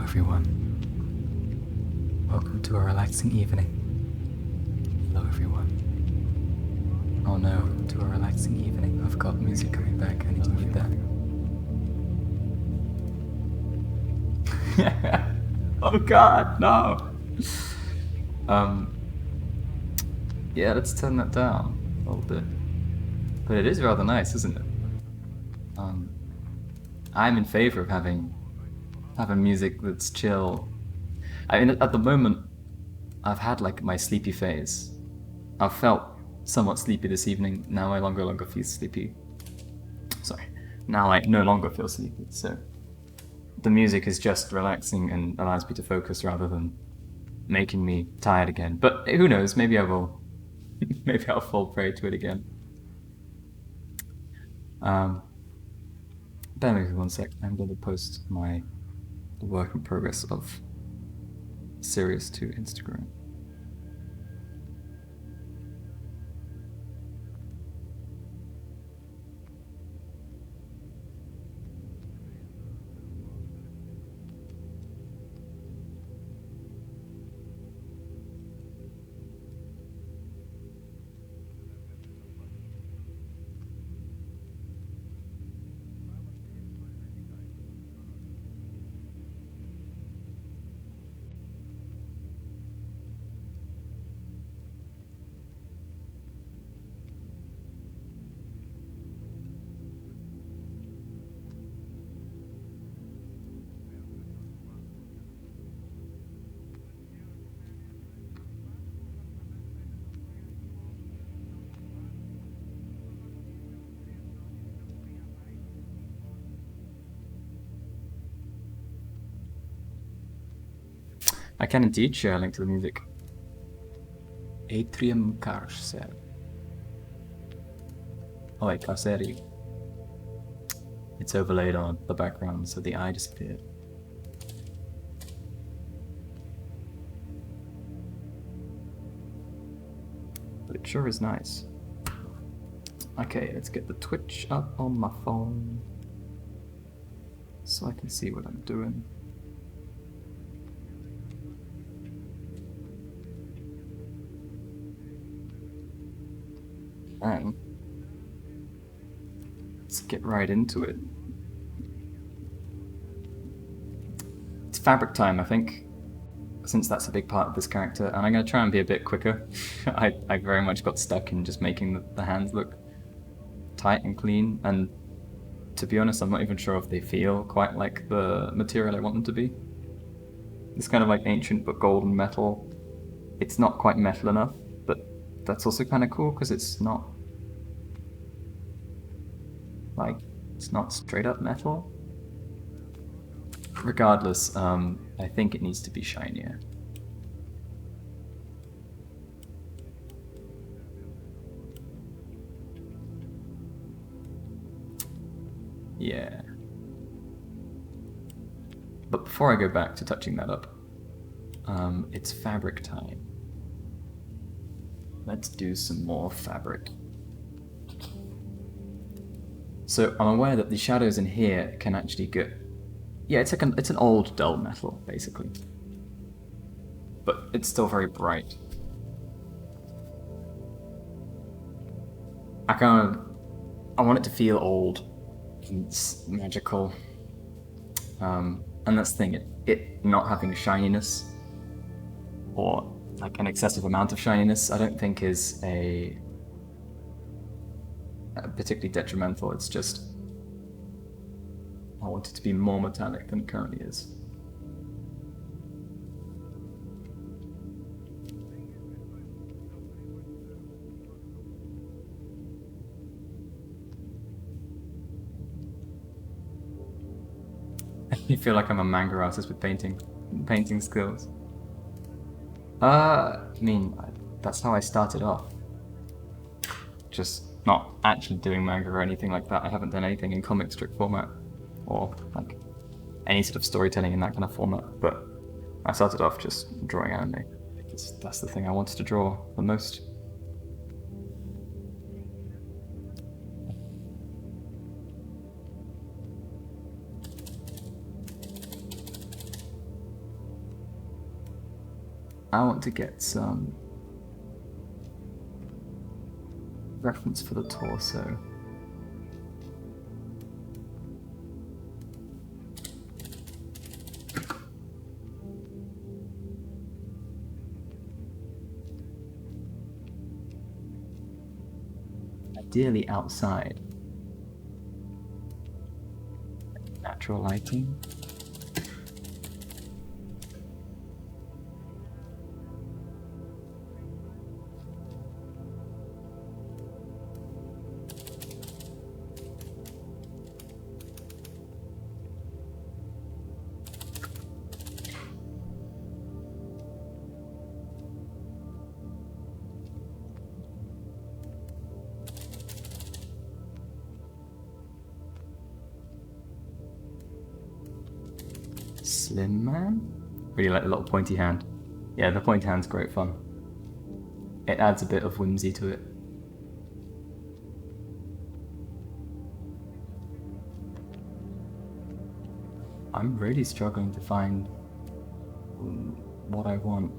everyone. Welcome to a relaxing evening. Hello everyone. Oh no, to a relaxing evening. I've got music coming back, I need to mute that. Oh god, no! Yeah, let's turn that down a little bit. But it is rather nice, isn't it? I'm in favor of having music that's chill. I mean, at the moment, I've had like my sleepy phase. I've felt somewhat sleepy this evening. Now I no longer feel sleepy. Sorry. Now I no longer feel sleepy. So the music is just relaxing and allows me to focus rather than making me tired again. But who knows? Maybe I will. Maybe I'll fall prey to it again. Bear with me 1 sec. I'm going to post my work in progress of series to Instagram. I can indeed share a link to the music. Atrium Carcer. Oh wait, Carceri. It's overlaid on the background, so the eye disappeared. But it sure is nice. Okay, let's get the Twitch up on my phone so I can see what I'm doing. And let's get right into it. It's fabric time, I think, since that's a big part of this character, and I'm going to try and be a bit quicker. I very much got stuck in just making the hands look tight and clean, and to be honest, I'm not even sure if they feel quite like the material I want them to be. It's kind of like ancient but golden metal. It's not quite metal enough, but that's also kind of cool because it's not straight up metal. Regardless, I think it needs to be shinier. Yeah. But before I go back to touching that up, it's fabric time. Let's do some more fabric. So I'm aware that the shadows in here can actually get... Yeah, it's an old dull metal, basically. But it's still very bright. I want it to feel old. It's magical. And that's the thing, it not having shininess, or like an excessive amount of shininess, I don't think is a particularly detrimental. It's just I want it to be more metallic than it currently is. I feel like I'm a manga artist with painting skills. I mean, that's how I started off. Just not actually doing manga or anything like that. I haven't done anything in comic strip format or like any sort of storytelling in that kind of format, but I started off just drawing anime because that's the thing I wanted to draw the most. I want to get some reference for the torso. Ideally outside. Natural lighting. Slim man? Really like the little pointy hand. Yeah, the pointy hand's great fun. It adds a bit of whimsy to it. I'm really struggling to find what I want.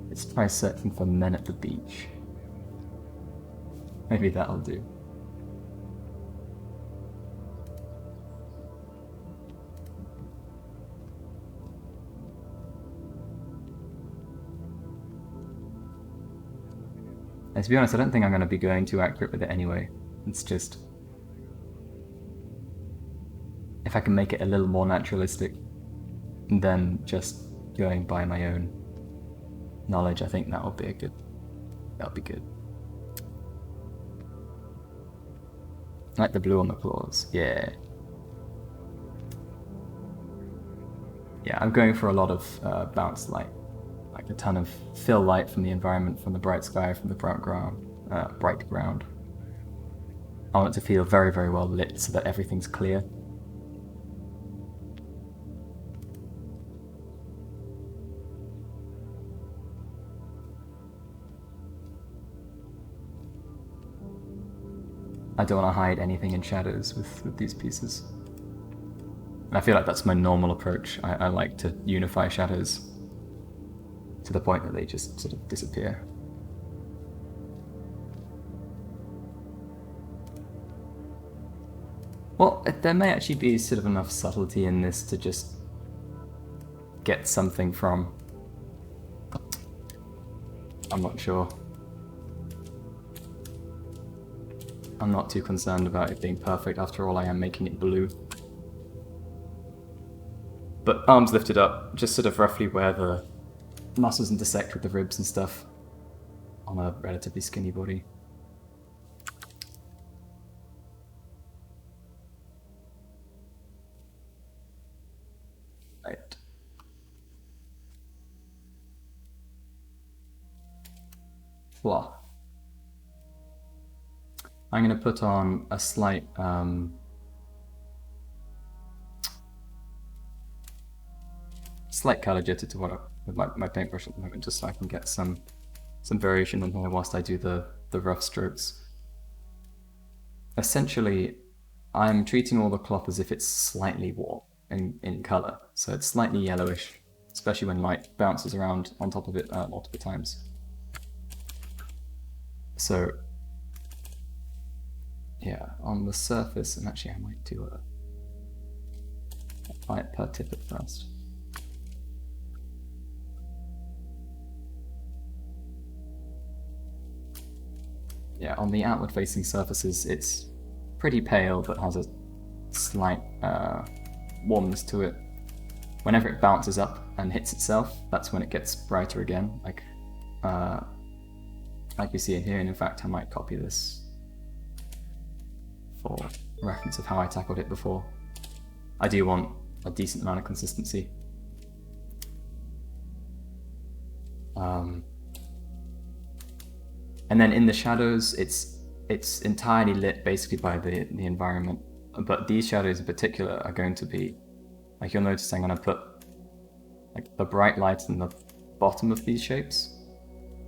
Let's try searching for men at the beach. Maybe that'll do. And to be honest, I don't think I'm going to be going too accurate with it anyway. It's just... if I can make it a little more naturalistic than just going by my own knowledge, I think that'll be that'll be good. Like the blue on the claws, yeah. Yeah, I'm going for a lot of bounce light. Like a ton of fill light from the environment, from the bright sky, from the bright ground. I want it to feel very, very well lit so that everything's clear. I don't want to hide anything in shadows with these pieces. And I feel like that's my normal approach. I like to unify shadows to the point that they just sort of disappear. Well, there may actually be sort of enough subtlety in this to just get something from. I'm not sure. I'm not too concerned about it being perfect. After all, I am making it blue. But arms lifted up, just sort of roughly where the muscles intersect with the ribs and stuff on a relatively skinny body. Right. Blah. I'm going to put on a slight color jitter to what with my paintbrush at the moment, just so I can get some variation in here whilst I do the rough strokes. Essentially, I'm treating all the cloth as if it's slightly warm in color, so it's slightly yellowish, especially when light bounces around on top of it multiple times. So yeah, on the surface, and actually I might do a light per tip at first. Yeah, on the outward facing surfaces it's pretty pale but has a slight warmness to it. Whenever it bounces up and hits itself, that's when it gets brighter again, like you see in here, and in fact I might copy this for reference of how I tackled it before. I do want a decent amount of consistency. And then in the shadows, it's entirely lit basically by the environment, but these shadows in particular are going to be Like you'll notice I'm going to put like the bright light in the bottom of these shapes.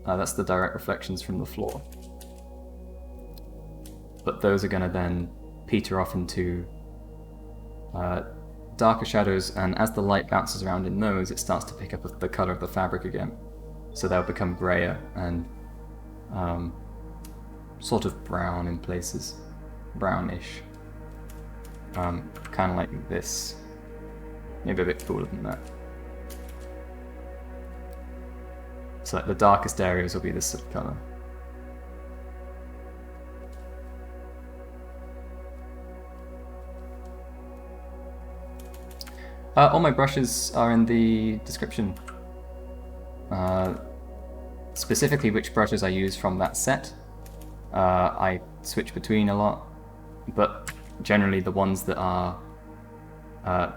That's the direct reflections from the floor. But those are going to then peter off into darker shadows, and as the light bounces around in those, it starts to pick up the color of the fabric again. So they'll become grayer and sort of brown in places, brownish. Kind of like this, maybe a bit cooler than that. So like the darkest areas will be this sort of color. All my brushes are in the description. Specifically which brushes I use from that set. I switch between a lot, but generally the ones that are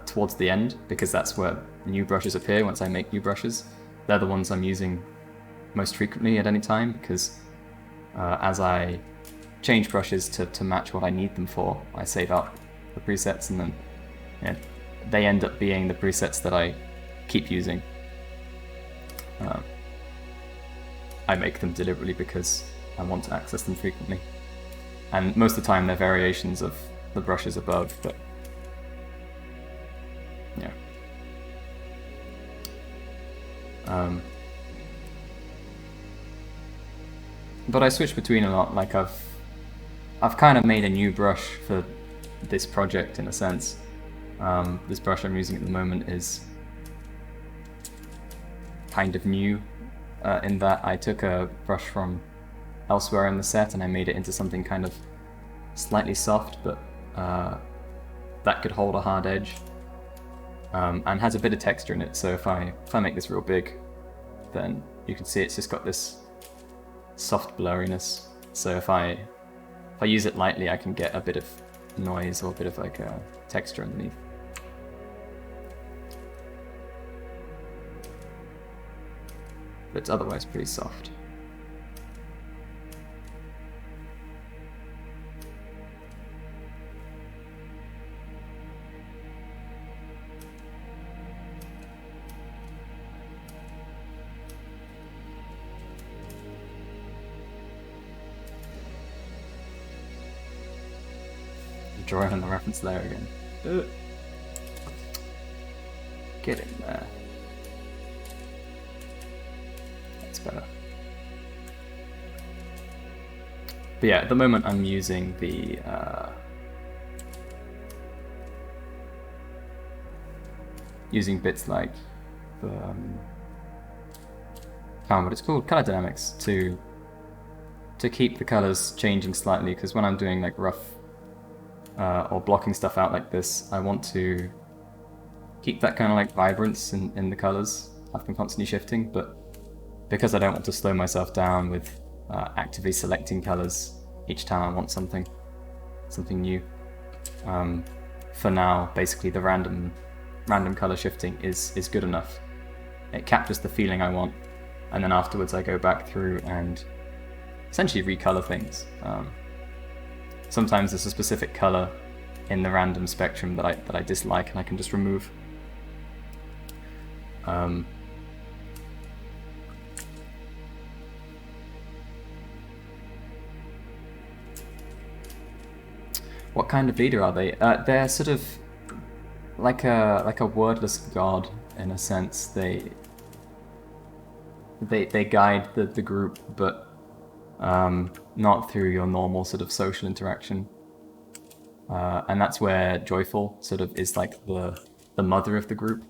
towards the end, because that's where new brushes appear once I make new brushes, they're the ones I'm using most frequently at any time, because as I change brushes to match what I need them for, I save up the presets, and then they end up being the presets that I keep using. I make them deliberately because I want to access them frequently. And most of the time they're variations of the brushes above, but yeah. But I switch between a lot. Like I've kind of made a new brush for this project in a sense. This brush I'm using at the moment is kind of new in that I took a brush from elsewhere in the set and I made it into something kind of slightly soft, but that could hold a hard edge, and has a bit of texture in it. So if I make this real big, then you can see it's just got this soft blurriness. So if I use it lightly, I can get a bit of noise or a bit of like a texture underneath. But it's otherwise pretty soft. Drawing on the reference layer again. Ugh. Get in there. That's better. But yeah, at the moment I'm using the using bits like the I can't remember what it's called, color dynamics, to keep the colors changing slightly, because when I'm doing like rough or blocking stuff out like this, I want to keep that kind of like vibrance in the colors. I've been constantly shifting, but because I don't want to slow myself down with actively selecting colors each time I want something new, for now basically the random color shifting is good enough. It captures the feeling I want, and then afterwards I go back through and essentially recolor things. Sometimes there's a specific color in the random spectrum that I dislike, and I can just remove. What kind of leader are they? They're sort of like a wordless god in a sense. They guide the group, but not through your normal sort of social interaction. And that's where Joyful sort of is like the mother of the group.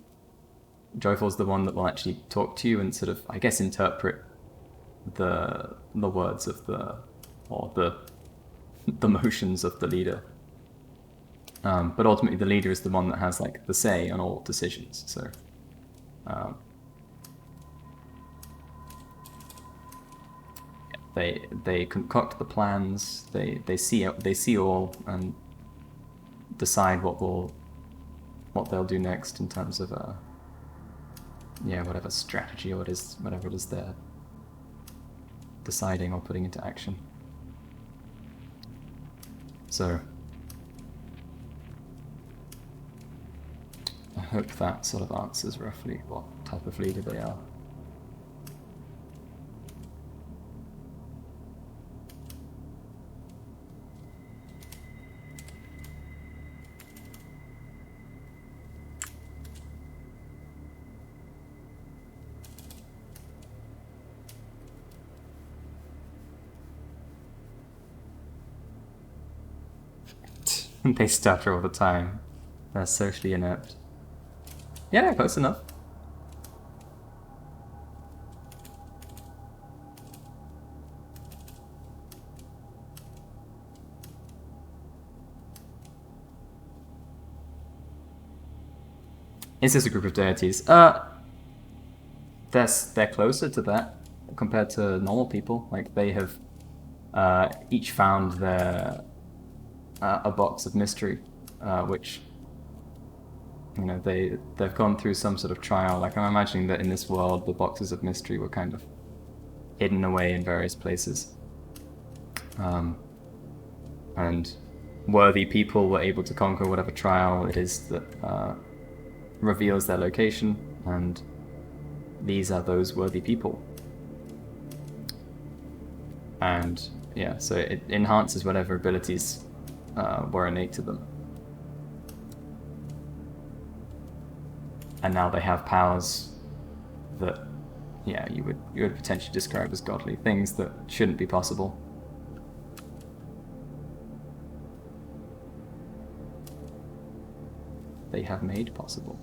Joyful's the one that will actually talk to you and sort of, I guess, interpret the words of the motions of the leader. But ultimately the leader is the one that has like the say on all decisions. So they concoct the plans, they see all and decide what they'll do next in terms of whatever strategy or whatever it is they're deciding or putting into action. So I hope that sort of answers roughly what type of leader they are. They stutter all the time. They're socially inept. Yeah, close enough. Is this a group of deities? They're closer to that compared to normal people. Like, they have each found their a box of mystery, which, you know, they've gone through some sort of trial. Like, I'm imagining that in this world, the boxes of mystery were kind of hidden away in various places, and worthy people were able to conquer whatever trial it is that reveals their location, and these are those worthy people. And yeah, so it enhances whatever abilities were innate to them. And now they have powers that, yeah, you would potentially describe as godly, things that shouldn't be possible. They have made possible.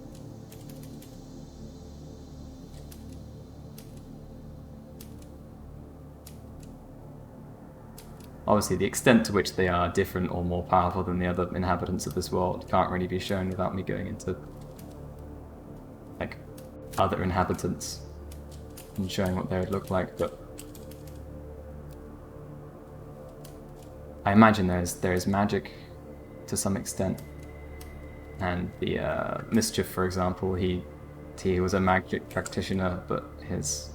Obviously, the extent to which they are different or more powerful than the other inhabitants of this world can't really be shown without me going into, like, other inhabitants and showing what they would look like, but I imagine there is magic to some extent, and the Mischief, for example, he was a magic practitioner, but his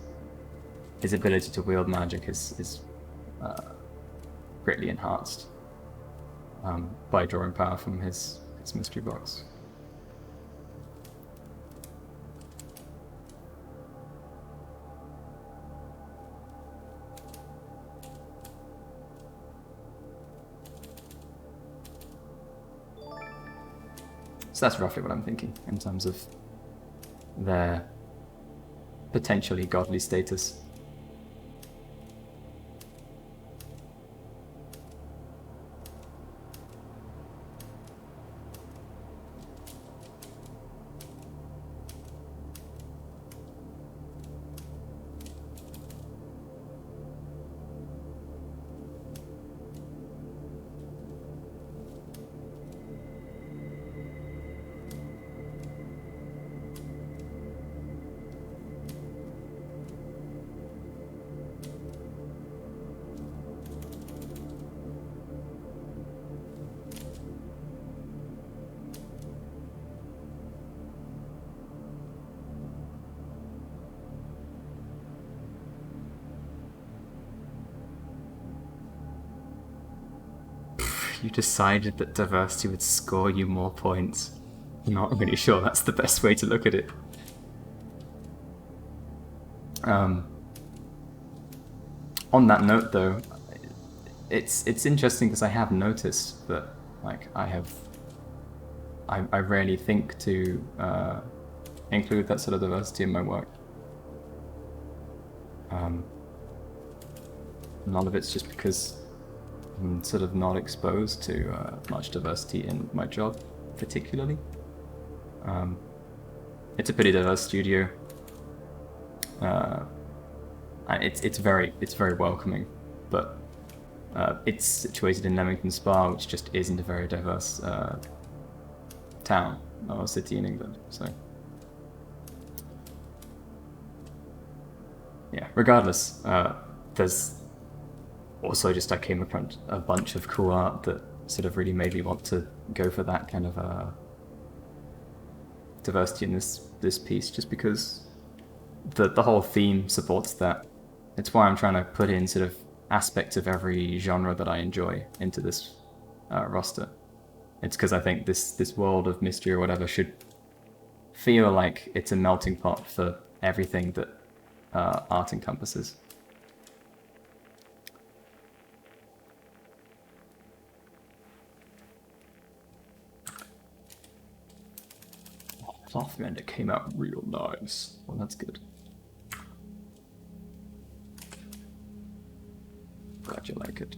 ability to wield magic is greatly enhanced by drawing power from his mystery box. So that's roughly what I'm thinking in terms of their potentially godly status. You decided that diversity would score you more points. I'm not really sure that's the best way to look at it. On that note, though, it's interesting because I have noticed that, like, I rarely think to include that sort of diversity in my work. None of it's just because I'm sort of not exposed to much diversity in my job, particularly. It's a pretty diverse studio. It's very welcoming, but it's situated in Leamington Spa, which just isn't a very diverse town or city in England. So yeah, regardless, there's also just I came across a bunch of cool art that sort of really made me want to go for that kind of diversity in this piece, just because the whole theme supports that. It's why I'm trying to put in sort of aspects of every genre that I enjoy into this roster. It's because I think this world of mystery or whatever should feel like it's a melting pot for everything that art encompasses. Pathfinder came out real nice. Well, that's good. Glad you like it.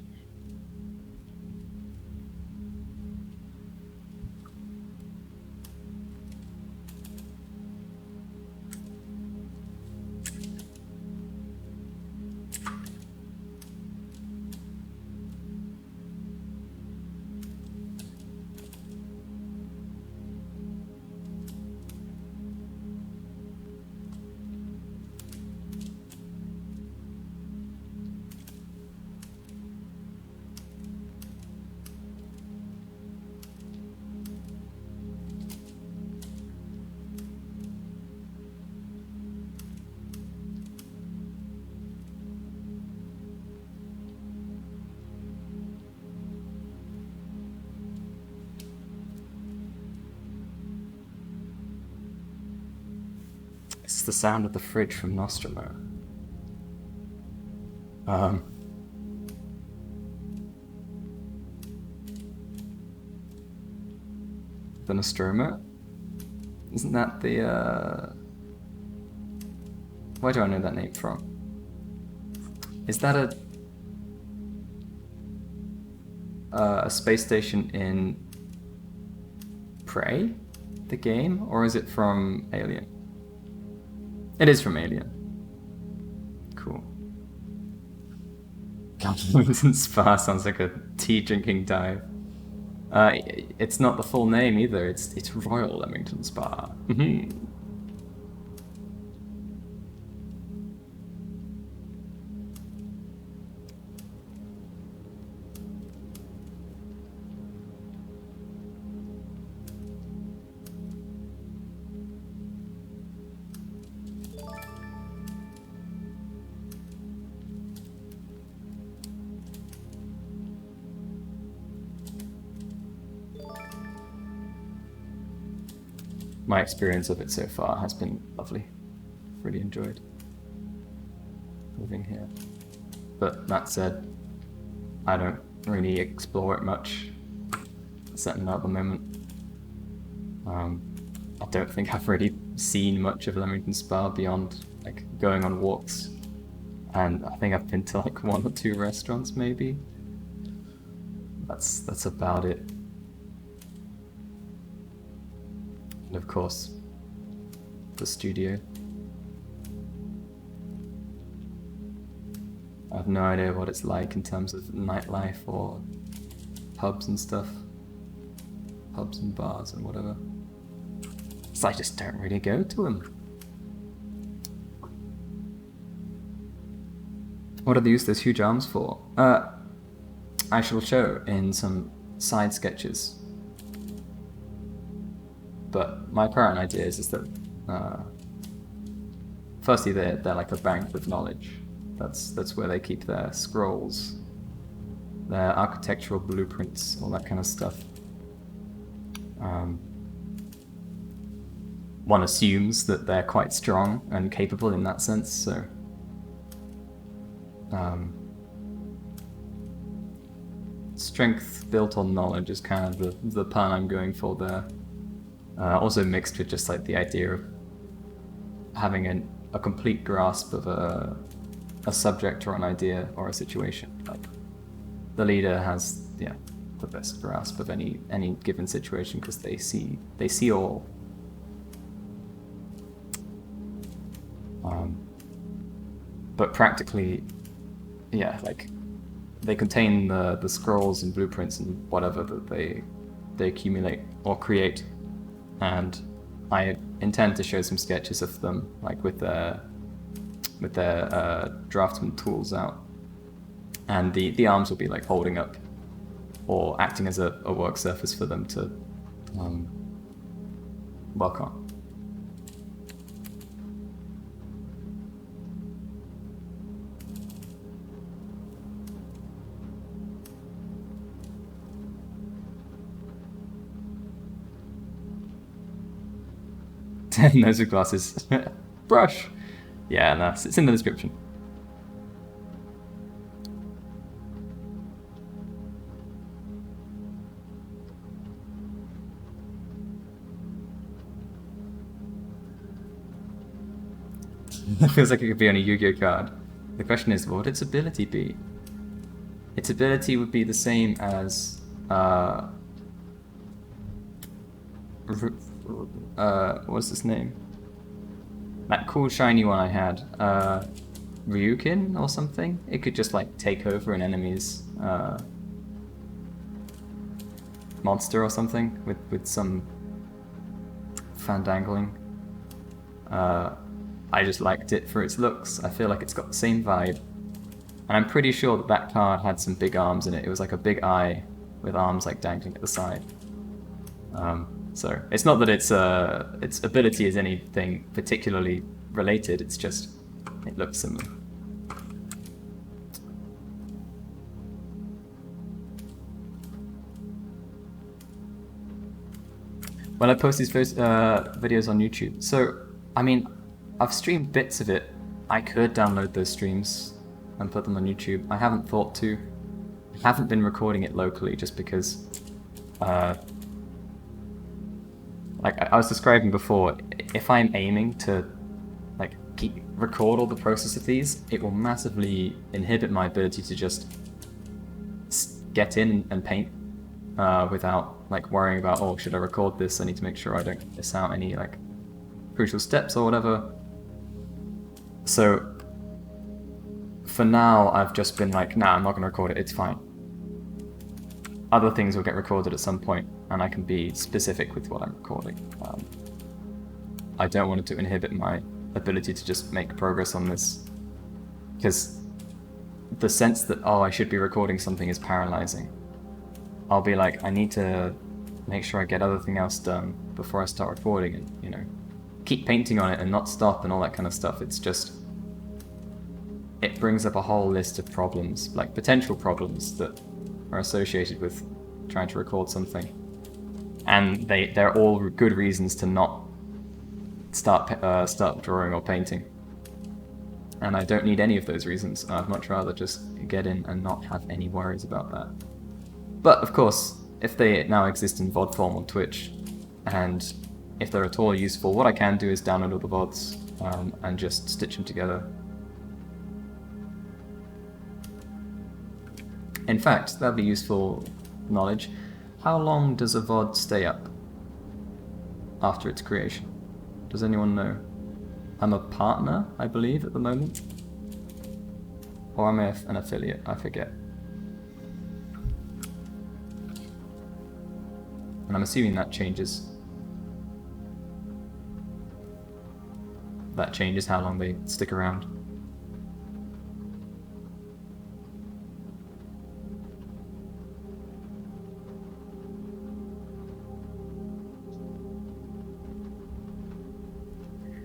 It's the sound of the fridge from Nostromo. The Nostromo? Isn't that the, Where do I know that name from? Is that a space station in Prey, the game? Or is it from Alien? It is from Alien. Cool. Leamington Spa sounds like a tea drinking dive. It's not the full name either. It's Royal Leamington Spa. My experience of it so far has been lovely. Really enjoyed living here. But that said, I don't really explore it much, certainly not at the moment. I don't think I've really seen much of Leamington Spa beyond like going on walks, and I think I've been to like 1 or 2 restaurants maybe. That's about it. And of course, the studio. I have no idea what it's like in terms of nightlife or pubs and stuff. Pubs and bars and whatever. So I just don't really go to them. What do they use those huge arms for? I shall show in some side sketches. But my current idea is that, firstly, they're like a bank of knowledge. That's where they keep their scrolls, their architectural blueprints, all that kind of stuff. One assumes that they're quite strong and capable in that sense, so strength built on knowledge is kind of the pun I'm going for there. Also mixed with just like the idea of having a complete grasp of a subject or an idea or a situation. Like the leader has the best grasp of any given situation because they see all. But practically, like they contain the scrolls and blueprints and whatever that they accumulate or create. And I intend to show some sketches of them, like with their draftsman tools out, and the arms will be like holding up or acting as a work surface for them to work on. Nose with glasses. Brush. Yeah, no, it's in the description. It feels like it could be on a Yu-Gi-Oh card. The question is, what would its ability be? Its ability would be the same as what's his name? That cool shiny one I had, Ryukin or something? It could just like take over an enemy's monster or something with some fandangling. I just liked it for its looks. I feel like it's got the same vibe. And I'm pretty sure that that card had some big arms in it. It was like a big eye with arms like dangling at the side. So it's not that its ability is anything particularly related, it's just it looks similar. When I post these videos on YouTube, so I mean, I've streamed bits of it. I could download those streams and put them on YouTube. I haven't thought to. I haven't been recording it locally just because, like I was describing before, if I'm aiming to like record all the process of these, it will massively inhibit my ability to just get in and paint without like worrying about, oh, should I record this? I need to make sure I don't miss out any like crucial steps or whatever. So for now, I've just been like, nah, I'm not going to record it, it's fine. Other things will get recorded at some point, and I can be specific with what I'm recording. I don't want it to inhibit my ability to just make progress on this, because the sense that, oh, I should be recording something is paralyzing. I'll be like, I need to make sure I get everything else done before I start recording, and, you know, keep painting on it and not stop and all that kind of stuff. It's just, it brings up a whole list of problems, like potential problems that are associated with trying to record something, and they're all good reasons to not start drawing or painting. And I don't need any of those reasons. I'd much rather just get in and not have any worries about that. But of course, if they now exist in VOD form on Twitch, and if they're at all useful, what I can do is download all the VODs and just stitch them together. In fact, that'd be useful knowledge. How long does a VOD stay up after its creation? Does anyone know? I'm a partner, I believe, at the moment. Or am I an affiliate? I forget. And I'm assuming that changes. That changes how long they stick around.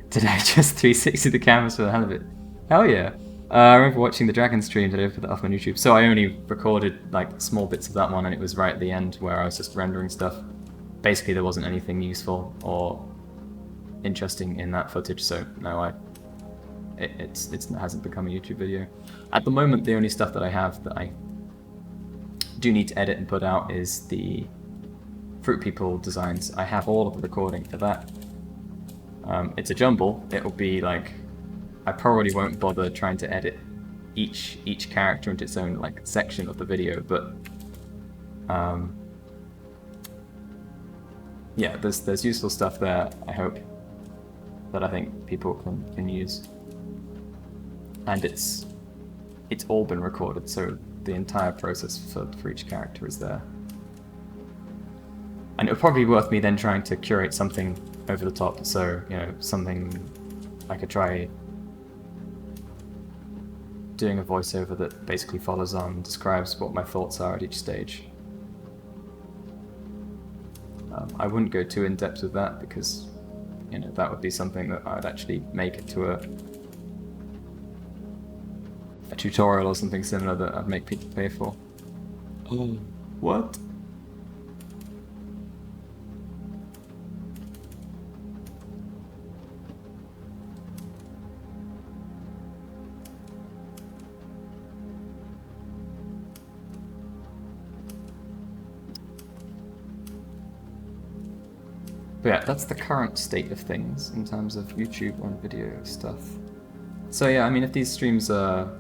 Did I just 360 the cameras for the hell of it? Hell yeah. I remember watching the Dragon stream. Did I put that up on YouTube? So I only recorded like small bits of that one, and it was right at the end where I was just rendering stuff. Basically, there wasn't anything useful or interesting in that footage, so no, it hasn't become a YouTube video. At the moment, the only stuff that I have that I do need to edit and put out is the Fruit People designs. I have all of the recording for that. It's a jumble. It'll be like, I probably won't bother trying to edit each character into its own like section of the video, but yeah, there's useful stuff there, I hope, that I think people can use. And it's all been recorded, so the entire process for each character is there. And it would probably be worth me then trying to curate something over the top, so, you know, something I could try doing a voiceover that basically follows on and describes what my thoughts are at each stage. I wouldn't go too in-depth with that because, you know, that would be something that I'd actually make it to a tutorial or something similar that I'd make people pay for. Oh, what? But yeah, that's the current state of things in terms of YouTube on video stuff. So yeah, I mean, if these streams are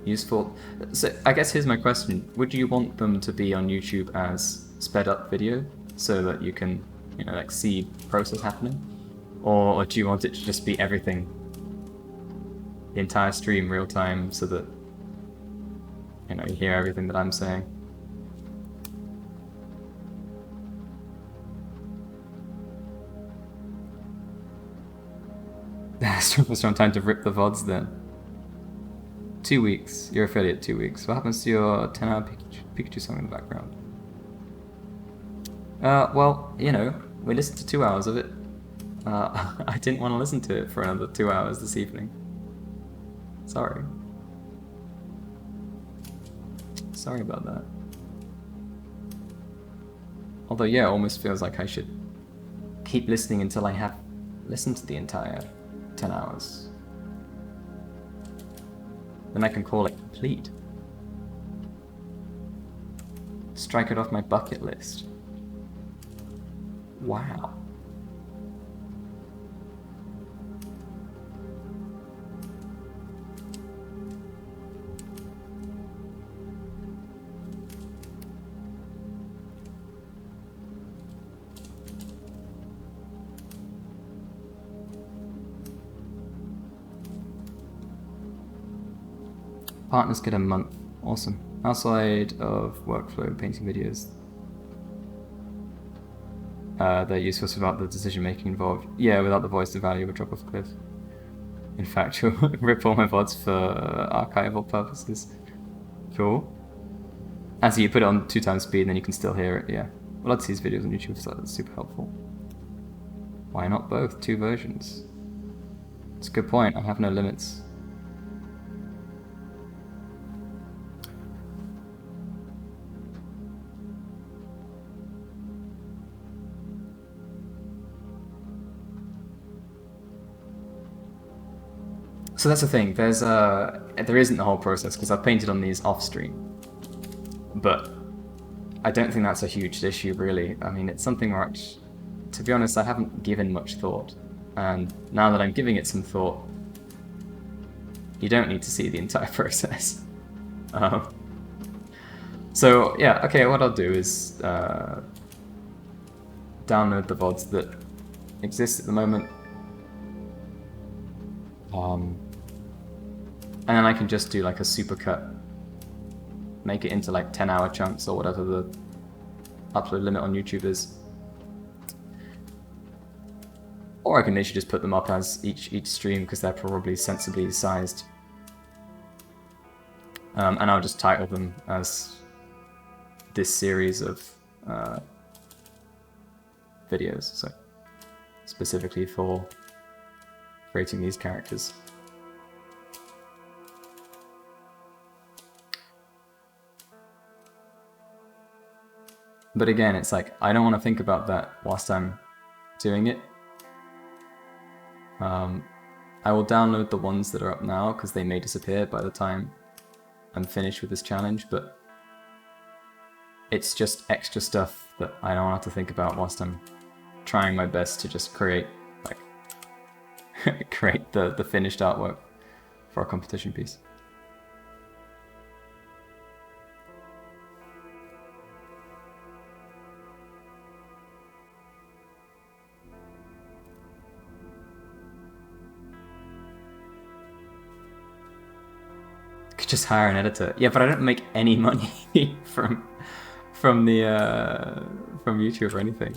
useful, so I guess here's my question: would you want them to be on YouTube as sped up video so that you can, you know, like see the process happening, or do you want it to just be everything, the entire stream real time, so that, you know, you hear everything that I'm saying? So I'm time to rip the VODs then. 2 weeks. You're affiliate 2 weeks. What happens to your 10-hour Pikachu song in the background? Well, you know, we listened to 2 hours of it. I didn't want to listen to it for another 2 hours this evening. Sorry. Sorry about that. Although, yeah, it almost feels like I should keep listening until I have listened to the entire 10 hours. Then I can call it complete. Strike it off my bucket list. Wow. Partners get a month. Awesome. Outside of workflow painting videos, they're useful without the decision making involved. Yeah, without the voice, the value would drop off a cliff. In fact, you'll rip all my VODs for archival purposes. Cool. As you put it on 2 times speed, and then you can still hear it. Yeah. Well, I'd see these videos on YouTube, so that's super helpful. Why not both? 2 versions. It's a good point. I have no limits. So that's the thing, there isn't the whole process, because I've painted on these off stream. But I don't think that's a huge issue, really. I mean, it's something where, to be honest, I haven't given much thought. And now that I'm giving it some thought, you don't need to see the entire process. So yeah, okay, what I'll do is download the VODs that exist at the moment. And then I can just do like a supercut, make it into like 10-hour chunks or whatever the upload limit on YouTube is. Or I can literally just put them up as each stream, because they're probably sensibly sized. And I'll just title them as this series of videos, so specifically for creating these characters. But again, it's like, I don't want to think about that whilst I'm doing it. I will download the ones that are up now, because they may disappear by the time I'm finished with this challenge, but it's just extra stuff that I don't have to think about whilst I'm trying my best to just create, like, create the finished artwork for a competition piece. Could just hire an editor. Yeah, but I don't make any money from YouTube or anything.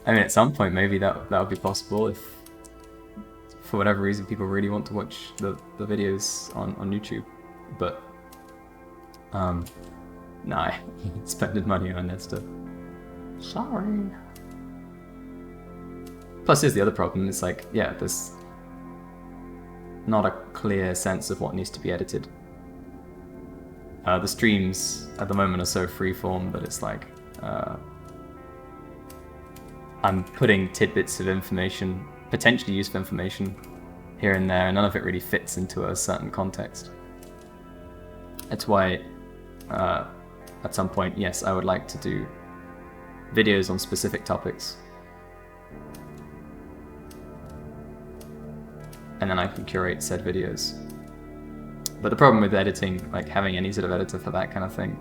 I mean, at some point maybe that would be possible if, for whatever reason, people really want to watch the videos on YouTube. But nah, I spending money on that stuff. Sorry. Plus, here's the other problem. It's like, yeah, there's not a clear sense of what needs to be edited. The streams at the moment are so freeform that it's like I'm putting tidbits of information, potentially useful information, here and there, and none of it really fits into a certain context. That's why at some point, yes, I would like to do videos on specific topics, and then I can curate said videos. But the problem with editing, like having any sort of editor for that kind of thing,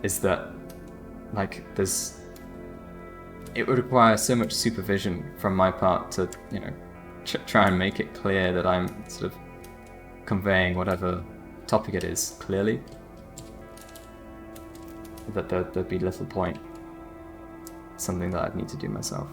is that like it would require so much supervision from my part to, you know, try and make it clear that I'm sort of conveying whatever topic it is clearly, that there'd be little point. Something that I'd need to do myself.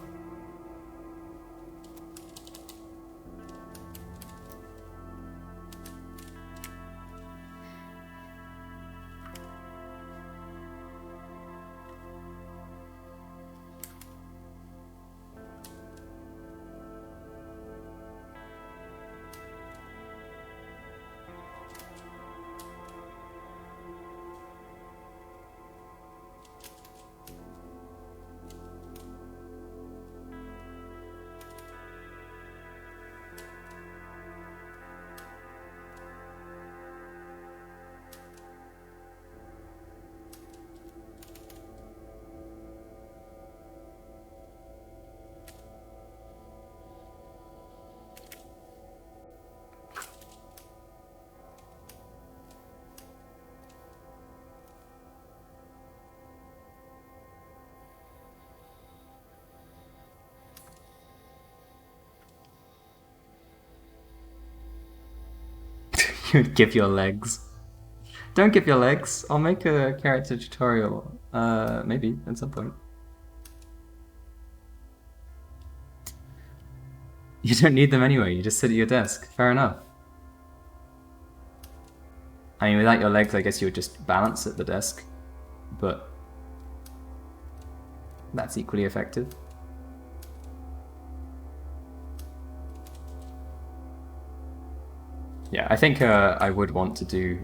You would give your legs. Don't give your legs. I'll make a character tutorial, maybe at some point. You don't need them anyway, you just sit at your desk. Fair enough. I mean, without your legs, I guess you would just balance at the desk, but that's equally effective. Yeah, I think I would want to do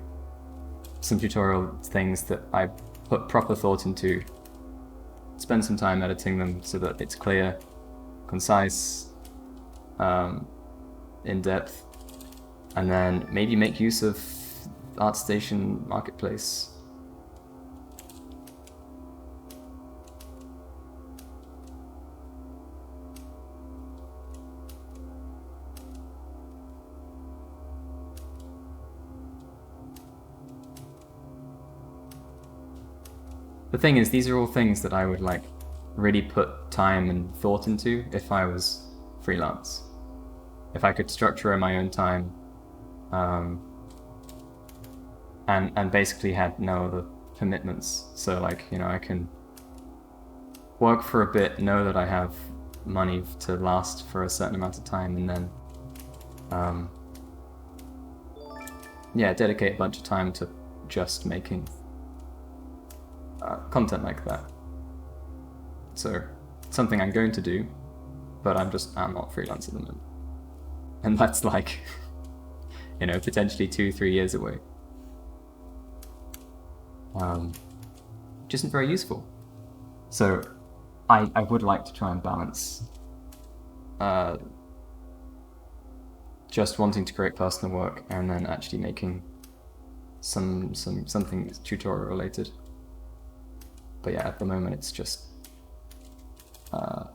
some tutorial things that I put proper thought into, spend some time editing them so that it's clear, concise, in-depth, and then maybe make use of ArtStation Marketplace. The thing is, these are all things that I would like really put time and thought into if I was freelance. If I could structure in my own time, and basically had no other commitments. So like, you know, I can work for a bit, know that I have money to last for a certain amount of time, and then yeah, dedicate a bunch of time to just making content like that. So something I'm going to do, but I'm not freelance at the moment. And that's like, you know, potentially 2-3 years away. Which isn't very useful. So I would like to try and balance just wanting to create personal work and then actually making something tutorial related. But yeah, at the moment it's just I'm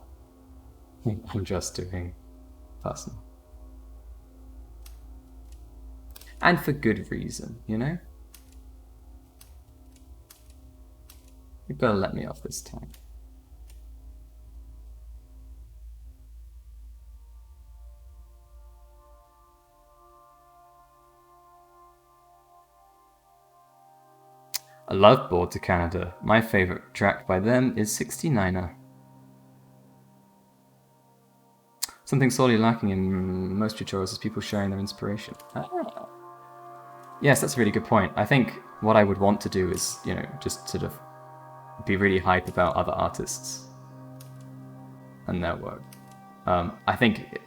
just doing personal. And for good reason, you know? You better let me off this time. A love board to Canada. My favorite track by them is 69er. Something sorely lacking in most tutorials is people sharing their inspiration. Ah. Yes, that's a really good point. I think what I would want to do is, you know, just sort of be really hype about other artists and their work. I think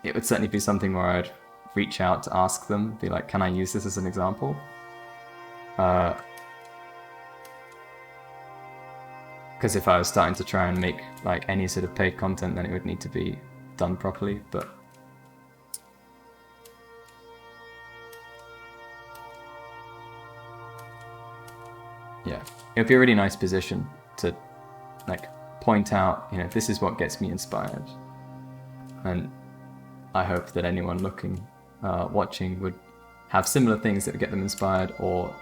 it would certainly be something where I'd reach out to ask them, be like, can I use this as an example? Because if I was starting to try and make like any sort of paid content, then it would need to be done properly, but yeah, it would be a really nice position to like point out, you know, this is what gets me inspired. and I hope that anyone looking, watching would have similar things that would get them inspired or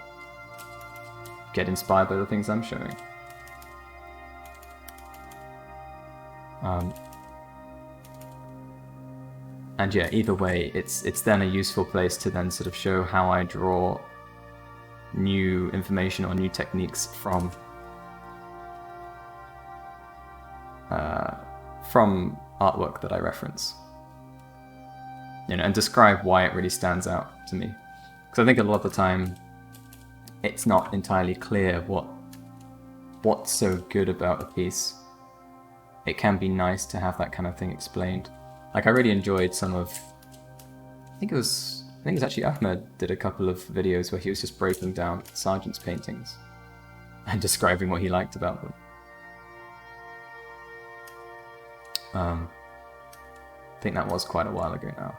get inspired by the things I'm showing. And yeah, either way, it's then a useful place to then sort of show how I draw new information or new techniques from artwork that I reference, you know, and describe why it really stands out to me. Because I think a lot of the time, it's not entirely clear what's so good about a piece. It can be nice to have that kind of thing explained. Like, I really enjoyed some of, I think it was actually Ahmed did a couple of videos where he was just breaking down Sargent's paintings and describing what he liked about them. I think that was quite a while ago now.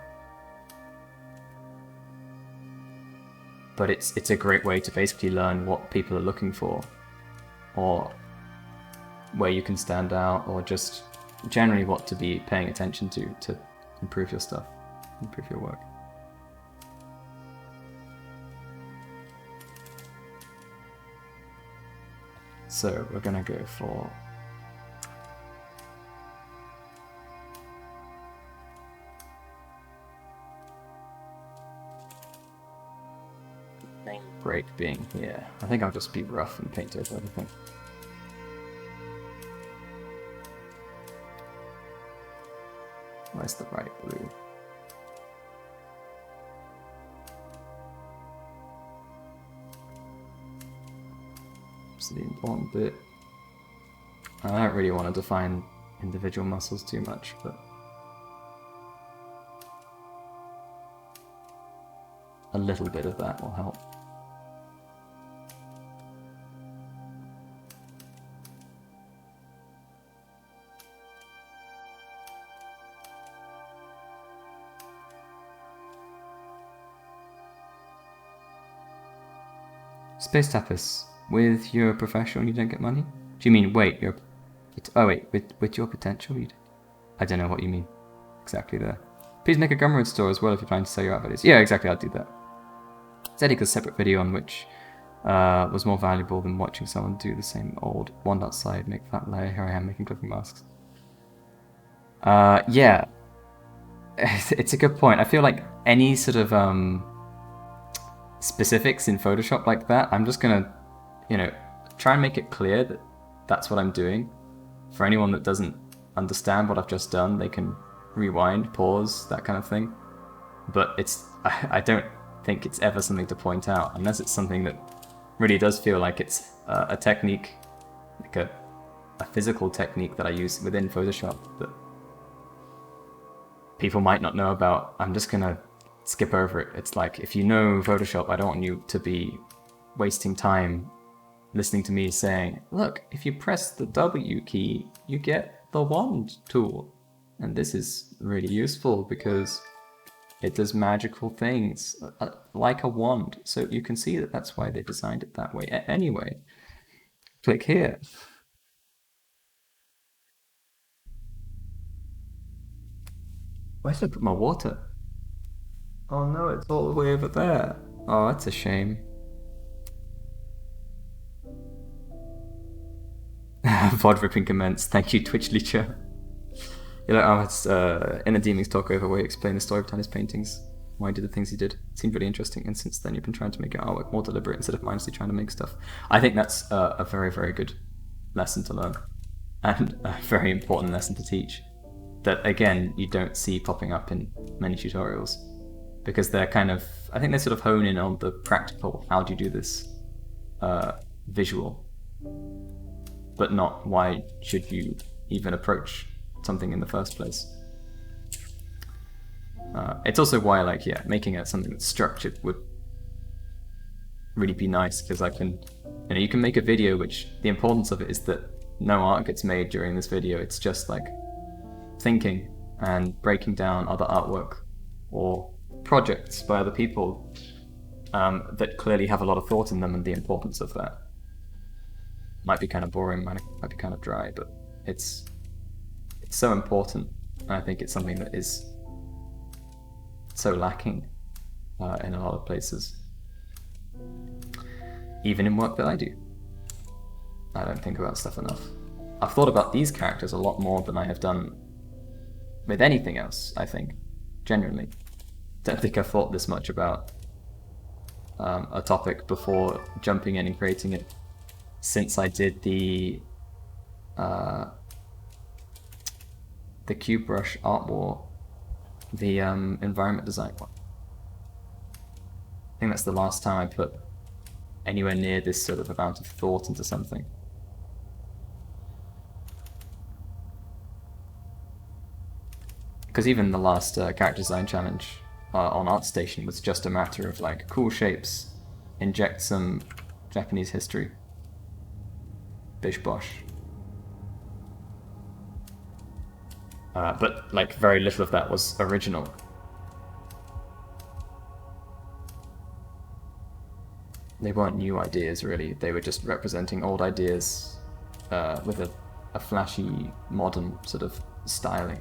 But it's a great way to basically learn what people are looking for, or where you can stand out, or just generally what to be paying attention to improve your stuff, improve your work. So we're gonna go for main break being here. I think I'll just be rough and paint over everything. Where's the right blue? It's the important bit. I don't really want to define individual muscles too much, but a little bit of that will help. Space Tapas, with your professional you don't get money? Do you mean, wait, with your potential you don't? I don't know what you mean exactly there. Please make a Gumroad store as well if you're planning to sell your art videos. Yeah, exactly, I'll do that. Zedika's separate video on which was more valuable than watching someone do the same old wand outside, make flat layer, here I am making clipping masks. Yeah, it's a good point. I feel like any sort of specifics in Photoshop like that, I'm just gonna, you know, try and make it clear that that's what I'm doing. For anyone that doesn't understand what I've just done, they can rewind, pause, that kind of thing. But I don't think it's ever something to point out, unless it's something that really does feel like it's a technique, like a physical technique that I use within Photoshop that people might not know about. I'm just gonna skip over it. It's like, if you know Photoshop, I don't want you to be wasting time listening to me saying, look, if you press the W key, you get the wand tool. And this is really useful because it does magical things like a wand. So you can see that that's why they designed it that way. Anyway, click here. Where did I put my water? Oh no, it's all the way over there. Oh, that's a shame. VOD ripping commenced. Thank you, Twitch Leecher. You're like, oh, it's Inner Demons talk over where he explained the story behind his paintings, why he did the things he did. It seemed really interesting, and since then you've been trying to make your artwork more deliberate instead of mindlessly trying to make stuff. I think that's a very, very good lesson to learn, and a very important lesson to teach. That, again, you don't see popping up in many tutorials, because they're kind of, I think they sort of hone in on the practical, how do you do this visual, but not why should you even approach something in the first place. It's also why, like, yeah, making it something that's structured would really be nice, because I can, you know, you can make a video which the importance of it is that no art gets made during this video. It's just like thinking and breaking down other artwork or projects by other people that clearly have a lot of thought in them, and the importance of that. Might be kind of boring, might be kind of dry, but it's so important And I think it's something that is so lacking in a lot of places. Even in work that I do. I don't think about stuff enough. I've thought about these characters a lot more than I have done with anything else, I think. Genuinely. Don't think I've thought this much about a topic before jumping in and creating it since I did the Cube Brush Art War, the environment design one. I think that's the last time I put anywhere near this sort of amount of thought into something. Because even the last character design challenge on ArtStation was just a matter of like cool shapes, inject some Japanese history, bish bosh. But like very little of that was original. They weren't new ideas really, they were just representing old ideas with a flashy, modern sort of styling.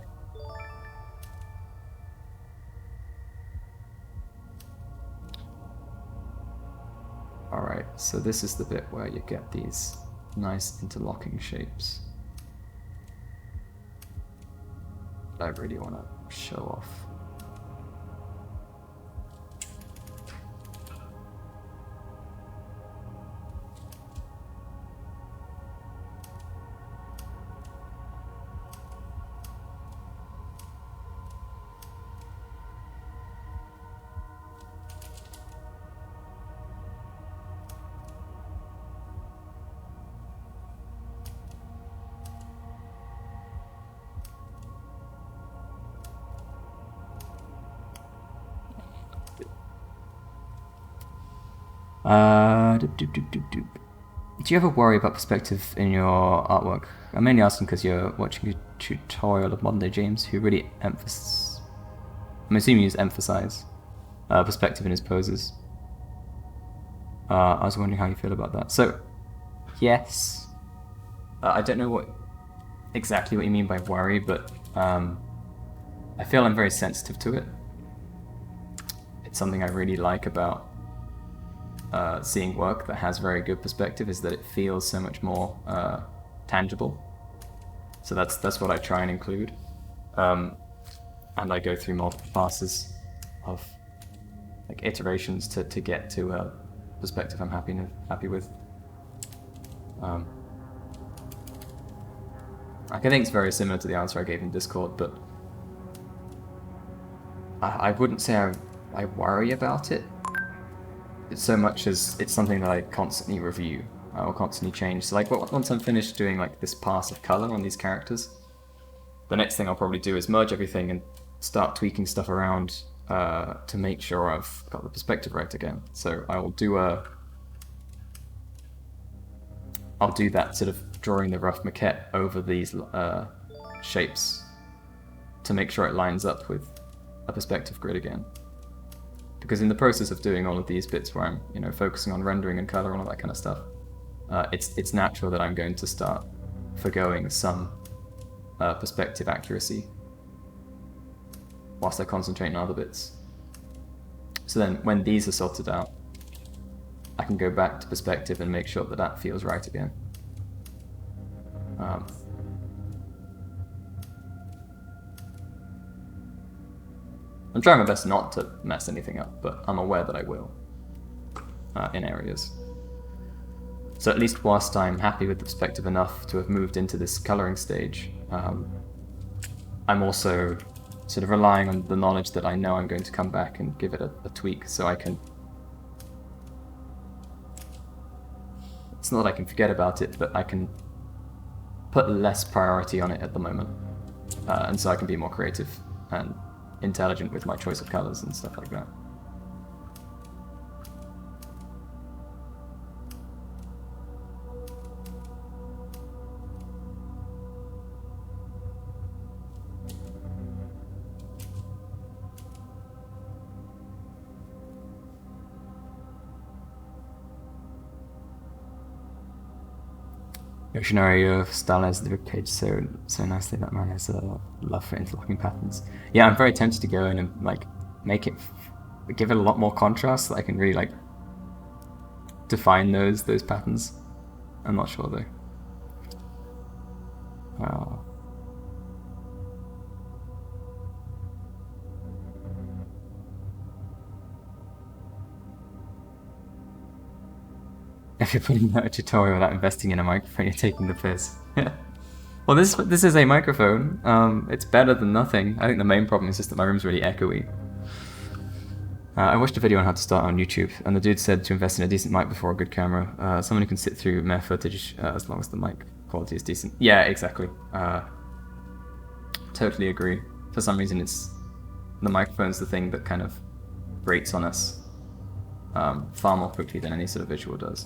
Alright, so this is the bit where you get these nice interlocking shapes that I really want to show off. Do you ever worry about perspective in your artwork? I'm mainly asking because you're watching a tutorial of modern day James who really I'm assuming he's emphasize perspective in his poses. I was wondering how you feel about that. So, yes. I don't know exactly what you mean by worry, but I feel I'm very sensitive to it. It's something I really like about seeing work that has very good perspective, is that it feels so much more tangible. So that's what I try and include. And I go through multiple passes of like iterations to get to a perspective I'm happy with. I think it's very similar to the answer I gave in Discord, but I wouldn't say I worry about it. It's so much as it's something that I constantly review. I will constantly change. So like once I'm finished doing like this pass of color on these characters, the next thing I'll probably do is merge everything and start tweaking stuff around to make sure I've got the perspective right again. So I will do I'll do that sort of drawing the rough maquette over these shapes to make sure it lines up with a perspective grid again. Because in the process of doing all of these bits where I'm, focusing on rendering and color and all that kind of stuff, it's natural that I'm going to start forgoing some perspective accuracy whilst I concentrate on other bits. So then when these are sorted out, I can go back to perspective and make sure that that feels right again. I'm trying my best not to mess anything up, but I'm aware that I will in areas. So at least whilst I'm happy with the perspective enough to have moved into this colouring stage, I'm also sort of relying on the knowledge that I know I'm going to come back and give it a tweak, so I can... It's not that I can forget about it, but I can put less priority on it at the moment. And so I can be more creative and intelligent with my choice of colours and stuff like that. Yoshinari stylized the rib cage so nicely. That man has a love for interlocking patterns. Yeah, I'm very tempted to go in and like make it, give it a lot more contrast so that I can really like define those patterns. I'm not sure though. If you're putting out a tutorial without investing in a microphone, you're taking the piss. Well, this is a microphone. It's better than nothing. I think the main problem is just that my room's really echoey. I watched a video on how to start on YouTube, and the dude said to invest in a decent mic before a good camera. Someone who can sit through mere footage as long as the mic quality is decent. Yeah, exactly. Totally agree. For some reason, it's the microphone's the thing that kind of grates on us far more quickly than any sort of visual does.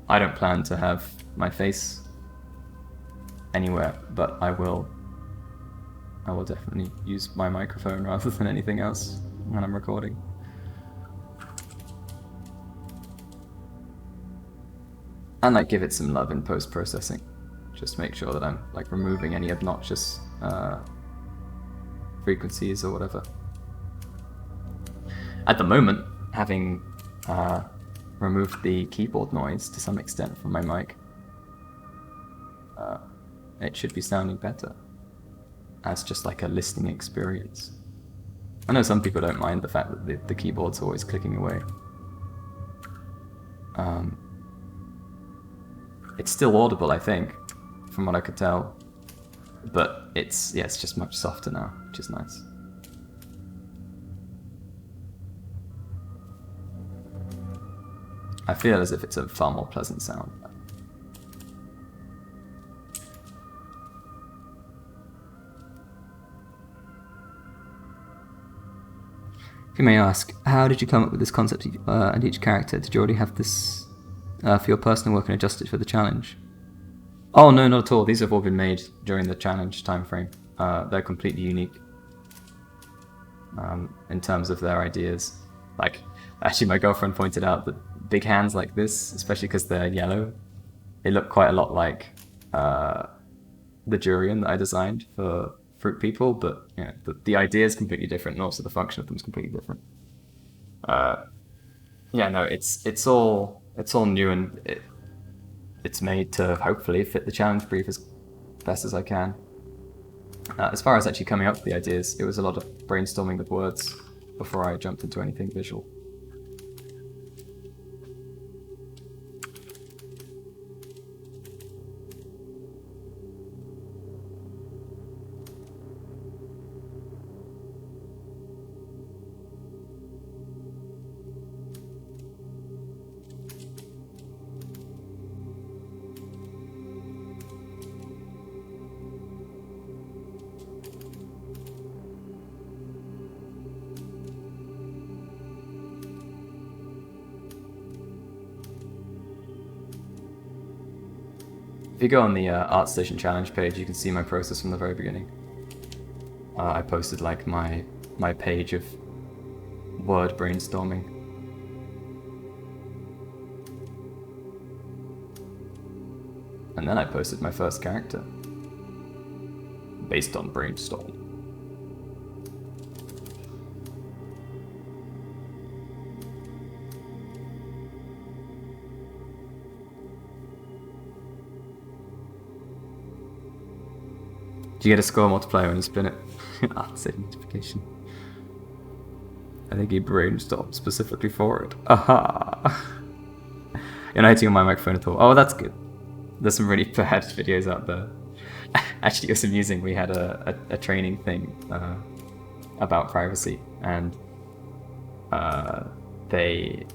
I don't plan to have my face anywhere, but I will definitely use my microphone rather than anything else when I'm recording. And like give it some love in post-processing. Just make sure that I'm like removing any obnoxious frequencies or whatever. At the moment, having removed the keyboard noise to some extent from my mic, it should be sounding better as just like a listening experience. I know some people don't mind the fact that the keyboard's always clicking away. It's still audible, I think, from what I could tell, but it's just much softer now, which is nice. I feel as if it's a far more pleasant sound. You may ask, how did you come up with this concept and each character? Did you already have this for your personal work and adjust it for the challenge? Oh no, not at all. These have all been made during the challenge time frame. They're completely unique in terms of their ideas. Like, actually my girlfriend pointed out that big hands like this, especially because they're yellow, they look quite a lot like the durian that I designed for Fruit People, but yeah, the idea is completely different, and also the function of them is completely different. Yeah, no, it's all new, and it's made to hopefully fit the challenge brief as best as I can. As far as actually coming up with the ideas, it was a lot of brainstorming with words before I jumped into anything visual. If you go on the ArtStation challenge page, you can see my process from the very beginning. I posted like my page of word brainstorming. And then I posted my first character, based on brainstorm. Do you get a score multiplier when you spin it? Save notification. I think he brainstormed specifically for it. Aha! You're not hitting on my microphone at all. Oh, that's good. There's some really bad videos out there. Actually, it was amusing. We had a training thing about privacy, and they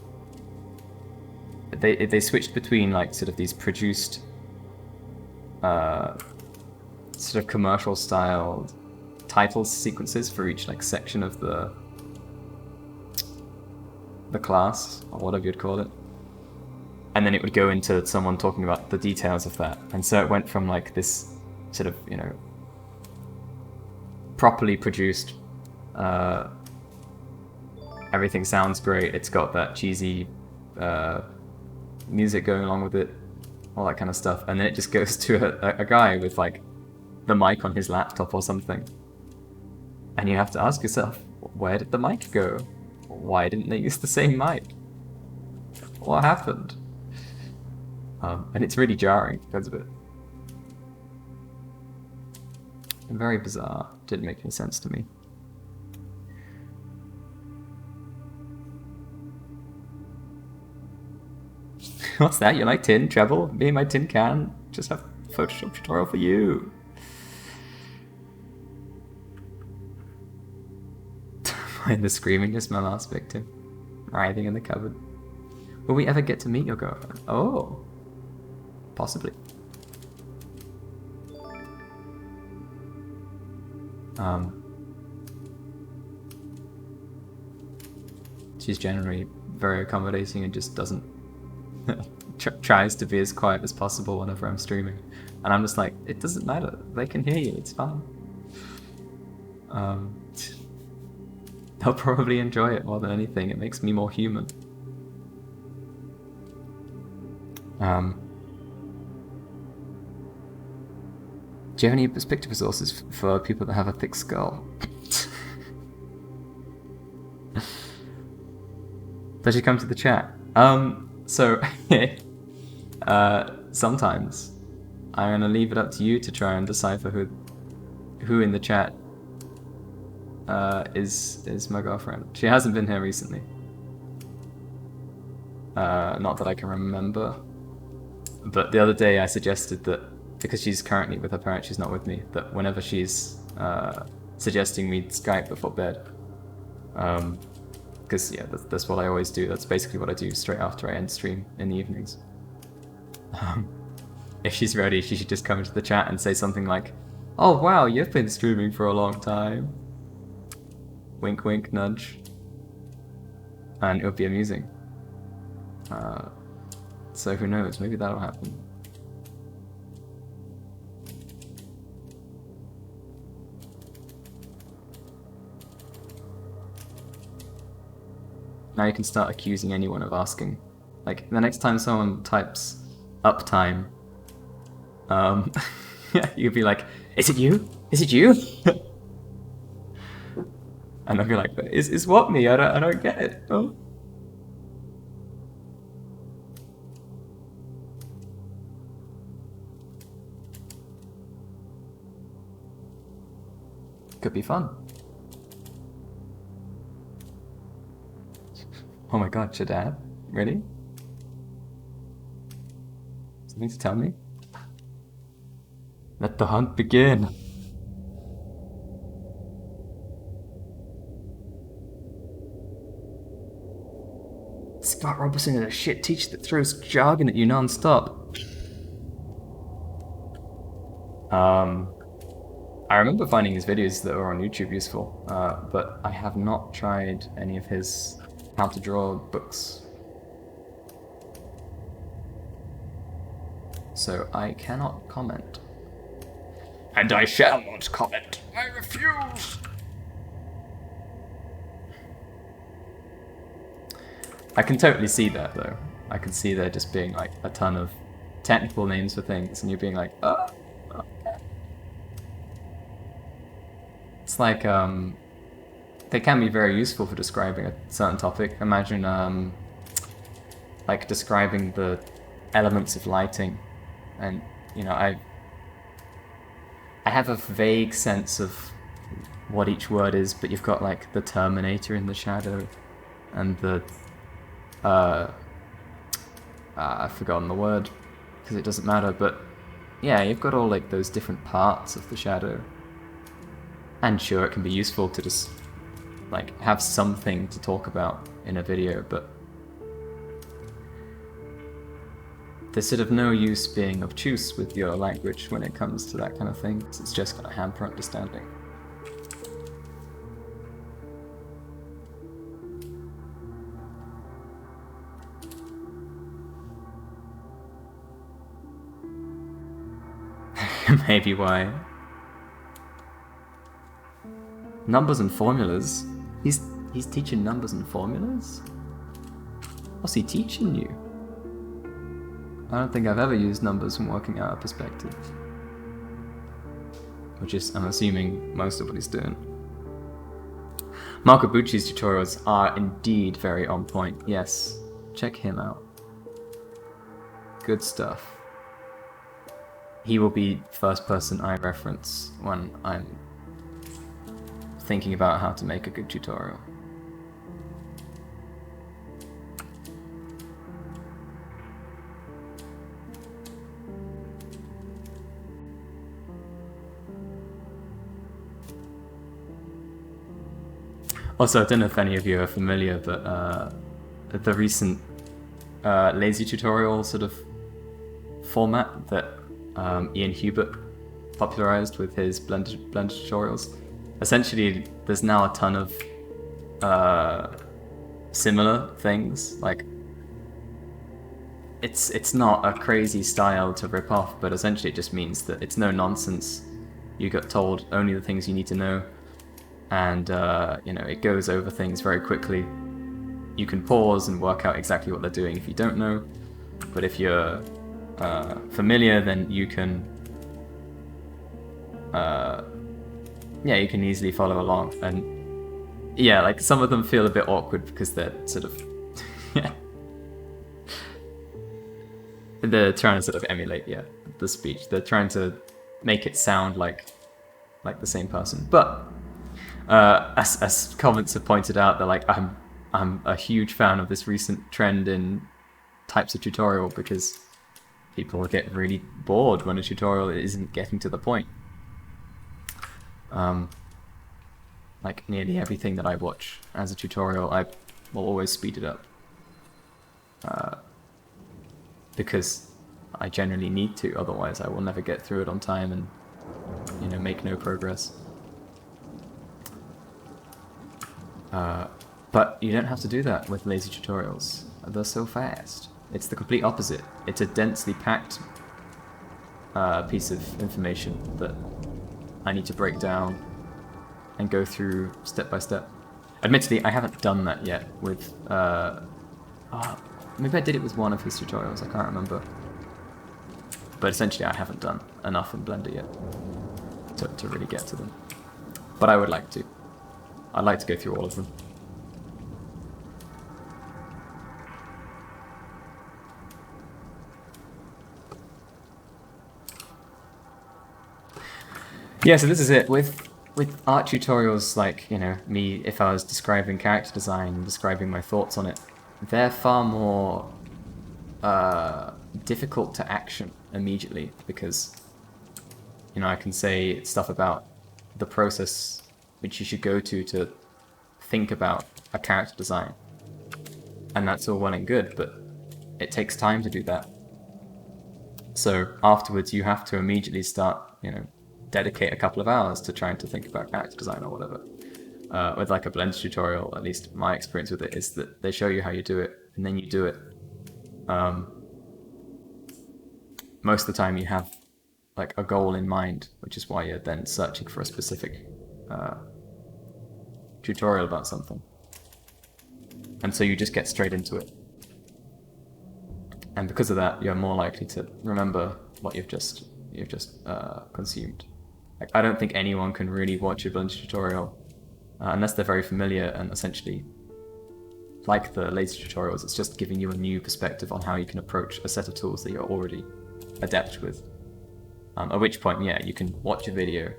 switched between like sort of these produced sort of commercial styled title sequences for each like section of the class, or whatever you'd call it, and then it would go into someone talking about the details of that. And so it went from like this sort of, you know, properly produced, everything sounds great, it's got that cheesy music going along with it, all that kind of stuff, and then it just goes to a guy with like the mic on his laptop or something. And you have to ask yourself, where did the mic go? Why didn't they use the same mic? What happened? And it's really jarring because of it. Very bizarre. Didn't make any sense to me. What's that? You like tin? Treble? Me and my tin can? Just have a Photoshop tutorial for you. Find the screaming is my last victim. Writhing in the cupboard. Will we ever get to meet your girlfriend? Oh. Possibly. She's generally very accommodating and just doesn't tries to be as quiet as possible whenever I'm streaming, and I'm just like, it doesn't matter, they can hear you, it's fine. They'll probably enjoy it more than anything. It makes me more human. Do you have any perspective resources for people that have a thick skull? Does she come to the chat? So sometimes I'm gonna leave it up to you to try and decipher who in the chat is my girlfriend. She hasn't been here recently. Not that I can remember. But the other day I suggested that, because she's currently with her parents, she's not with me, that whenever she's suggesting we Skype before bed, because yeah, that's what I always do. That's basically what I do straight after I end stream in the evenings. If she's ready, she should just come into the chat and say something like, "Oh wow, you've been streaming for a long time." Wink wink nudge. And it would be amusing. So who knows, maybe that'll happen. Now you can start accusing anyone of asking. Like, the next time someone types uptime, you'd be like, "Is it you? Is it you?" And I'll be like, "Is what me? I don't get it." Oh. Could be fun. Oh my god, Shadad? Really? Something to tell me? Let the hunt begin. Scott Robertson is a shit teacher that throws jargon at you non-stop. I remember finding his videos that were on YouTube useful, but I have not tried any of his how to draw books. So I cannot comment. And I shall not comment. I refuse! I can totally see that though. I can see there just being like a ton of technical names for things and you being like, oh, okay. It's like, they can be very useful for describing a certain topic. Imagine like describing the elements of lighting, and you know, I have a vague sense of what each word is, but you've got like the Terminator in the shadow, and the I've forgotten the word because it doesn't matter, but yeah, you've got all like those different parts of the shadow, and sure, it can be useful to just like have something to talk about in a video, but there's sort of no use being obtuse with your language when it comes to that kind of thing, because it's just going to hamper understanding. Maybe why. Numbers and formulas? He's teaching numbers and formulas? What's he teaching you? I don't think I've ever used numbers from working out a perspective. Which is, I'm assuming, most of what he's doing. Marco Bucci's tutorials are indeed very on point. Yes, check him out. Good stuff. He will be first person I reference when I'm thinking about how to make a good tutorial. Also, I don't know if any of you are familiar, but the recent lazy tutorial sort of format that Ian Hubert popularized with his Blender tutorials. Essentially, there's now a ton of similar things. Like, it's not a crazy style to rip off, but essentially it just means that it's no nonsense. You get told only the things you need to know, and you know, it goes over things very quickly. You can pause and work out exactly what they're doing if you don't know, but if you're familiar, then you can yeah, you can easily follow along. And yeah, like some of them feel a bit awkward because they're sort of they're trying to sort of emulate the speech. They're trying to make it sound like the same person. But as comments have pointed out, they're like, I'm a huge fan of this recent trend in types of tutorial because people get really bored when a tutorial isn't getting to the point. Like nearly everything that I watch as a tutorial, I will always speed it up. Because I generally need to, otherwise I will never get through it on time and, you know, make no progress. But you don't have to do that with lazy tutorials. They're so fast. It's the complete opposite. It's a densely packed piece of information that I need to break down and go through step by step. Admittedly, I haven't done that yet with... maybe I did it with one of his tutorials, I can't remember. But essentially I haven't done enough in Blender yet to really get to them. But I would like to. I'd like to go through all of them. Yeah, so this is it. With art tutorials, like, you know, me, if I was describing character design, describing my thoughts on it, they're far more difficult to action immediately because, you know, I can say stuff about the process which you should go to think about a character design. And that's all well and good, but it takes time to do that. So afterwards you have to immediately start, you know, dedicate a couple of hours to trying to think about character design or whatever. With like a Blender tutorial, at least my experience with it is that they show you how you do it, and then you do it. Most of the time you have like a goal in mind, which is why you're then searching for a specific tutorial about something. And so you just get straight into it. And because of that, you're more likely to remember what you've just consumed. Like, I don't think anyone can really watch a Blender tutorial unless they're very familiar and essentially, like the lazy tutorials, it's just giving you a new perspective on how you can approach a set of tools that you're already adept with. At which point, yeah, you can watch a video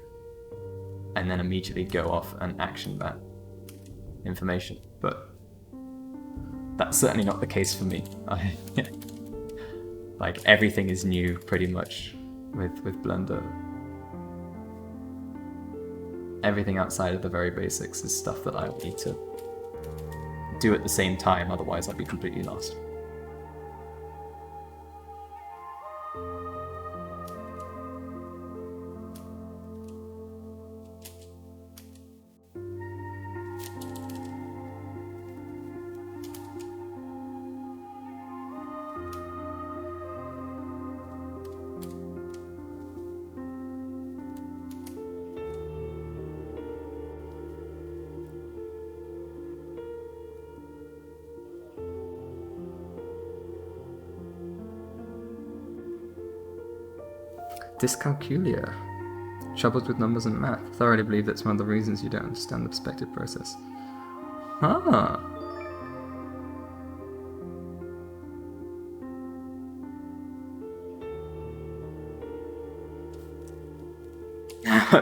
and then immediately go off and action that information. But that's certainly not the case for me. Like, everything is new pretty much with Blender. Everything outside of the very basics is stuff that I need to do at the same time, otherwise I'd be completely lost. Dyscalculia. Troubles with numbers and math. Thoroughly believe that's one of the reasons you don't understand the perspective process. Ah.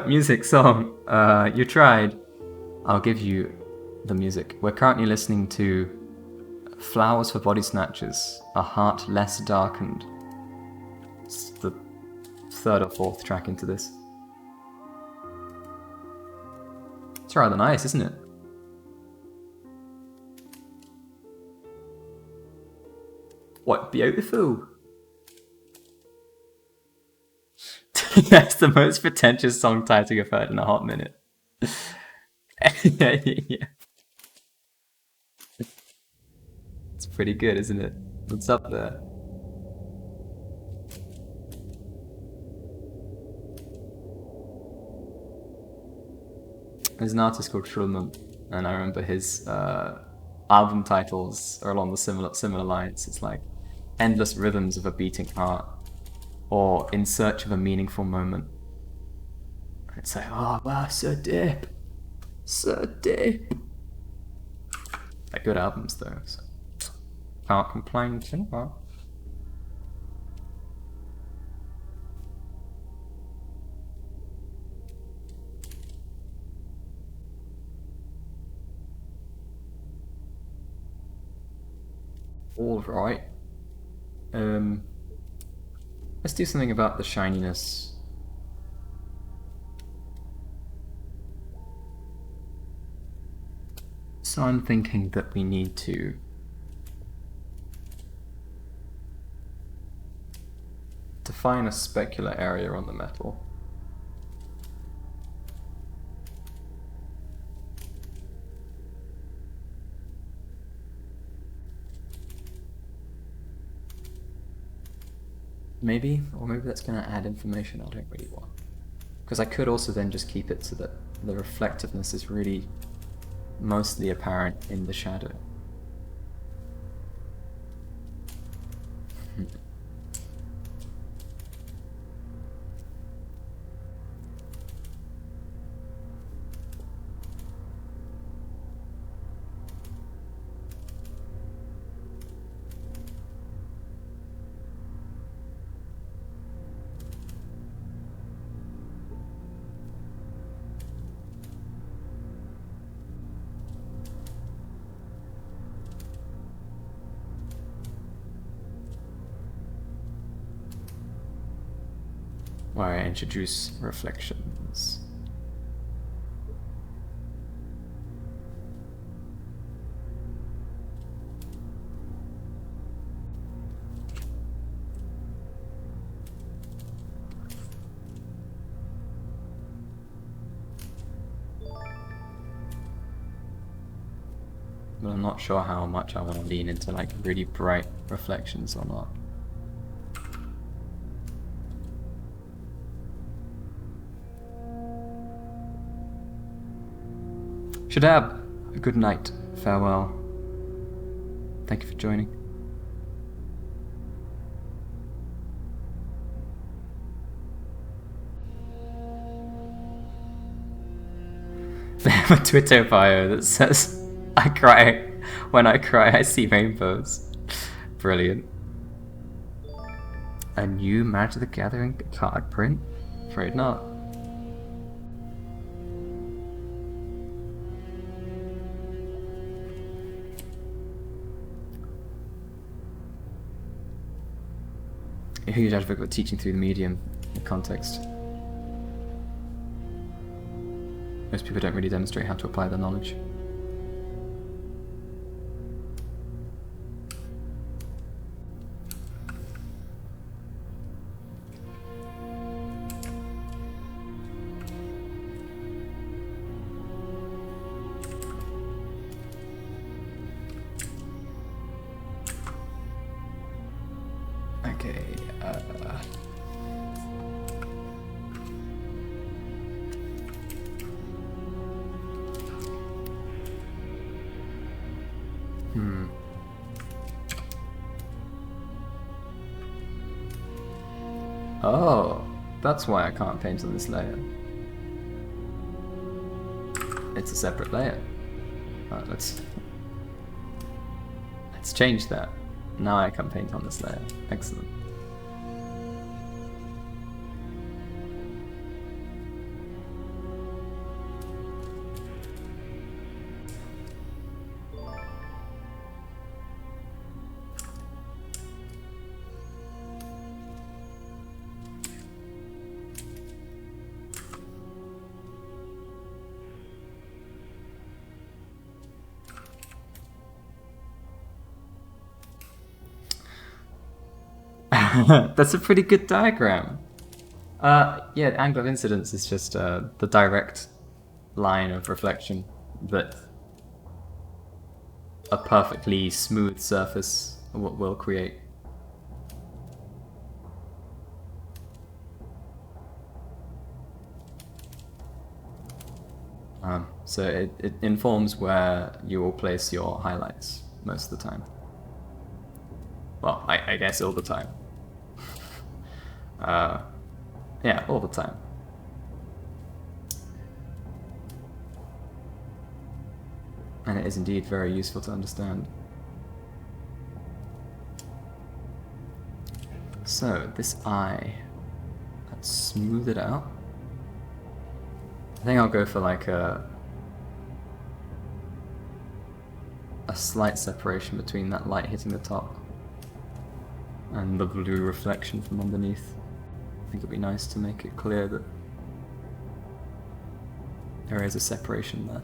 Music song. You tried. I'll give you the music. We're currently listening to Flowers for Body Snatchers, A Heart Less Darkened. It's the third or fourth track into this. It's rather nice, isn't it? What beautiful. That's the most pretentious song title I've heard in a hot minute. Yeah. It's pretty good, isn't it? What's up there? There's an artist called Schulman, and I remember his album titles are along the similar lines. It's like Endless Rhythms of a Beating Heart, or In Search of a Meaningful Moment. And it's like, oh wow, so deep. So deep. They're good albums though, so can't complain too much. Alright. Let's do something about the shininess. So I'm thinking that we need to define a specular area on the metal. Maybe, or maybe that's going to add information I don't really want. Because I could also then just keep it so that the reflectiveness is really mostly apparent in the shadow. Where I introduce reflections. But I'm not sure how much I want to lean into like really bright reflections or not. Shadab, good night, farewell. Thank you for joining. They have a Twitter bio that says, I cry. When I cry, I see rainbows. Brilliant. A new Magic the Gathering card print? Afraid not. A huge advocate of teaching through the medium, the context. Most people don't really demonstrate how to apply their knowledge. Okay, Oh, That's why I can't paint on this layer. It's a separate layer. Let's change that. Now I can paint on this layer. Excellent. That's a pretty good diagram. Yeah, angle of incidence is just the direct line of reflection that a perfectly smooth surface will create. So it informs where you will place your highlights most of the time. Well, I guess all the time. Yeah, all the time. And it is indeed very useful to understand. So, this eye, let's smooth it out. I think I'll go for like a slight separation between that light hitting the top and the blue reflection from underneath. I think it'd be nice to make it clear that there is a separation there.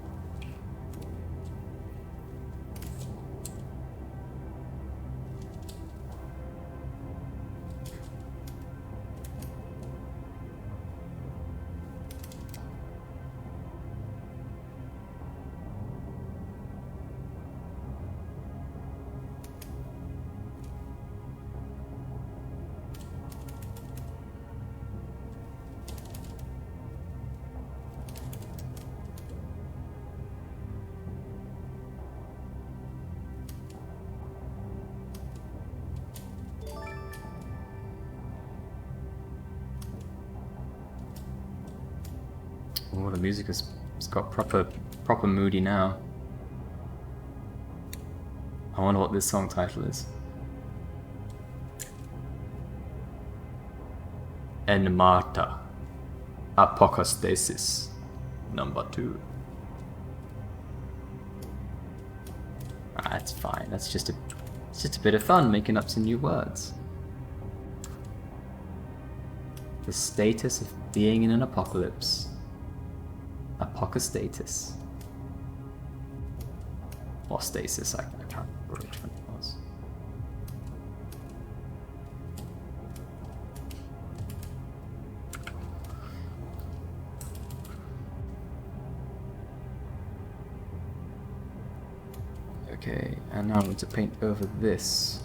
Oh, the music has got proper moody now. I wonder what this song title is. Enmata Apocastasis number 2. That's fine. It's just a bit of fun making up some new words. The status of being in an apocalypse. Apocastasis. Or stasis, I can't remember which one it was. Okay, and now I'm going to paint over this.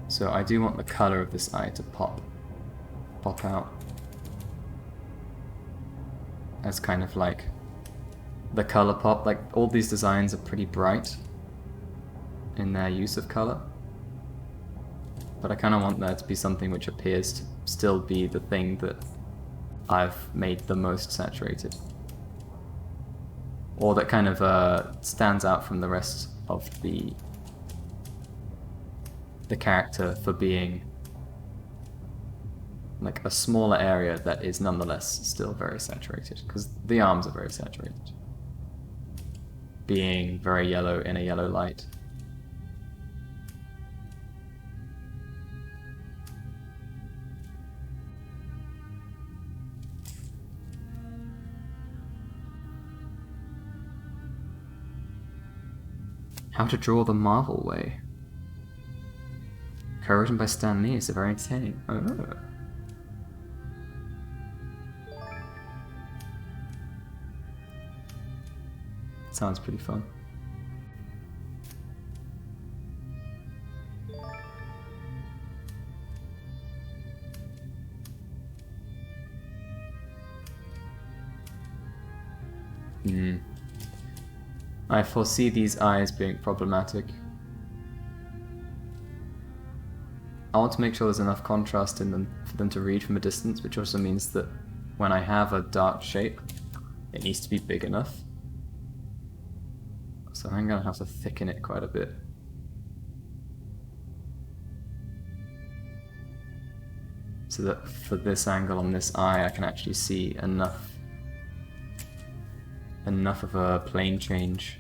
So I do want the color of this eye to pop out as kind of like the color pop. Like all these designs are pretty bright in their use of color, but I kind of want there to be something which appears to still be the thing that I've made the most saturated, or that kind of stands out from the rest of the character for being like a smaller area that is nonetheless still very saturated, because the arms are very saturated, being very yellow in a yellow light. How to draw the Marvel way. Co-written by Stan Lee, it's very entertaining. Oh. Sounds pretty fun. I foresee these eyes being problematic. I want to make sure there's enough contrast in them for them to read from a distance, which also means that when I have a dark shape, it needs to be big enough. So I'm going to have to thicken it quite a bit. So that for this angle on this eye, I can actually see enough of a plane change.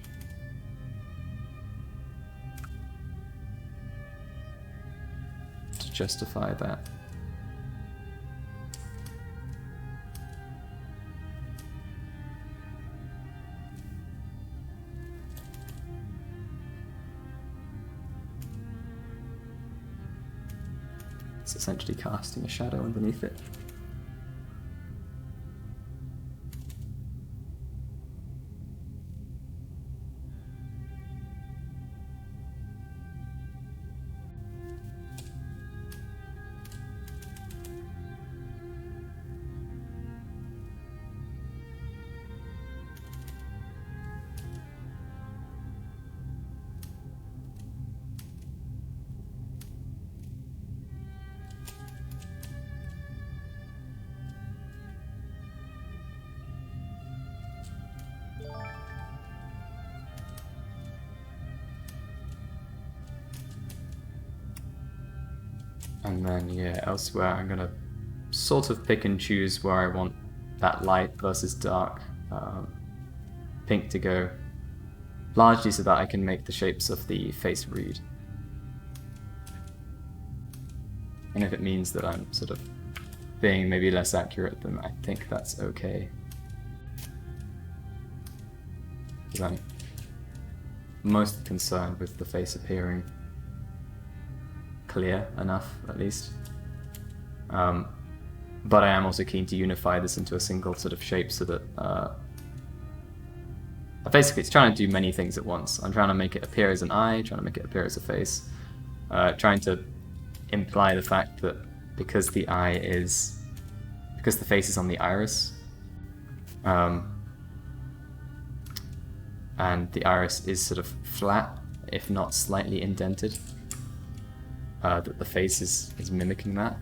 To justify that. It's essentially casting a shadow underneath it. And then, yeah, elsewhere I'm gonna sort of pick and choose where I want that light versus dark pink to go, largely so that I can make the shapes of the face read. And if it means that I'm sort of being maybe less accurate, then I think that's okay. Because I'm most concerned with the face appearing clear enough, at least. But I am also keen to unify this into a single sort of shape so that basically it's trying to do many things at once. I'm trying to make it appear as an eye, trying to make it appear as a face, trying to imply the fact that because the face is on the iris, and the iris is sort of flat, if not slightly indented, that the face is mimicking that.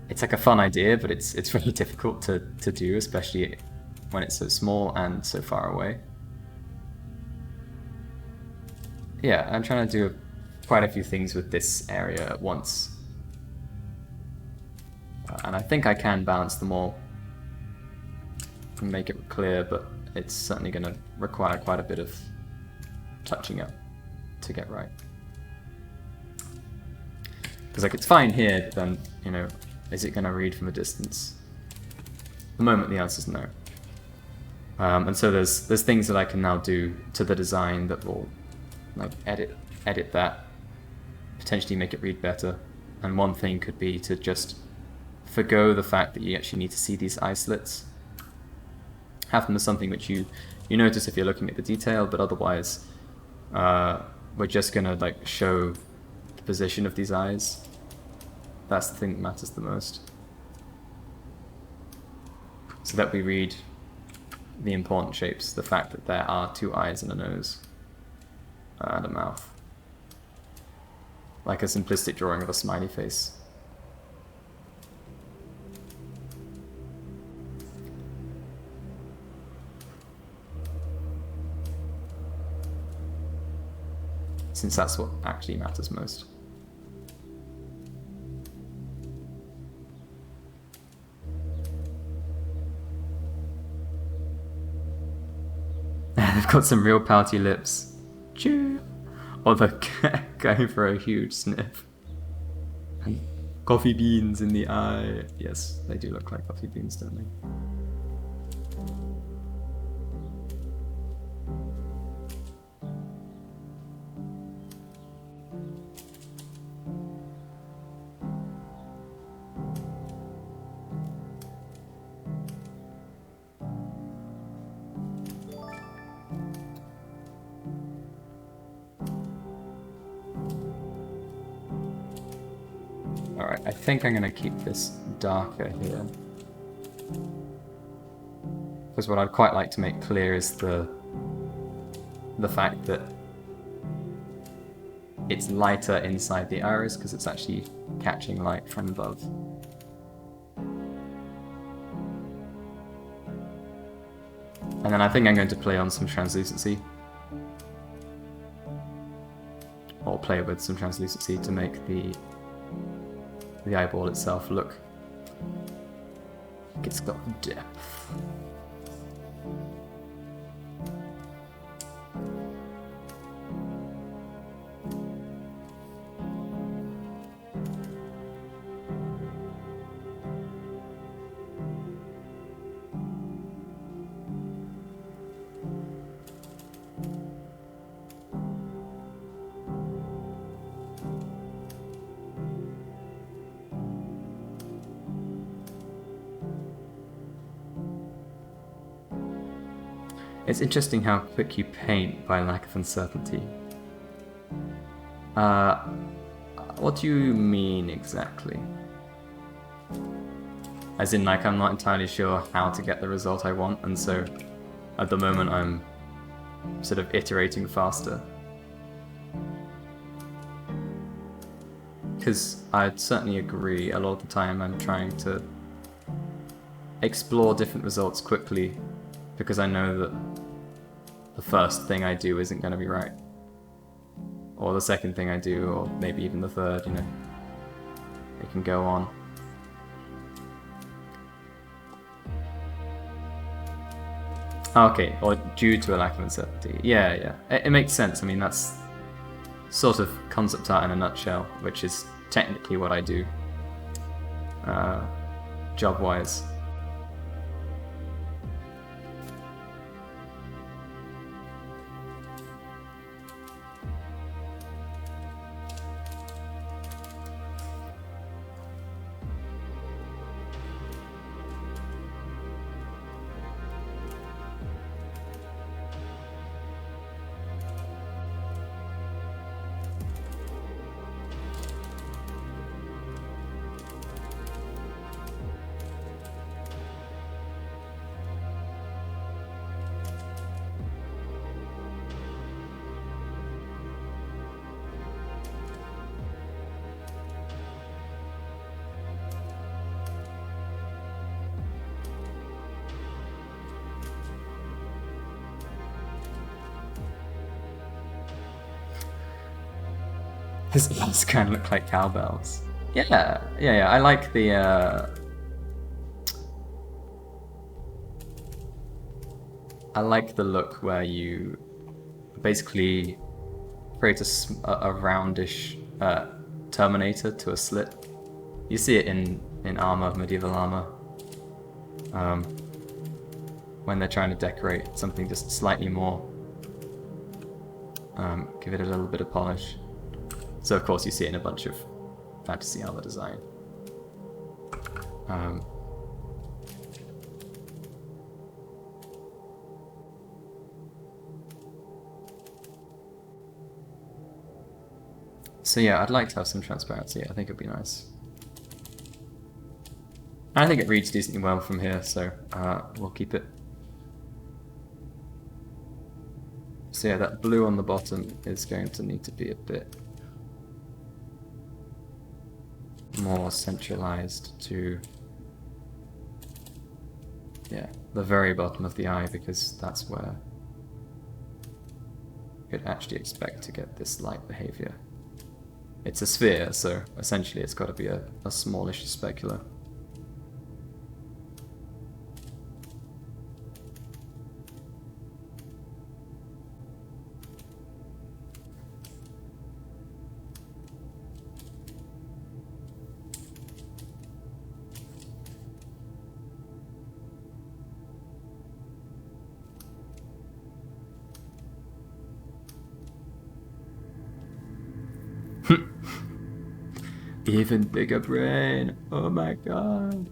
It's like a fun idea, but it's really difficult to do, especially when it's so small and so far away. Yeah, I'm trying to do quite a few things with this area at once. And I think I can balance them all and make it clear, but it's certainly going to require quite a bit of touching up to get right. Because like it's fine here, but then, you know, is it going to read from a distance? At the moment the answer is no. And so there's things that I can now do to the design that will like edit that, potentially make it read better. And one thing could be to just forgo the fact that you actually need to see these eye slits. Have them as something which you notice if you're looking at the detail, but otherwise we're just going to like show the position of these eyes. That's the thing that matters the most. So that we read the important shapes, the fact that there are two eyes and a nose and a mouth. Like a simplistic drawing of a smiley face. Since that's what actually matters most. They've got some real pouty lips. Chew. Or they're going for a huge sniff. And coffee beans in the eye. Yes, they do look like coffee beans, don't they? Alright, I think I'm going to keep this darker here. Because what I'd quite like to make clear is the fact that it's lighter inside the iris because it's actually catching light from above. And then I think I'm going to play on some translucency. Or play with some translucency to make the eyeball itself look like it's got depth. It's interesting how quick you paint by lack of uncertainty. What do you mean exactly? As in, like, I'm not entirely sure how to get the result I want, and so at the moment I'm sort of iterating faster. Because I'd certainly agree, a lot of the time I'm trying to explore different results quickly because I know that the first thing I do isn't going to be right. Or the second thing I do, or maybe even the third, you know. It can go on. Okay, or due to a lack of uncertainty. Yeah. It makes sense. I mean, that's sort of concept art in a nutshell, which is technically what I do, job-wise. His ears kind of look like cowbells. Yeah. I like the look where you basically create a roundish terminator to a slit. You see it in armor, medieval armor, when they're trying to decorate something just slightly more, give it a little bit of polish. So of course you see it in a bunch of fantasy armor design. So yeah, I'd like to have some transparency. I think it'd be nice. I think it reads decently well from here, so we'll keep it. So yeah, that blue on the bottom is going to need to be a bit more centralized to, yeah, the very bottom of the eye, because that's where you'd actually expect to get this light behavior. It's a sphere, so essentially it's got to be a smallish specular. Even bigger brain. Oh my god.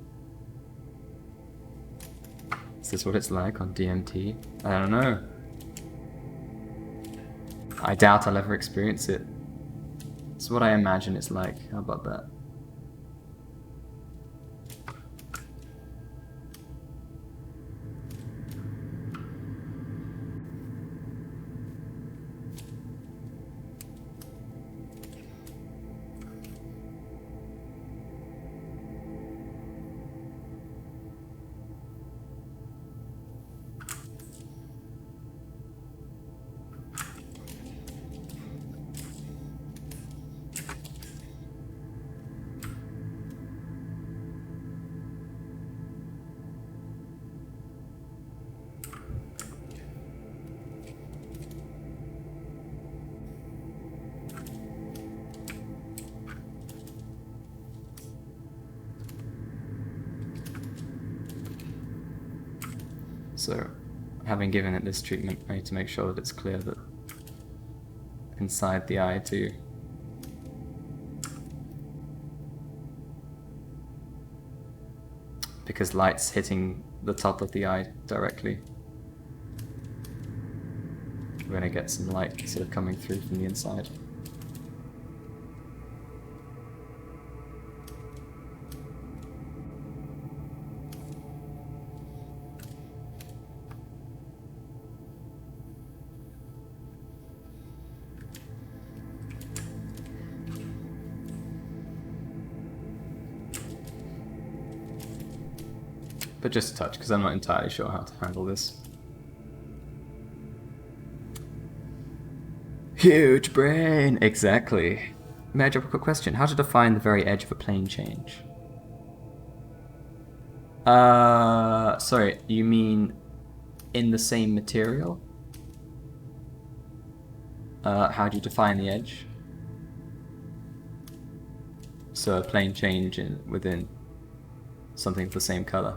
Is this what it's like on DMT? I don't know. I doubt I'll ever experience it. It's what I imagine it's like. How about that? So having given it this treatment, I need to make sure that it's clear that inside the eye too. Because light's hitting the top of the eye directly. We're going to get some light sort of coming through from the inside. But just a touch, because I'm not entirely sure how to handle this. Huge brain! Exactly. May I drop a quick question? How to define the very edge of a plane change? Sorry, you mean in the same material? How do you define the edge? So a plane change within something of the same color.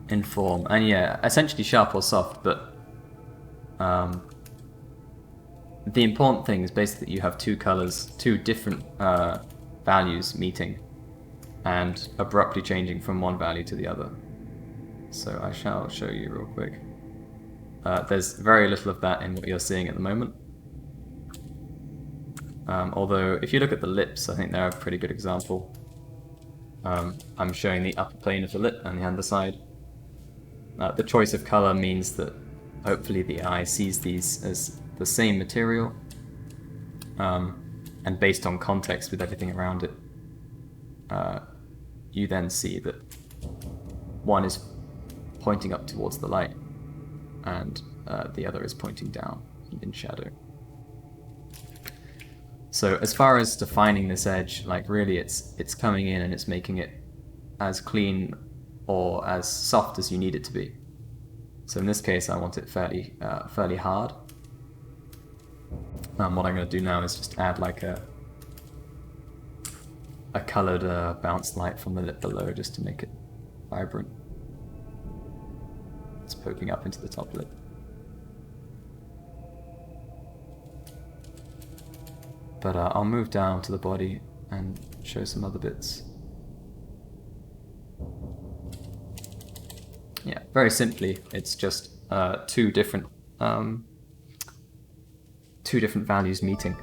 In form, and yeah, essentially sharp or soft, but the important thing is basically that you have two colors, two different values meeting and abruptly changing from one value to the other. So I shall show you real quick. There's very little of that in what you're seeing at the moment. Although if you look at the lips, I think they're a pretty good example. I'm showing the upper plane of the lip and the underside. The choice of color means that hopefully the eye sees these as the same material, and based on context with everything around it, you then see that one is pointing up towards the light and the other is pointing down in shadow. So as far as defining this edge, like really it's coming in and it's making it as clean or as soft as you need it to be. So in this case I want it fairly hard. What I'm going to do now is just add like a coloured bounce light from the lip below just to make it vibrant. It's poking up into the top lip. But I'll move down to the body and show some other bits. Yeah, very simply, it's just two different values meeting.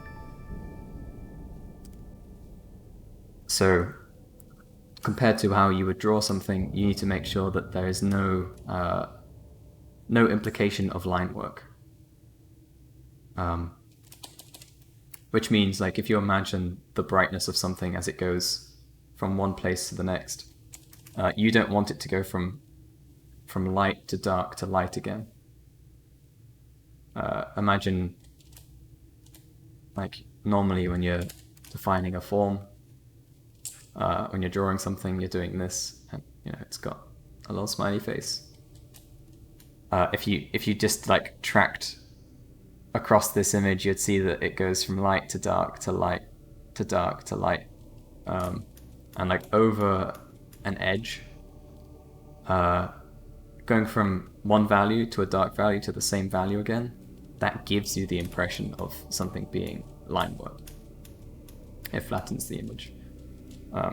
So, compared to how you would draw something, you need to make sure that there is no implication of line work. Which means, like, if you imagine the brightness of something as it goes from one place to the next, you don't want it to go from light to dark to light again. Imagine, like, normally when you're defining a form, when you're drawing something, you're doing this, and you know it's got a little smiley face. If you just like tracked across this image, you'd see that it goes from light to dark to light to dark to light, and like over an edge, going from one value to a dark value to the same value again, that gives you the impression of something being line work. It flattens the image.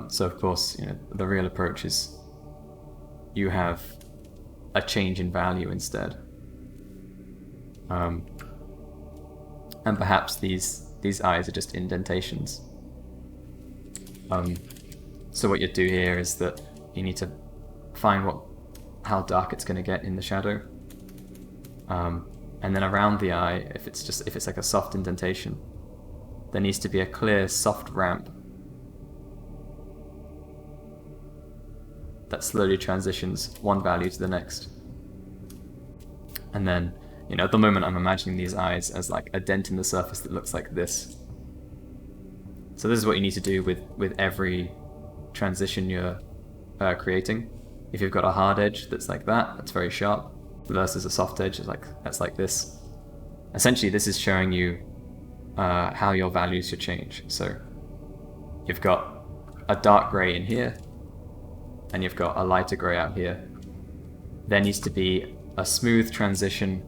So of course, you know, the real approach is you have a change in value instead. And perhaps these eyes are just indentations. So what you do here is that you need to find how dark it's going to get in the shadow, and then around the eye, if it's like a soft indentation, there needs to be a clear soft ramp that slowly transitions one value to the next. And then, you know, at the moment I'm imagining these eyes as like a dent in the surface that looks like this. So this is what you need to do with every transition you're creating. If you've got a hard edge that's like that, that's very sharp, versus a soft edge that's like this. Essentially, this is showing you how your values should change. So you've got a dark grey in here, and you've got a lighter grey out here. There needs to be a smooth transition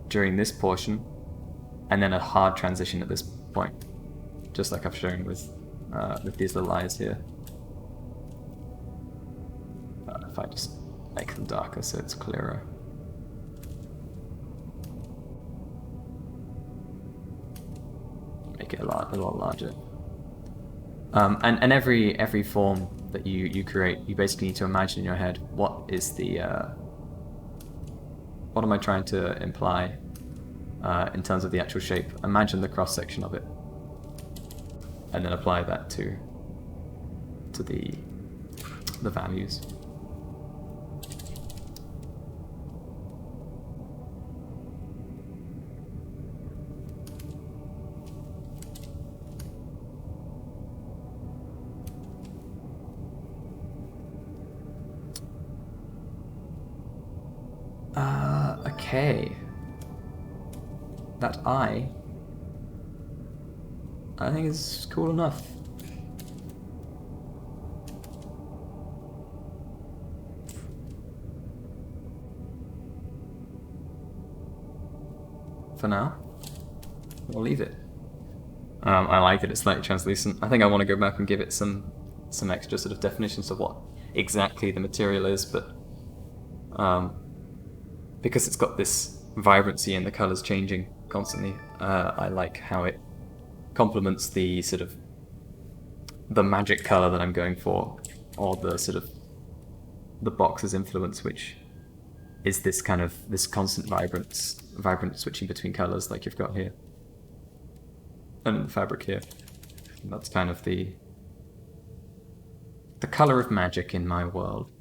during this portion, and then a hard transition at this point, just like I've shown with these little eyes here. If I just make them darker so it's clearer. Make it a lot larger. And every form that you create, you basically need to imagine in your head what is the what am I trying to imply in terms of the actual shape. Imagine the cross section of it, and then apply that to the values. Okay. That I think is cool enough. For now, we'll leave it. I like that it's slightly translucent. I think I want to go back and give it some extra sort of definitions of what exactly the material is, but because it's got this vibrancy and the colours changing constantly, I like how it complements the sort of the magic colour that I'm going for, or the sort of the box's influence, which is this kind of this constant vibrant switching between colours like you've got here, and the fabric here. And that's kind of the colour of magic in my world.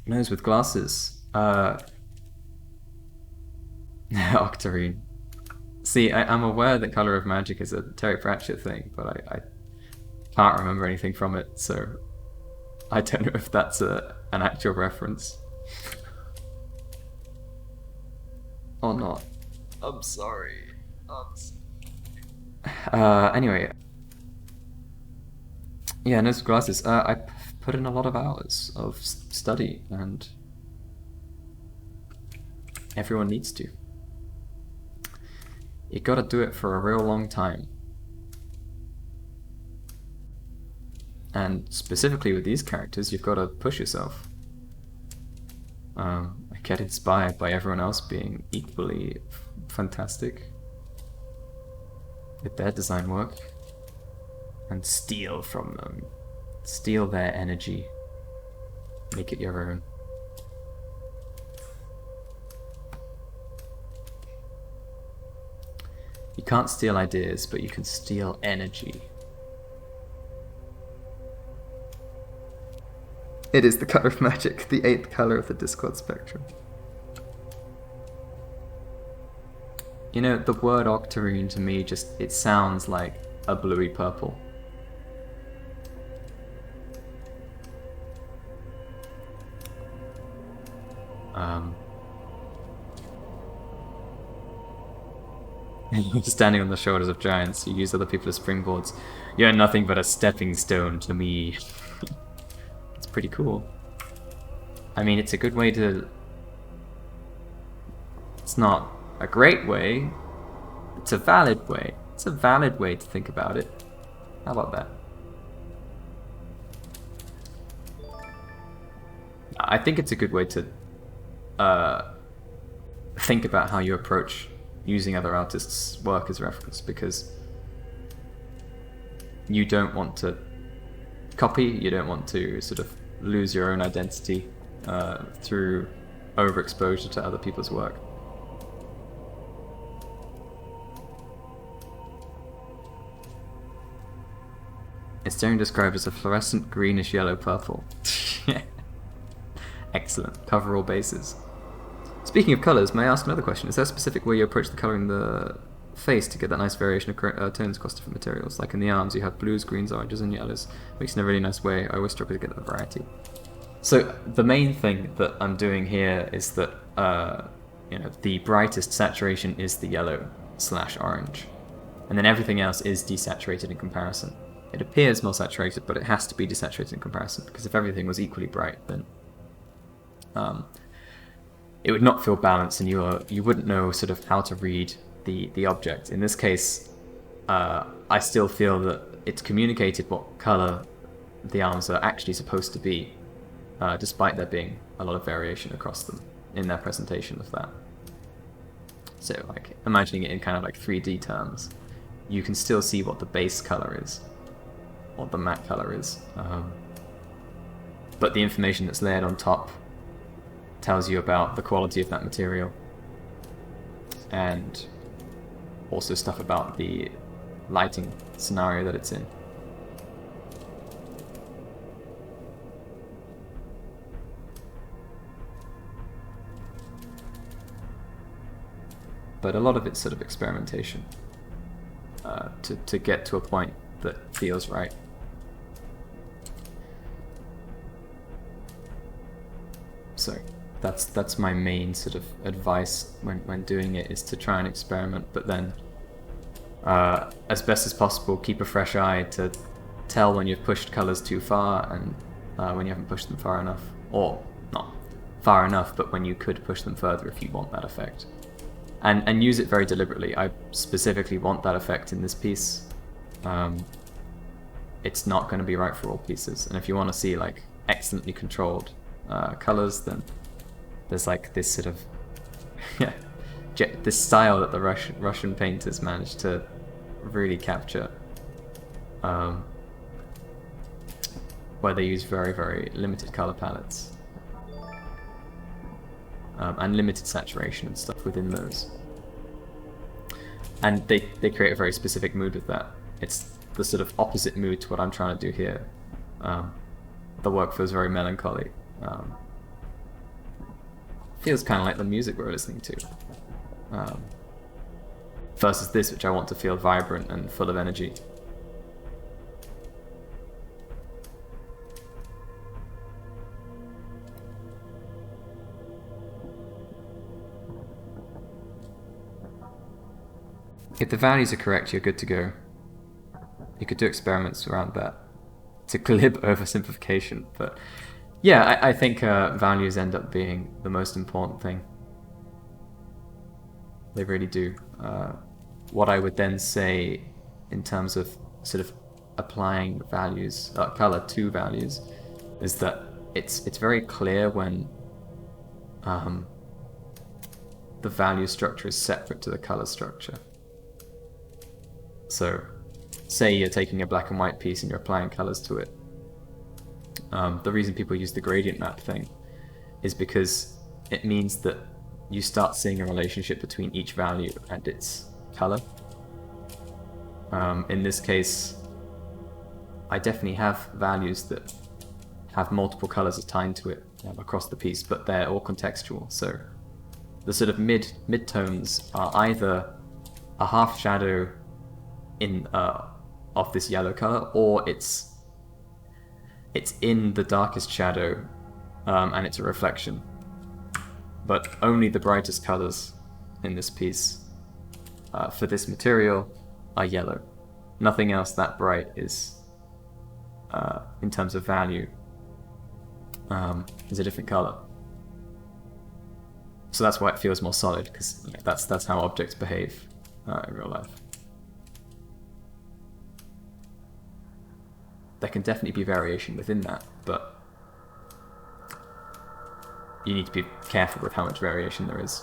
Nose with glasses. Octarine. See, I'm aware that Colour of Magic is a Terry Pratchett thing, but I can't remember anything from it, so I don't know if that's an actual reference. Or not. I'm sorry. Anyway. Yeah, Nose with glasses. I put in a lot of hours of study, and everyone needs to. You gotta do it for a real long time. And specifically with these characters, you've gotta push yourself. I get inspired by everyone else being equally fantastic with their design work, and steal from them. Steal their energy. Make it your own. You can't steal ideas, but you can steal energy. It is the Colour of Magic, the 8th colour of the Discord spectrum. You know, the word octarine to me it sounds like a bluey purple. Standing on the shoulders of giants, you use other people as springboards. You're nothing but a stepping stone to me. It's pretty cool. I mean, it's a good way to... It's not a great way. It's a valid way. It's a valid way to think about it. How about that? I think it's a good way to think about how you approach using other artists' work as reference, because you don't want to copy, you don't want to sort of lose your own identity through overexposure to other people's work. It's generally described as a fluorescent greenish yellow purple. Excellent. Cover all bases. Speaking of colours, may I ask another question? Is there a specific way you approach the colouring the face to get that nice variation of tones across different materials? Like in the arms, you have blues, greens, oranges, and yellows. Makes it in a really nice way. I always struggle to get the variety. So the main thing that I'm doing here is that the brightest saturation is the yellow/orange, and then everything else is desaturated in comparison. It appears more saturated, but it has to be desaturated in comparison, because if everything was equally bright, then it would not feel balanced, and you wouldn't know sort of how to read the object. In this case, I still feel that it's communicated what color the arms are actually supposed to be, despite there being a lot of variation across them in their presentation of that. So, like, imagining it in kind of like 3D terms, you can still see what the base color is, what the matte color is, but the information that's layered on top tells you about the quality of that material, and also stuff about the lighting scenario that it's in. But a lot of it's sort of experimentation to get to a point that feels right. So that's my main sort of advice when doing it, is to try and experiment, but then as best as possible keep a fresh eye to tell when you've pushed colors too far and when you haven't pushed them far enough, or not far enough, but when you could push them further if you want that effect. And use it very deliberately. I specifically want that effect in this piece. It's not going to be right for all pieces, and if you want to see like excellently controlled colors, then there's like this sort of this style that the Russian painters managed to really capture, where they use very, very limited color palettes and limited saturation and stuff within those, and they create a very specific mood with that. It's the sort of opposite mood to what I'm trying to do here. The work feels very melancholy. Feels kind of like the music we're listening to, versus this, which I want to feel vibrant and full of energy. If the values are correct, you're good to go. You could do experiments around that. It's a glib oversimplification, but yeah, I think values end up being the most important thing. They really do. What I would then say in terms of sort of applying values, color to values, is that it's very clear when the value structure is separate to the color structure. So, say you're taking a black and white piece and you're applying colors to it. The reason people use the gradient map thing is because it means that you start seeing a relationship between each value and its color. In this case, I definitely have values that have multiple colors assigned to it across the piece, but they're all contextual. So the sort of mid-tones are either a half shadow of this yellow color, or it's in the darkest shadow, and it's a reflection. But only the brightest colors in this piece for this material are yellow. Nothing else that bright is, in terms of value, is a different color. So that's why it feels more solid, because that's how objects behave in real life. There can definitely be variation within that, but you need to be careful with how much variation there is.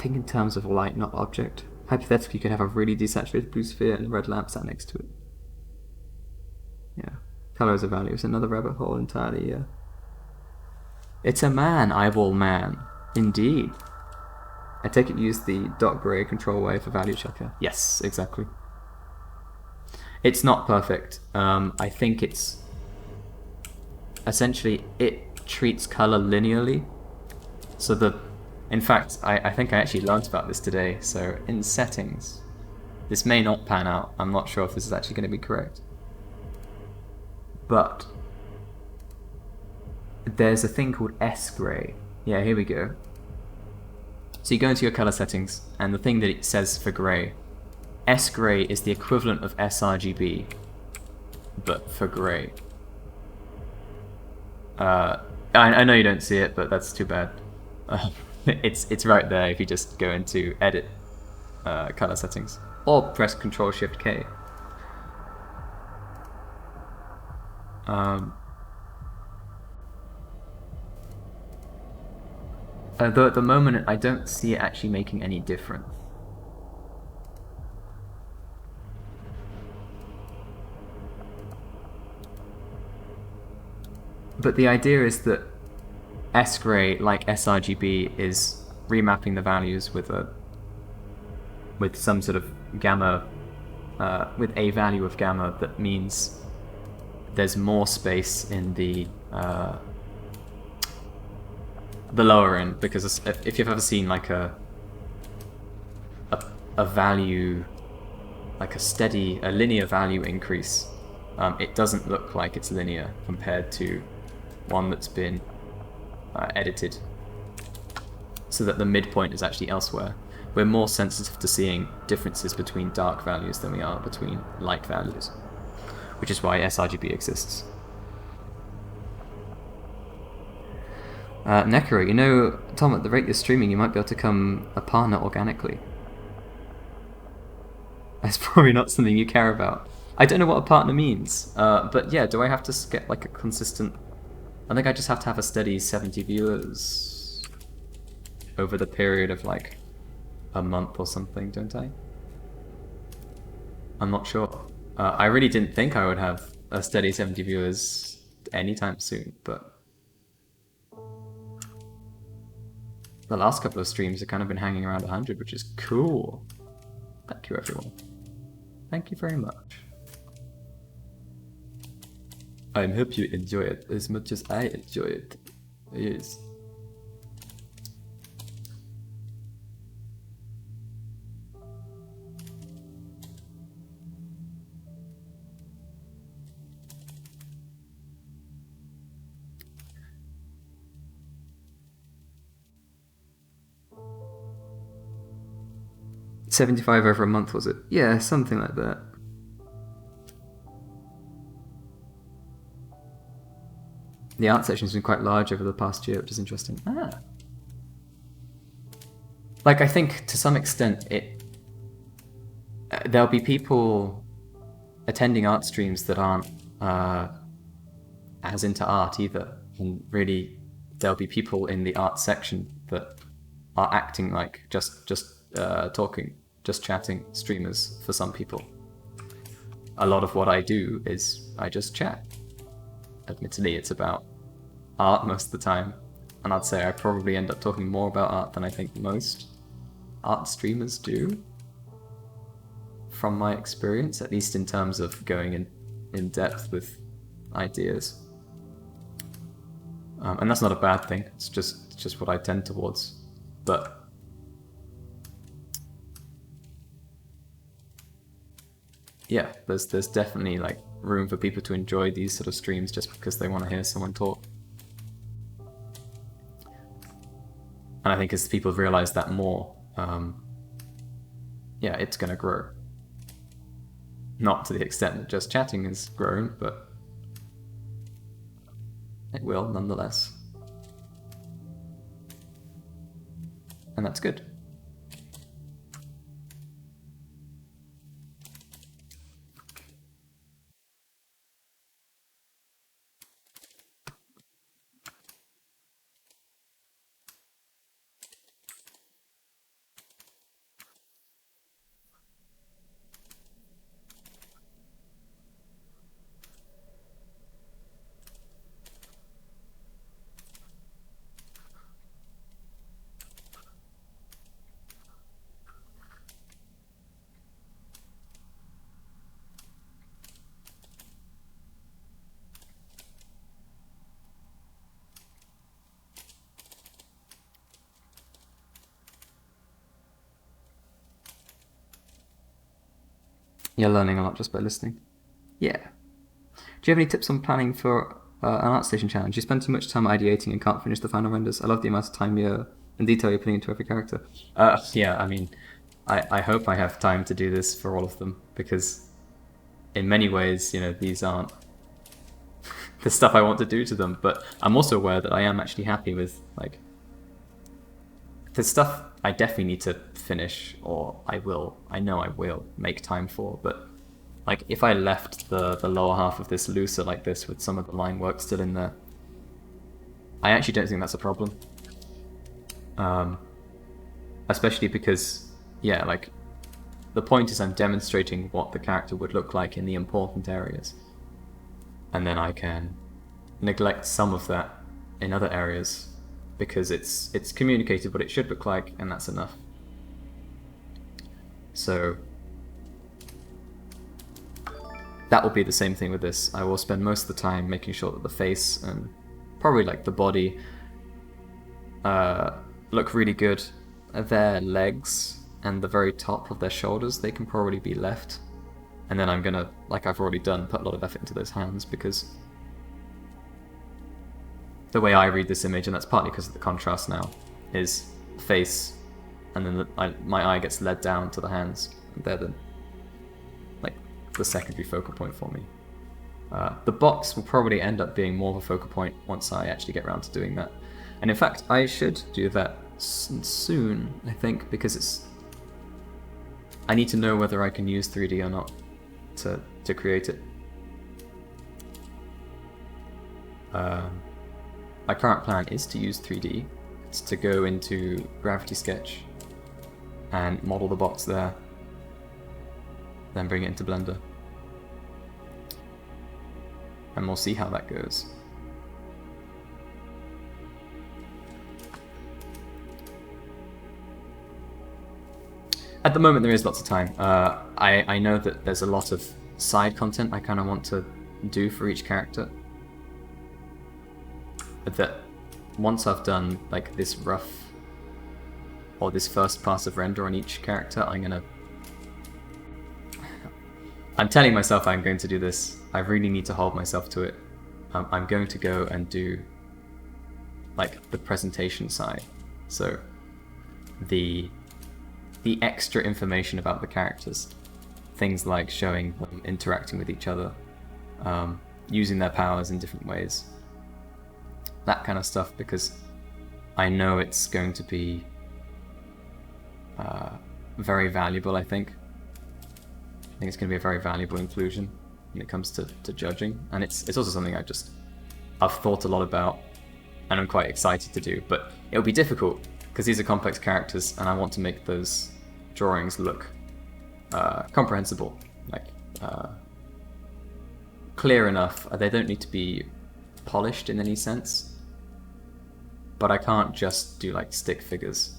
think in terms of light, not object. Hypothetically, you could have a really desaturated blue sphere and a red lamp sat next to it. Yeah. Color as a value is another rabbit hole entirely, yeah. It's a man, eyeball man. Indeed. I take it you use the dot gray control wave for value checker. Yes, exactly. It's not perfect. I think it's... Essentially, it treats color linearly. So the... In fact, I think I actually learned about this today. So in settings, this may not pan out. I'm not sure if this is actually going to be correct. But there's a thing called S-gray. Yeah, here we go. So you go into your color settings, and the thing that it says for gray, S-gray is the equivalent of sRGB, but for gray. I know you don't see it, but that's too bad. It's right there if you just go into edit color settings, or press Ctrl-Shift-K. Though at the moment I don't see it actually making any difference. But the idea is that S-gray, like sRGB, is remapping the values with some sort of gamma, with a value of gamma that means there's more space in the lower end, because if you've ever seen like a value, like a linear value increase, it doesn't look like it's linear compared to one that's been edited, so that the midpoint is actually elsewhere. We're more sensitive to seeing differences between dark values than we are between light values, which is why sRGB exists. Nekiro, you know, Tom, at the rate you're streaming, you might be able to become a partner organically. That's probably not something you care about. I don't know what a partner means, but yeah, do I have to get like a consistent... I think I just have to have a steady 70 viewers over the period of like a month or something, don't I? I'm not sure. I really didn't think I would have a steady 70 viewers anytime soon, but the last couple of streams have kind of been hanging around 100, which is cool. Thank you, everyone. Thank you very much. I hope you enjoy it as much as I enjoy it. Yes. $75 over a month, was it? Yeah, something like that. The art section has been quite large over the past year, which is interesting. Like, I think to some extent there'll be people attending art streams that aren't as into art either, and really there'll be people in the art section that are acting like just talking, just chatting streamers for some people. A lot of what I do is I just chat. Admittedly, it's about art most of the time, and I'd say I probably end up talking more about art than I think most art streamers do, from my experience, at least in terms of going in depth with ideas. And that's not a bad thing, it's just what I tend towards. But yeah, there's definitely like room for people to enjoy these sort of streams just because they want to hear someone talk. And I think as people realize that more, yeah, it's going to grow. Not to the extent that just chatting has grown, but it will nonetheless. And that's good. You're learning a lot just by listening. Yeah. Do you have any tips on planning for an ArtStation challenge? You spend too much time ideating and can't finish the final renders. I love the amount of time and detail you're putting into every character. Yeah, I mean, I hope I have time to do this for all of them, because in many ways, you know, these aren't the stuff I want to do to them, but I'm also aware that I am actually happy with, like, the stuff I definitely need to finish, or I know I will make time for, but like, if I left the lower half of this looser like this with some of the line work still in there, I actually don't think that's a problem. Especially because, yeah, like, the point is I'm demonstrating what the character would look like in the important areas. And then I can neglect some of that in other areas because it's communicated what it should look like, and that's enough. So that will be the same thing with this. I will spend most of the time making sure that the face and probably like the body look really good. Their legs and the very top of their shoulders, they can probably be left. And then I'm gonna, like I've already done, put a lot of effort into those hands, because the way I read this image, and that's partly because of the contrast now, is face, and then my eye gets led down to the hands. And they're the secondary focal point for me. The box will probably end up being more of a focal point once I actually get around to doing that. And in fact, I should do that soon, I think, because I need to know whether I can use 3D or not to create it. My current plan is to use 3D. It's to go into Gravity Sketch and model the box there, then bring it into Blender. And we'll see how that goes. At the moment there is lots of time. I know that there's a lot of side content I kind of want to do for each character. But that once I've done like this rough, or this first pass of render on each character, I'm telling myself I'm going to do this. I really need to hold myself to it. I'm going to go and do like the presentation side. So the extra information about the characters. Things like showing them interacting with each other, using their powers in different ways. That kind of stuff, because I know it's going to be very valuable, I think. I think it's going to be a very valuable inclusion when it comes to judging. And it's also something I've thought a lot about, and I'm quite excited to do. But it'll be difficult, because these are complex characters, and I want to make those drawings look comprehensible, like clear enough. They don't need to be polished in any sense, but I can't just do like stick figures,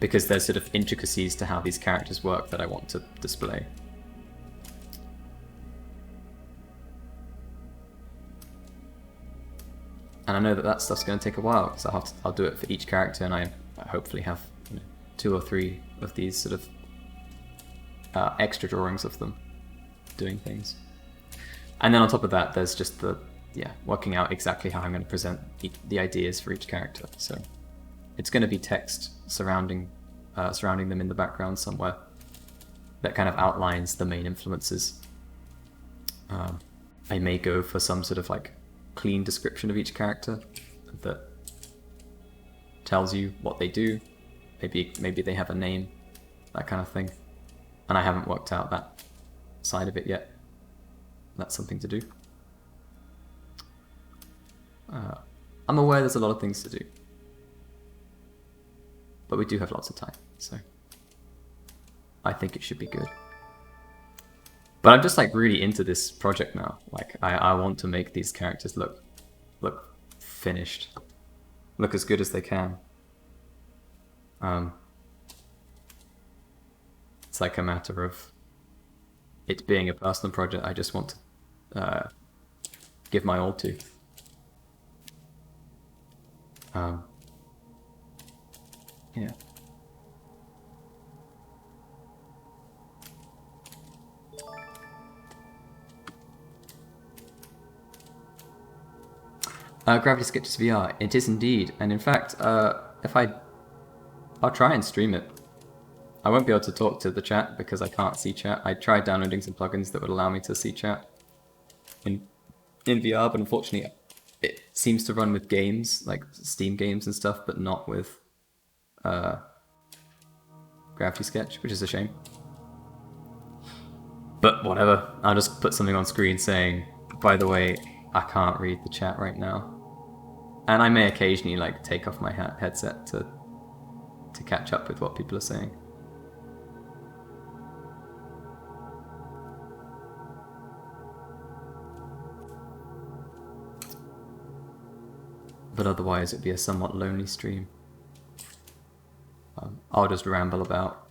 because there's sort of intricacies to how these characters work that I want to display. And I know that stuff's going to take a while, because I'll do it for each character, and I hopefully have 2 or 3 of these sort of extra drawings of them doing things. And then on top of that, there's just working out exactly how I'm going to present the ideas for each character. So it's going to be text surrounding them in the background somewhere that kind of outlines the main influences. I may go for some sort of like clean description of each character that tells you what they do. Maybe they have a name, that kind of thing. And I haven't worked out that side of it yet. That's something to do. I'm aware there's a lot of things to do, but we do have lots of time, so I think it should be good. But I'm just like really into this project now. Like I want to make these characters look finished, look as good as they can. It's like a matter of it being a personal project I just want to give my all to. Yeah. Gravity Sketches VR, it is indeed. And in fact, I'll try and stream it. I won't be able to talk to the chat because I can't see chat. I tried downloading some plugins that would allow me to see chat in VR, but unfortunately it seems to run with games, like Steam games and stuff, but not with Gravity Sketch, which is a shame. But whatever, I'll just put something on screen saying, by the way, I can't read the chat right now. And I may occasionally like take off my headset to catch up with what people are saying. But otherwise it'd be a somewhat lonely stream. I'll just ramble about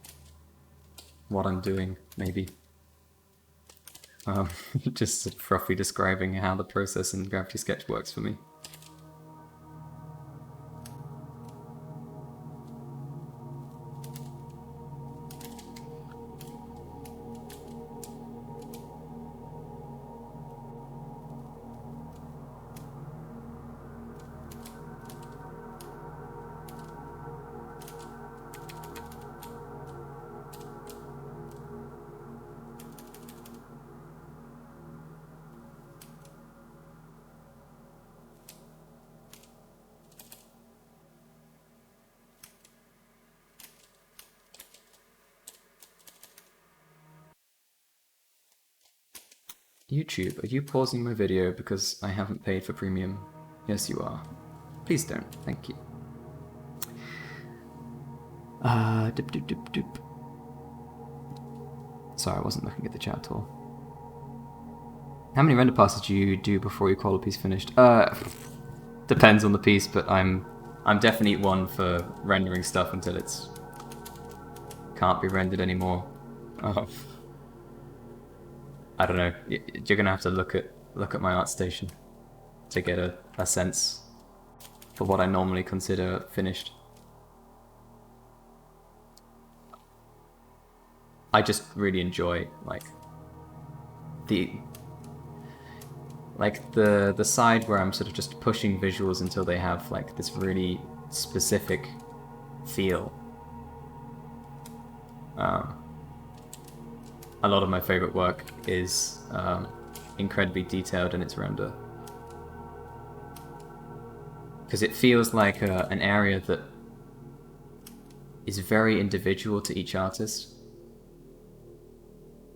what I'm doing, maybe. Just roughly describing how the process in Gravity Sketch works for me. YouTube, are you pausing my video because I haven't paid for premium? Yes, you are. Please don't. Thank you. Dip, dip, dip, dip. Sorry, I wasn't looking at the chat at all. How many render passes do you do before you call a piece finished? Depends on the piece, but I'm definitely one for rendering stuff until it's can't be rendered anymore. I don't know. You're gonna have to look at my ArtStation to get a sense for what I normally consider finished. I just really enjoy the side where I'm sort of just pushing visuals until they have like this really specific feel. A lot of my favorite work is incredibly detailed in its render, because it feels like an area that is very individual to each artist.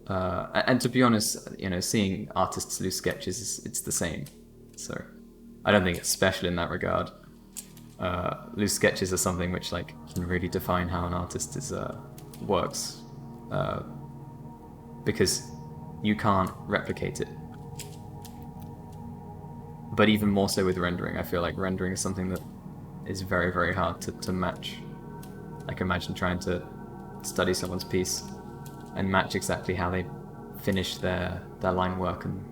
And to be honest, you know, seeing artists' loose sketches, it's the same. So I don't think it's special in that regard. Loose sketches are something which like can really define how an artist is works. Because you can't replicate it. But even more so with rendering, I feel like rendering is something that is very, very hard to match. Like imagine trying to study someone's piece and match exactly how they finish their line work and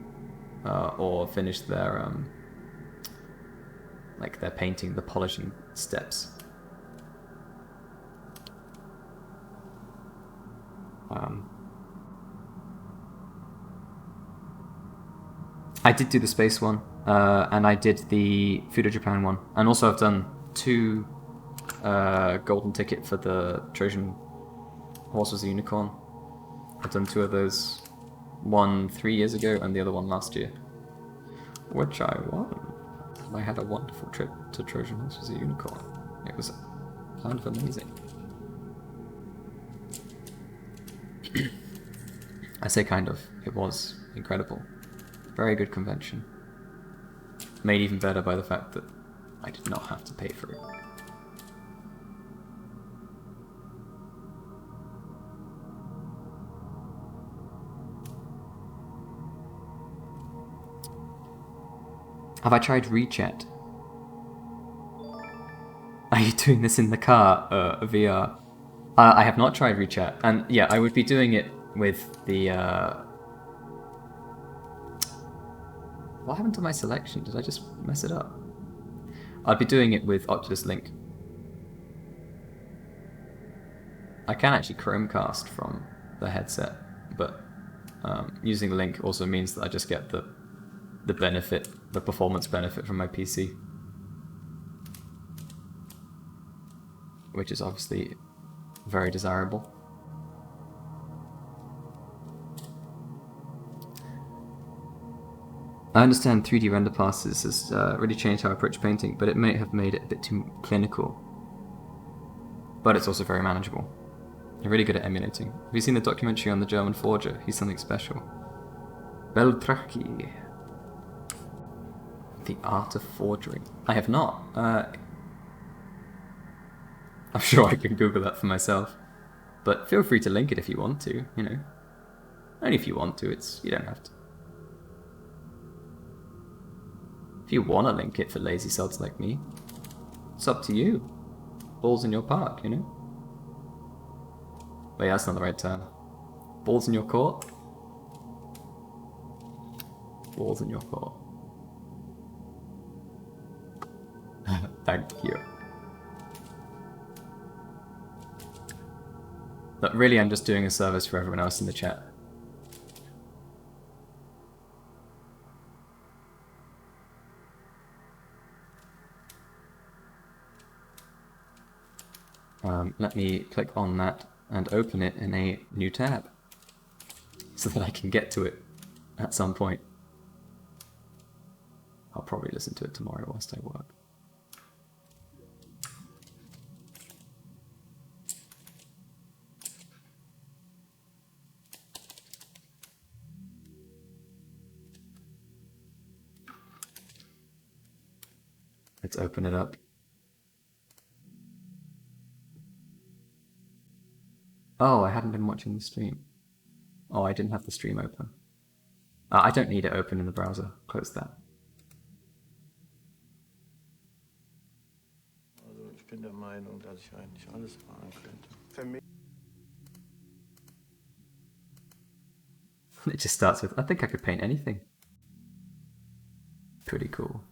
or finish their like their painting, the polishing steps. I did do the space one, and I did the Fudo Japan one, and also I've done 2 golden ticket for the Trojan Horse Was a Unicorn. I've done 2 of those, one 3 years ago and the other one last year, which I won. I had a wonderful trip to Trojan Horse Was a Unicorn. It was kind of amazing. I say kind of, it was incredible. Very good convention. Made even better by the fact that I did not have to pay for it. Have I tried WeChat? Are you doing this in the car, VR? I have not tried WeChat, and yeah, I would be doing it with the, What happened to my selection? Did I just mess it up? I'd be doing it with Oculus Link. I can actually Chromecast from the headset, but using Link also means that I just get the benefit the performance benefit from my PC. Which is obviously very desirable. I understand 3D render passes has really changed how I approach painting, but it may have made it a bit too clinical. But it's also very manageable. You're really good at emulating. Have you seen the documentary on the German forger? He's something special. Beltraki. The Art of Forgery. I have not. I'm sure I can Google that for myself. But feel free to link it if you want to, you know. Only if you want to, you don't have to. If you want to link it for lazy sods like me, it's up to you. Balls in your park, you know? Wait, that's not the right term. Balls in your court? Balls in your court. Thank you. But really, I'm just doing a service for everyone else in the chat. Let me click on that and open it in a new tab so that I can get to it at some point. I'll probably listen to it tomorrow whilst I work. Let's open it up. Oh, I hadn't been watching the stream. Oh, I didn't have the stream open. I don't need it open in the browser. Close that. Also, ich bin der Meinung, dass ich eigentlich alles fahren könnte. It just starts with, I think I could paint anything. Pretty cool.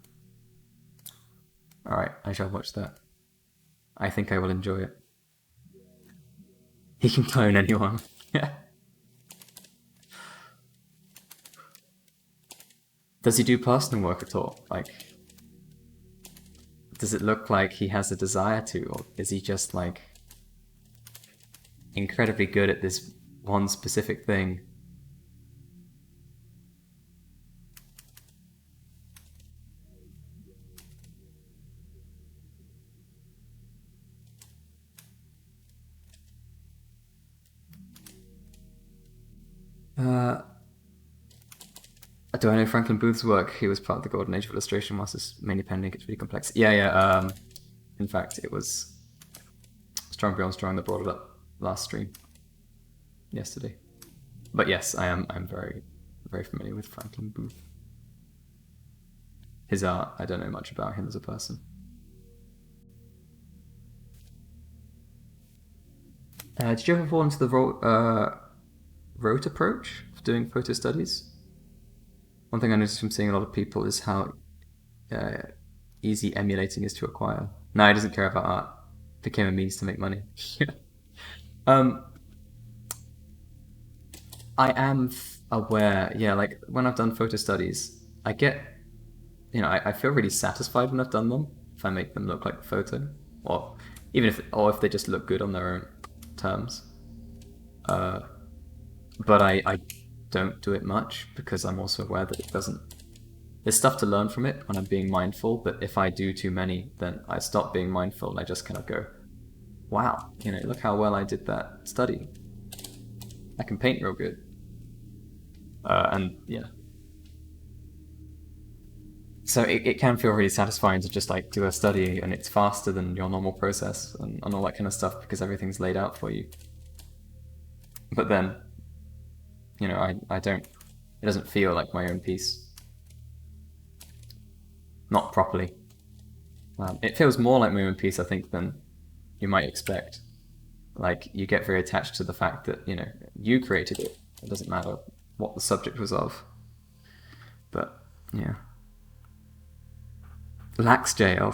Alright, I shall watch that. I think I will enjoy it. He can clone anyone. Yeah. Does he do personal work at all? Like, does it look like he has a desire to, or is he just like incredibly good at this one specific thing? Do I know Franklin Booth's work? He was part of the Golden Age of illustration masters, mainly pending. It's really complex. Yeah. In fact, it was Strong Beyond Strong that brought it up last stream yesterday. But yes, I'm very, very familiar with Franklin Booth. His art, I don't know much about him as a person. Did you ever fall into the rote approach of doing photo studies? One thing I noticed from seeing a lot of people is how easy emulating is to acquire. No, he doesn't care about art. It became a means to make money. I am aware, yeah, like when I've done photo studies, I get, you know, I feel really satisfied when I've done them, if I make them look like a photo, or even if they just look good on their own terms. But I don't do it much because I'm also aware that it doesn't. There's stuff to learn from it when I'm being mindful, but if I do too many, then I stop being mindful and I just kind of go, wow, you know, look how well I did that study. I can paint real good. And yeah. So it can feel really satisfying to just like do a study and it's faster than your normal process and all that kind of stuff because everything's laid out for you. But then, you know, I don't, it doesn't feel like my own piece. Not properly. It feels more like my own piece, I think, than you might expect. Like, you get very attached to the fact that, you know, you created it. It doesn't matter what the subject was of. But, yeah. Lax jail.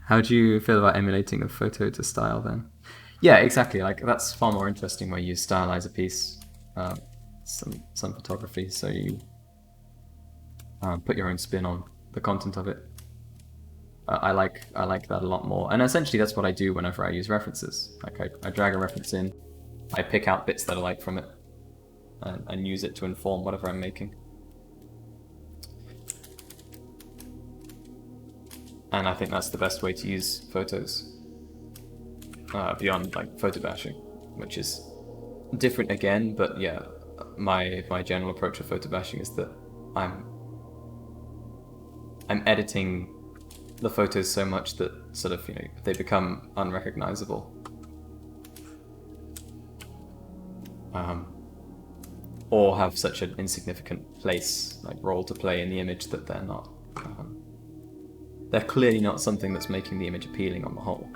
How do you feel about emulating a photo to style then? Yeah, exactly. Like, that's far more interesting where you stylize a piece. Some photography, so you put your own spin on the content of it. I like that a lot more, and essentially that's what I do whenever I use references. Like I drag a reference in, I pick out bits that I like from it, and use it to inform whatever I'm making. And I think that's the best way to use photos, beyond like photo bashing, which is different again. But yeah, my general approach to photo bashing is that I'm editing the photos so much that sort of, they become unrecognizable. Or have such an insignificant place, like role to play in the image, that they're not. They're clearly not something that's making the image appealing on the whole.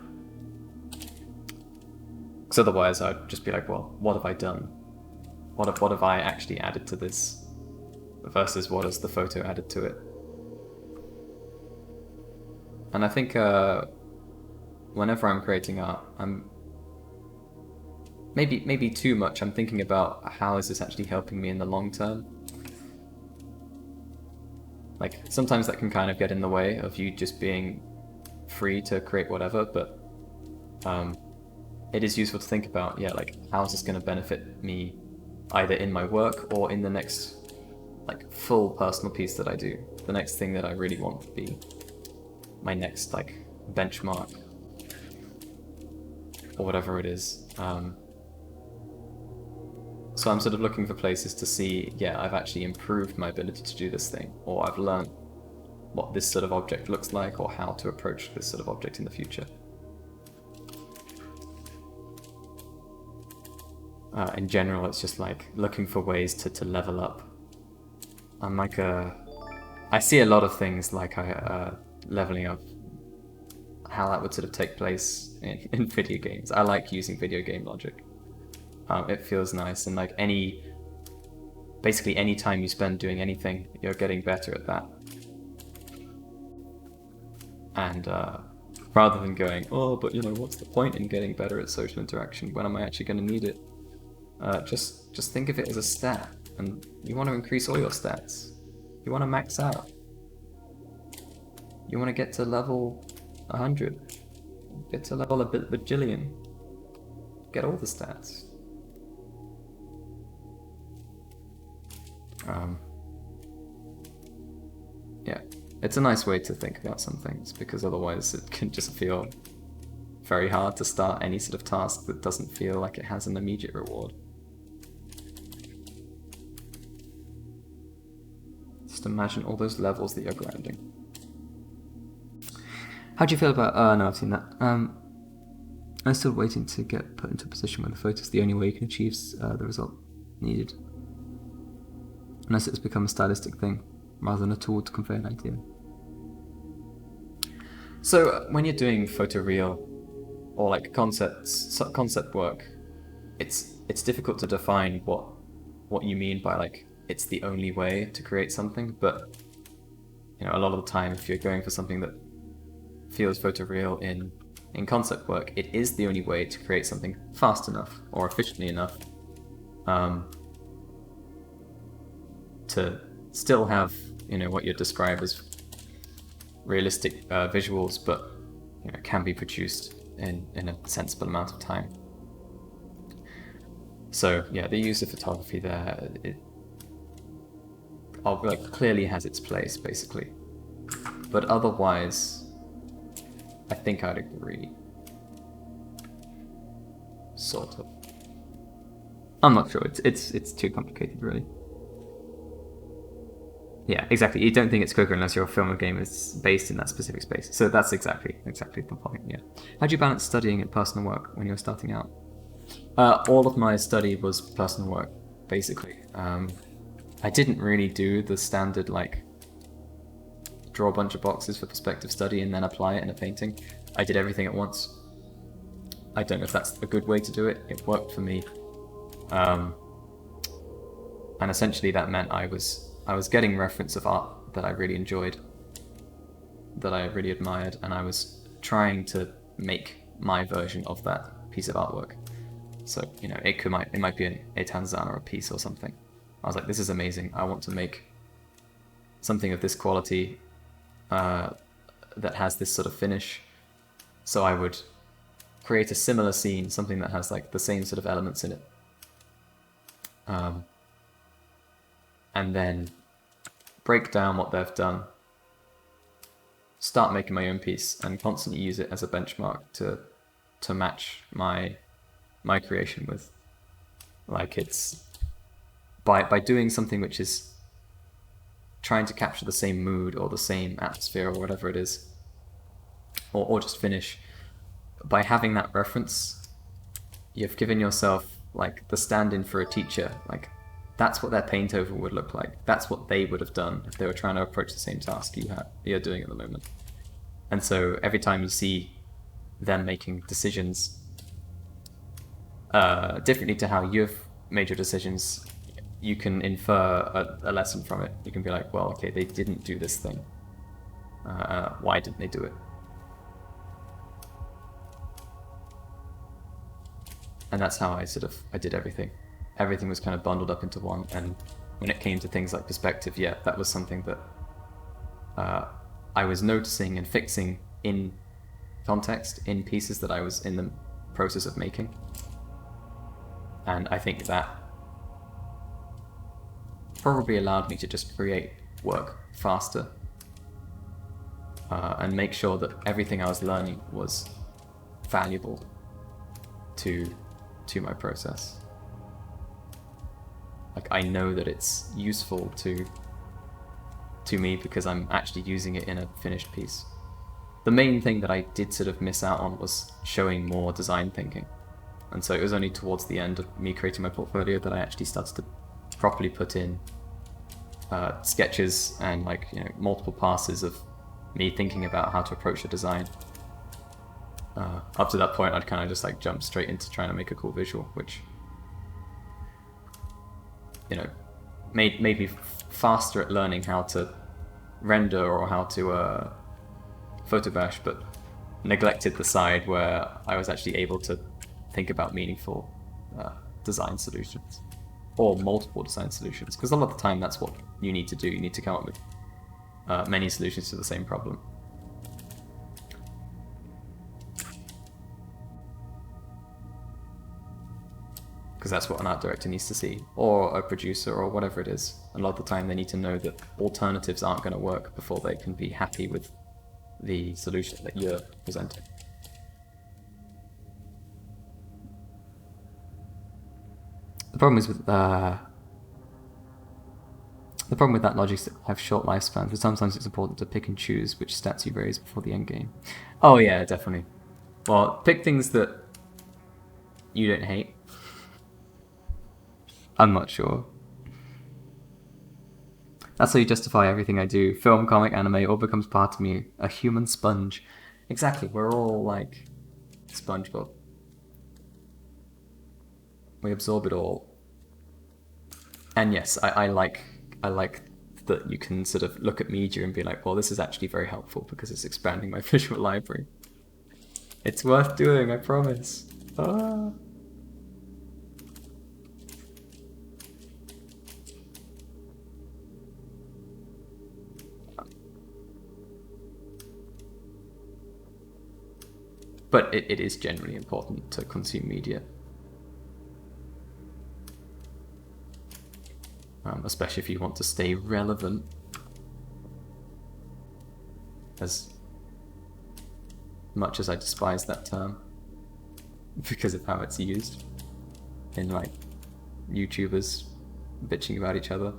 Because otherwise I'd just be like, well, what have I done? What have I actually added to this? Versus what has the photo added to it? And I think whenever I'm creating art, I'm maybe too much. I'm thinking about how is this actually helping me in the long term. Like sometimes that can kind of get in the way of you just being free to create whatever, but it is useful to think about, yeah, like how is this going to benefit me either in my work or in the next like full personal piece that I do, the next thing that I really want to be my next like benchmark or whatever it is. So I'm sort of looking for places to see, yeah, I've actually improved my ability to do this thing, or I've learned what this sort of object looks like, or how to approach this sort of object in the future. In general, it's just like looking for ways to level up. I'm like I see a lot of things like leveling up, how that would sort of take place in video games. I like using video game logic. It feels nice, and like basically any time you spend doing anything, you're getting better at that. And rather than going, oh, but what's the point in getting better at social interaction? When am I actually going to need it? Just think of it as a stat, and you want to increase all your stats. You want to max out. You want to get to level 100. Get to level a bajillion. Get all the stats. Yeah, it's a nice way to think about some things, because otherwise it can just feel very hard to start any sort of task that doesn't feel like it has an immediate reward. Just imagine all those levels that you're grinding. How do you feel about... no, I've seen that. I'm still waiting to get put into a position where the photo is the only way you can achieve the result needed. Unless it's become a stylistic thing, rather than a tool to convey an idea. So when you're doing photoreal or like concept work, it's difficult to define what you mean by like it's the only way to create something. But a lot of the time, if you're going for something that feels photoreal in concept work, it is the only way to create something fast enough or efficiently enough to still have what you describe as realistic visuals, but can be produced in a sensible amount of time. So yeah, the use of photography there, it clearly has its place basically, but otherwise I think I'd agree, sort of. I'm not sure, it's too complicated really. Yeah, exactly. You don't think it's quicker unless your film or game is based in that specific space. So that's exactly the point, yeah. How do you balance studying and personal work when you're starting out? All of my study was personal work, basically. I didn't really do the standard, like, draw a bunch of boxes for perspective study and then apply it in a painting. I did everything at once. I don't know if that's a good way to do it. It worked for me. And essentially that meant I was getting reference of art that I really enjoyed, that I really admired, and I was trying to make my version of that piece of artwork. So, it might be a Tanzan or a piece or something. I was like, this is amazing. I want to make something of this quality that has this sort of finish. So I would create a similar scene, something that has like the same sort of elements in it. And then break down what they've done, start making my own piece, and constantly use it as a benchmark to match my creation with. Like, it's by doing something which is trying to capture the same mood or the same atmosphere or whatever it is, or just finish. By having that reference, you've given yourself like the stand-in for a teacher. Like, that's what their paint over would look like. That's what they would have done if they were trying to approach the same task you're doing at the moment. And so every time you see them making decisions differently to how you've made your decisions, you can infer a lesson from it. You can be like, well, okay, they didn't do this thing. Why didn't they do it? And that's how I did everything. Everything was kind of bundled up into one. And when it came to things like perspective, yeah, that was something that I was noticing and fixing in context, in pieces that I was in the process of making. And I think that probably allowed me to just create work faster and make sure that everything I was learning was valuable to my process. Like, I know that it's useful to me because I'm actually using it in a finished piece. The main thing that I did sort of miss out on was showing more design thinking. And so it was only towards the end of me creating my portfolio that I actually started to properly put in sketches and, like, you know, multiple passes of me thinking about how to approach a design. Up to that point, I'd kind of just like jump straight into trying to make a cool visual, which, you know, made me faster at learning how to render or how to photo bash, but neglected the side where I was actually able to think about meaningful design solutions, or multiple design solutions, because a lot of the time that's what you need to do. You need to come up with many solutions to the same problem. Because that's what an art director needs to see, or a producer, or whatever it is. A lot of the time they need to know that alternatives aren't going to work before they can be happy with the solution that you're presenting. The problem is with the problem with that logic is that have short lifespans, but sometimes it's important to pick and choose which stats you raise before the end game. Oh yeah, definitely. Well, pick things that you don't hate. I'm not sure. That's how you justify everything I do. Film, comic, anime, all becomes part of me. A human sponge. Exactly, we're all like SpongeBob. We absorb it all. And yes, I like that you can sort of look at media and be like, well, this is actually very helpful because it's expanding my visual library. It's worth doing, I promise. Ah. But it is generally important to consume media. Especially if you want to stay relevant. As much as I despise that term, because of how it's used in, like, YouTubers bitching about each other.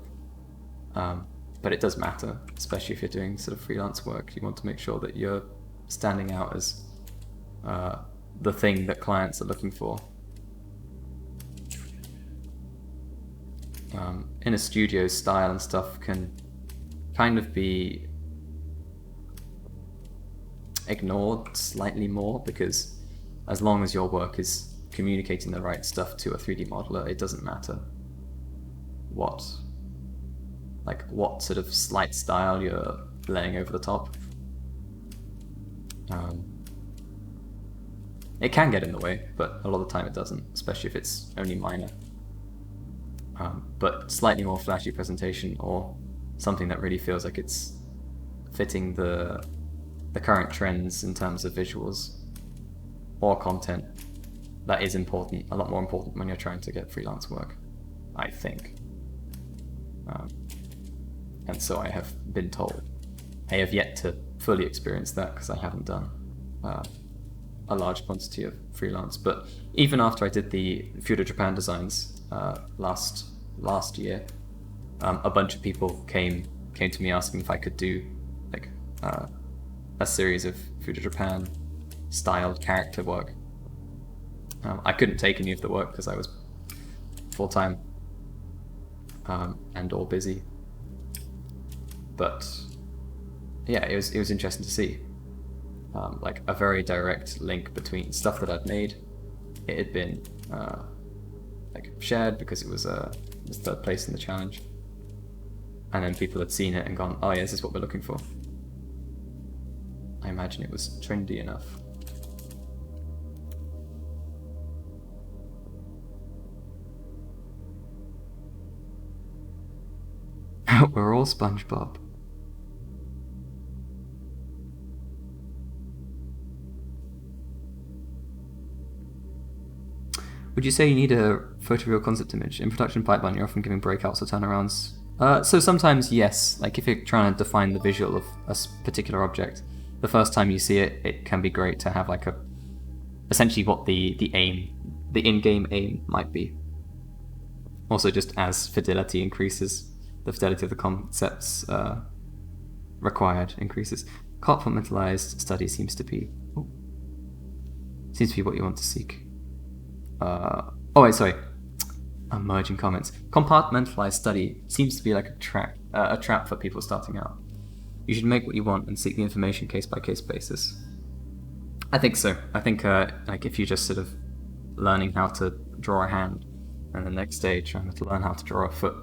But it does matter, especially if you're doing sort of freelance work. You want to make sure that you're standing out as the thing that clients are looking for. In a studio, style and stuff can kind of be ignored slightly more, because as long as your work is communicating the right stuff to a 3D modeler, it doesn't matter what sort of slight style you're laying over the top. It can get in the way, but a lot of the time it doesn't, especially if it's only minor. But slightly more flashy presentation, or something that really feels like it's fitting the current trends in terms of visuals or content, that is important, a lot more important when you're trying to get freelance work, I think. And so I have been told. I have yet to fully experience that because I haven't done a large quantity of freelance. But even after I did the Feudal Japan designs last year, a bunch of people came to me asking if I could do like a series of Feudal Japan styled character work. I couldn't take any of the work because I was full-time and or busy. But yeah, it was interesting to see like a very direct link between stuff that I'd made. It had been like shared because it was third place in the challenge, and then people had seen it and gone, "Oh yeah, this is what we're looking for." I imagine it was trendy enough. We're all SpongeBob. Would you say you need a photoreal concept image? In production pipeline, you're often giving breakouts or turnarounds. So sometimes, yes. Like if you're trying to define the visual of a particular object, the first time you see it, it can be great to have like essentially what the in-game aim might be. Also, just as fidelity increases, the fidelity of the concepts required increases. Compartmentalized study seems to be what you want to seek. Oh wait, sorry. I'm merging comments. Compartmentalized study seems to be like a trap for people starting out. You should make what you want and seek the information case by case basis. I think so. I think like if you're just sort of learning how to draw a hand, and the next stage trying to learn how to draw a foot,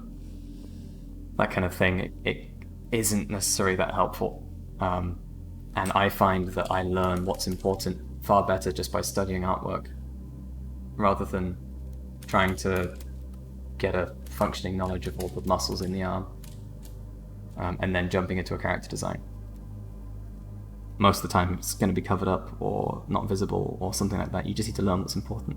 that kind of thing, it isn't necessarily that helpful. And I find that I learn what's important far better just by studying artwork, rather than trying to get a functioning knowledge of all the muscles in the arm, and then jumping into a character design. Most of the time it's going to be covered up or not visible or something like that. You just need to learn what's important.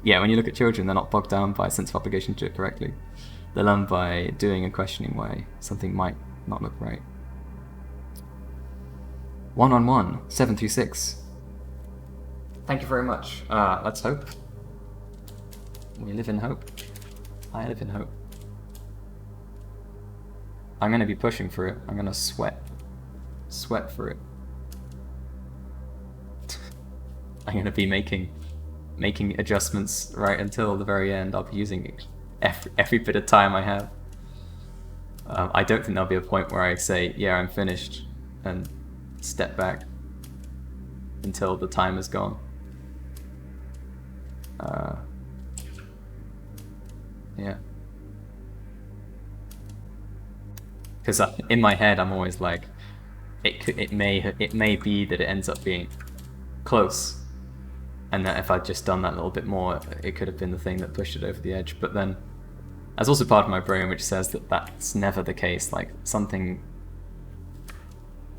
Yeah, when you look at children, they're not bogged down by a sense of obligation to do it correctly. They learn by doing and questioning why something might not look right. 111-736. Thank you very much. Let's hope. We live in hope. I live in hope. I'm going to be pushing for it. I'm going to sweat for it. I'm going to be making adjustments right until the very end. I'll be using every bit of time I have. I don't think there'll be a point where I say, yeah, I'm finished, and step back until the time is gone. Yeah. Because in my head, I'm always like, it may be that it ends up being close, and that if I'd just done that little bit more, it could have been the thing that pushed it over the edge. But then there's also part of my brain which says that that's never the case. Like something,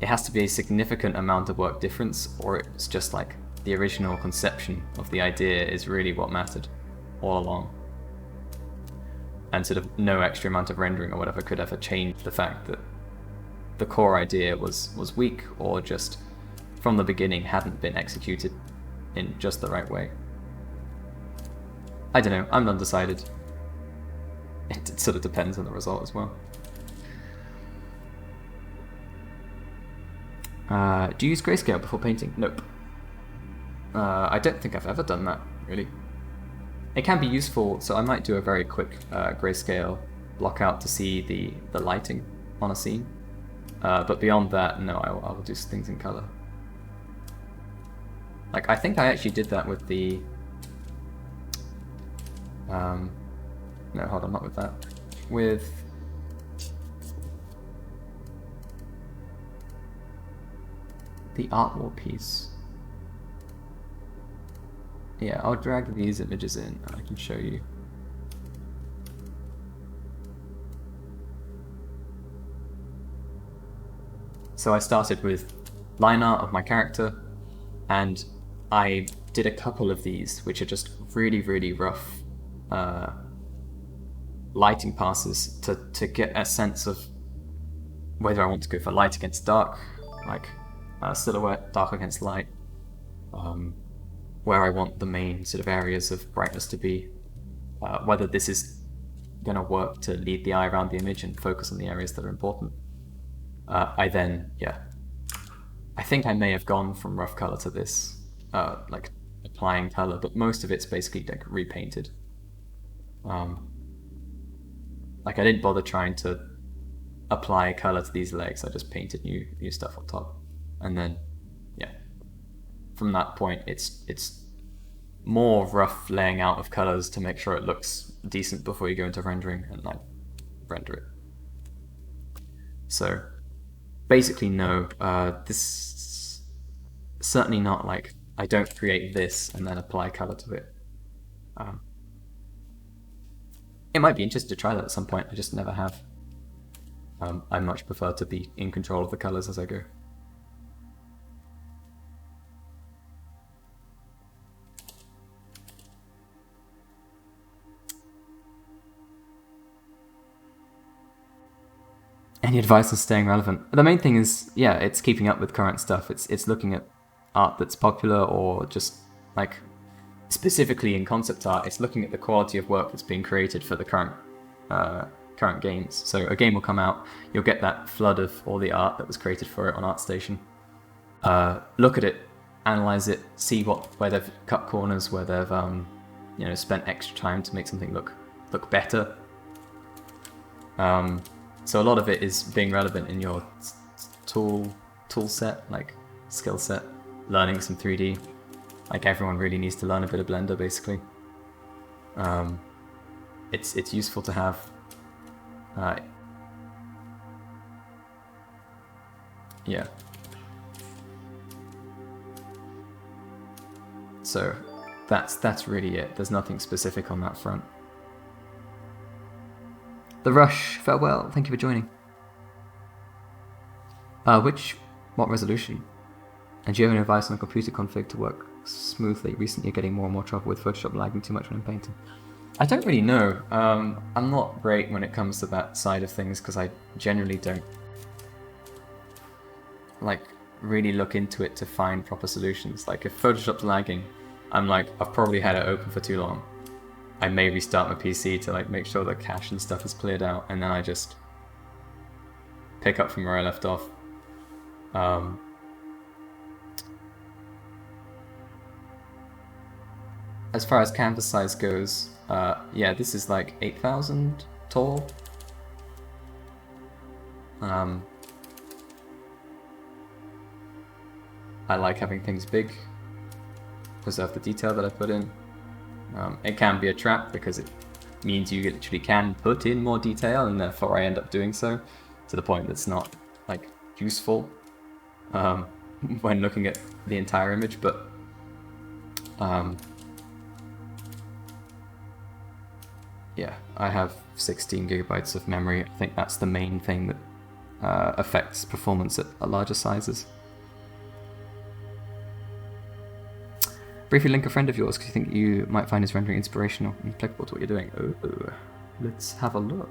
it has to be a significant amount of work difference, or it's just like the original conception of the idea is really what mattered all along. And sort of no extra amount of rendering or whatever could ever change the fact that the core idea was weak, or just from the beginning hadn't been executed in just the right way. I don't know, I'm undecided. It sort of depends on the result as well. Do you use grayscale before painting? Nope. I don't think I've ever done that, really. It can be useful, so I might do a very quick grayscale block out to see the lighting on a scene. But beyond that, no, I will do things in color. Like, I think I actually did that with the... no, hold on, not with that. With... the art war piece. Yeah, I'll drag these images in and I can show you. So I started with line art of my character, and I did a couple of these, which are just really, really rough lighting passes to get a sense of whether I want to go for light against dark, like silhouette, dark against light, where I want the main sort of areas of brightness to be, whether this is going to work to lead the eye around the image and focus on the areas that are important. I think I may have gone from rough color to this, like applying color, but most of it's basically like repainted. Like I didn't bother trying to apply color to these legs, I just painted new stuff on top. And then, yeah, from that point, it's more rough laying out of colors to make sure it looks decent before you go into rendering and like render it. So basically, no, this certainly not like I don't create this and then apply color to it. It might be interesting to try that at some point, I just never have. I much prefer to be in control of the colors as I go. Any advice on staying relevant? The main thing is, yeah, it's keeping up with current stuff. It's looking at art that's popular, or just like specifically in concept art, it's looking at the quality of work that's being created for the current games. So a game will come out, you'll get that flood of all the art that was created for it on ArtStation. Look at it, analyze it, see where they've cut corners, where they've spent extra time to make something look better. So a lot of it is being relevant in your tool set, like skill set, learning some 3D. Like everyone really needs to learn a bit of Blender, basically. It's useful to have. Yeah. So that's really it. There's nothing specific on that front. The Rush, farewell. Thank you for joining. What resolution? And do you have any advice on a computer config to work smoothly? Recently, you're getting more and more trouble with Photoshop lagging too much when I'm painting. I don't really know. I'm not great when it comes to that side of things because I generally don't like really look into it to find proper solutions. Like if Photoshop's lagging, I'm like, I've probably had it open for too long. I may restart my PC to like make sure the cache and stuff is cleared out, and then I just pick up from where I left off. As far as canvas size goes, yeah, this is like 8,000 tall. I like having things big, preserve the detail that I put in. It can be a trap because it means you literally can put in more detail, and therefore I end up doing so to the point that's not like useful when looking at the entire image. But yeah, I have 16 gigabytes of memory. I think that's the main thing that affects performance at larger sizes. Briefly link a friend of yours because you think you might find his rendering inspirational and applicable to what you're doing. Oh, let's have a look.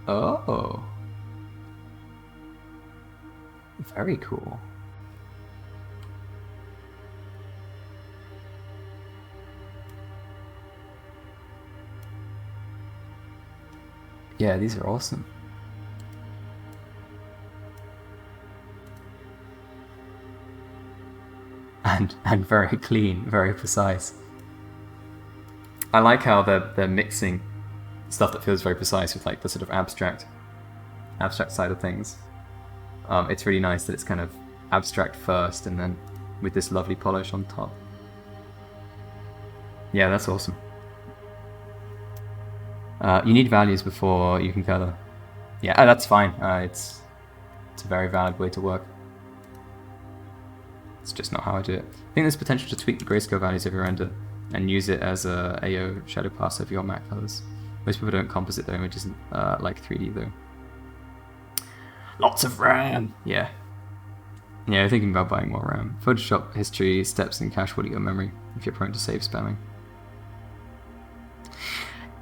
Oh, very cool. Yeah, these are awesome. And very clean, very precise. I like how they're mixing stuff that feels very precise with like the sort of abstract side of things. It's really nice that it's kind of abstract first and then with this lovely polish on top. Yeah, that's awesome. You need values before you can color. Yeah, that's fine. It's It's a very valid way to work. It's just not how I do it. I think there's potential to tweak the grayscale values of your render and use it as a AO shadow pass over your matte colors. Most people don't composite their images like 3D though. Lots of RAM! Yeah. Yeah, thinking about buying more RAM. Photoshop history, steps, and cache will eat your memory if you're prone to save spamming.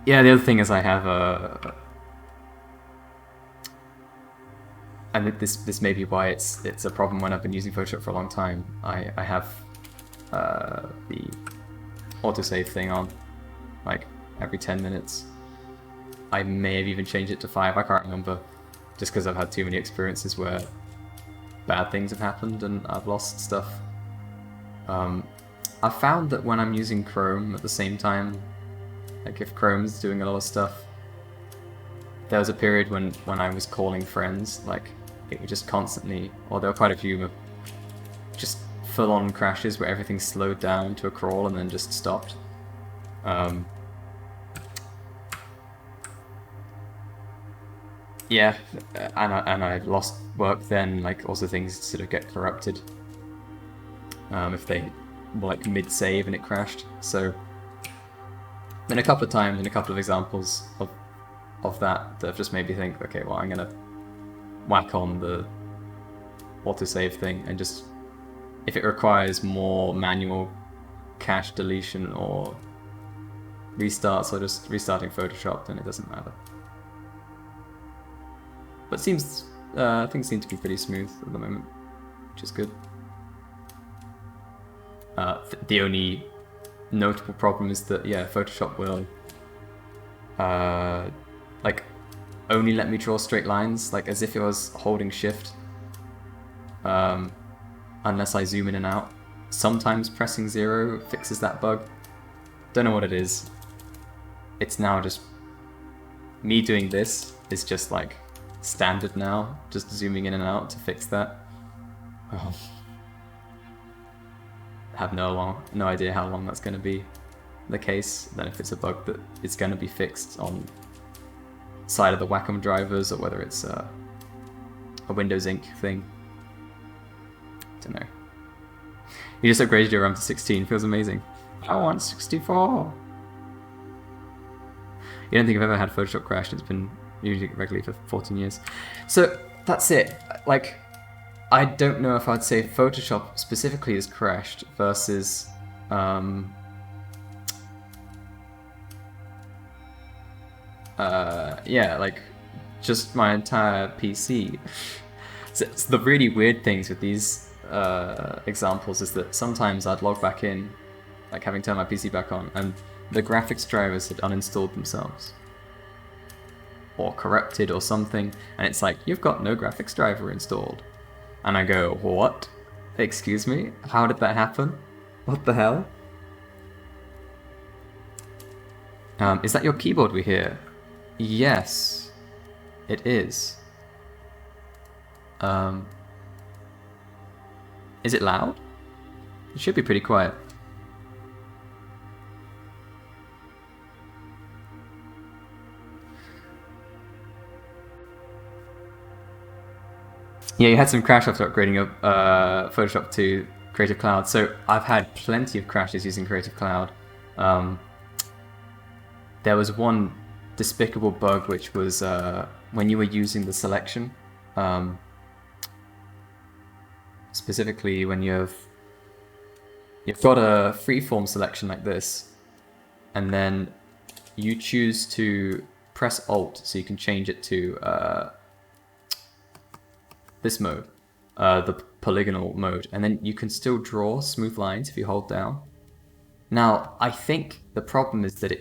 Yeah, the other thing is I have and this may be why it's a problem when I've been using Photoshop for a long time. I have the autosave thing on, like, every 10 minutes. I may have even changed it to 5, I can't remember, just because I've had too many experiences where bad things have happened and I've lost stuff. I've found that when I'm using Chrome at the same time, like if Chrome's doing a lot of stuff, there was a period when I was calling friends, like, it would just constantly, or there were quite a few just full-on crashes where everything slowed down to a crawl and then just stopped. Yeah, and I've lost work then, like, also things sort of get corrupted if they were like mid-save and it crashed. So then a couple of times and a couple of examples of that have just made me think, okay, well, I'm gonna whack on the autosave thing and just, if it requires more manual cache deletion or restarts or just restarting Photoshop, then it doesn't matter. But things seem to be pretty smooth at the moment, which is good. The only notable problem is that, yeah, Photoshop will like only let me draw straight lines, like as if it was holding shift, unless I zoom in and out. Sometimes pressing 0 fixes that bug. Don't know what it is. It's now just me doing this is just like standard now, just zooming in and out to fix that. Have no idea how long that's going to be the case. Then if it's a bug that it's going to be fixed on side of the Wacom drivers, or whether it's a Windows Ink thing. Don't know. You just upgraded your RAM to 16. Feels amazing. I want 64. You don't think I've ever had Photoshop crash? It's been using it regularly for 14 years. So that's it. Like, I don't know if I'd say Photoshop specifically has crashed versus yeah, like just my entire PC. So the really weird things with these examples is that sometimes I'd log back in, like having turned my PC back on, and the graphics drivers had uninstalled themselves or corrupted or something, and it's like, you've got no graphics driver installed. And I go, what? Excuse me? How did that happen? What the hell? Is that your keyboard we hear? Yes, it is. Is it loud? It should be pretty quiet. Yeah, you had some crash after upgrading Photoshop to Creative Cloud. So I've had plenty of crashes using Creative Cloud. There was one despicable bug, which was when you were using the selection, specifically when you've got a freeform selection like this, and then you choose to press Alt so you can change it to this mode, the polygonal mode, and then you can still draw smooth lines if you hold down. Now, I think the problem is that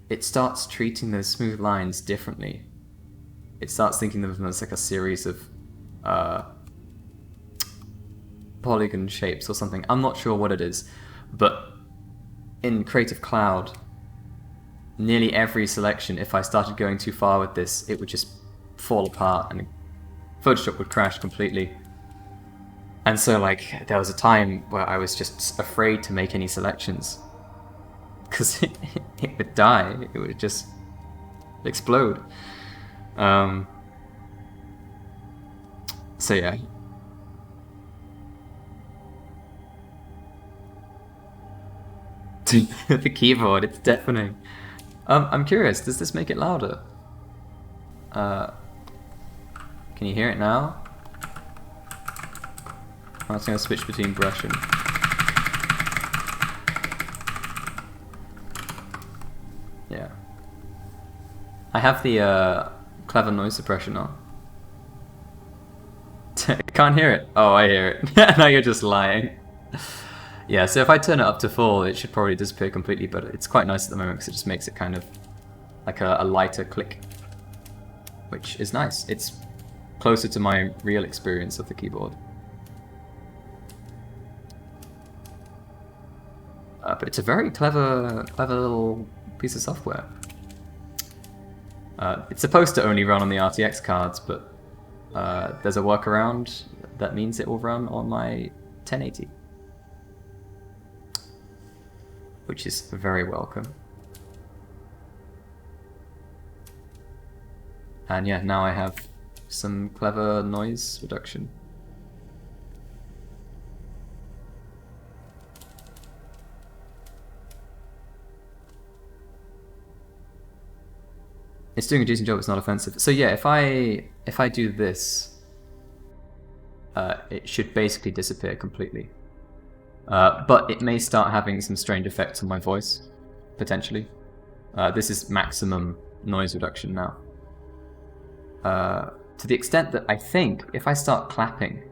it starts treating those smooth lines differently. It starts thinking of them as like a series of polygon shapes or something. I'm not sure what it is, but in Creative Cloud, nearly every selection, if I started going too far with this, it would just fall apart and Photoshop would crash completely. And so, like, there was a time where I was just afraid to make any selections because it would die. It would just explode. So So yeah. The keyboard, it's deafening. I'm curious, does this make it louder? Can you hear it now? I was going to switch between brush and... Yeah. I have the clever noise suppression on. Can't hear it. Oh, I hear it. Now you're just lying. Yeah, so if I turn it up to full, it should probably disappear completely, but it's quite nice at the moment because it just makes it kind of like a lighter click, which is nice. It's closer to my real experience of the keyboard. But it's a very clever little piece of software. It's supposed to only run on the RTX cards, but there's a workaround that means it will run on my 1080. Which is very welcome. And yeah, now I have some clever noise reduction. It's doing a decent job, it's not offensive. So yeah, if I do this, it should basically disappear completely. But it may start having some strange effects on my voice, potentially. This is maximum noise reduction now. To the extent that I think if I start clapping,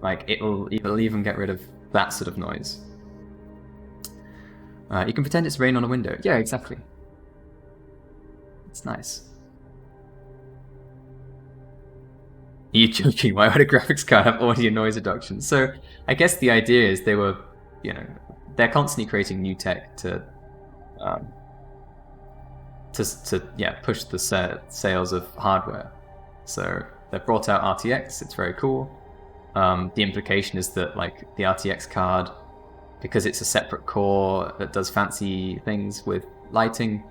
like it'll even get rid of that sort of noise. You can pretend it's rain on a window. Yeah, exactly. It's nice. Are you joking? Why would a graphics card have audio noise reduction? So I guess the idea is they were, they're constantly creating new tech to push the sales of hardware. So they've brought out RTX. It's very cool. The implication is that like the RTX card, because it's a separate core that does fancy things with lighting,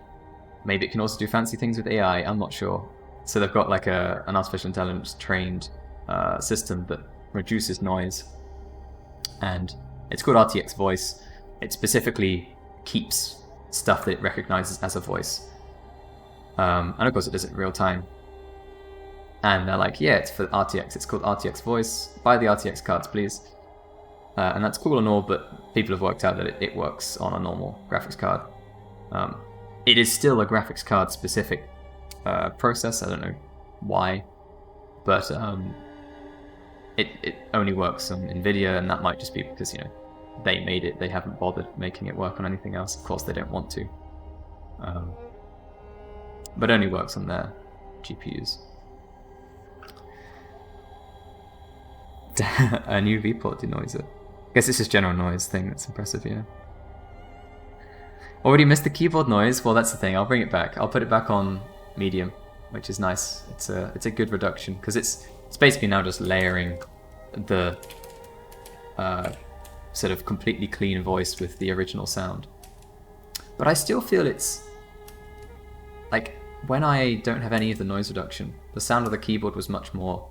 maybe it can also do fancy things with AI. I'm not sure. So they've got like an artificial intelligence trained system that reduces noise, and it's called RTX voice. It specifically keeps stuff that it recognizes as a voice, and of course it does it in real time. And they're like, yeah, it's for RTX. It's called RTX voice. Buy the RTX cards, please. And that's cool and all, but people have worked out that it works on a normal graphics card. It is still a graphics card specific process. I don't know why, but it only works on NVIDIA, and that might just be because they made it. They haven't bothered making it work on anything else. Of course, they don't want to, but it only works on their GPUs. A new viewport denoiser. I guess it's just general noise thing that's impressive, yeah. Already missed the keyboard noise? Well, that's the thing. I'll bring it back. I'll put it back on medium, which is nice. It's a good reduction because it's basically now just layering the sort of completely clean voice with the original sound. But I still feel it's like when I don't have any of the noise reduction, the sound of the keyboard was much more.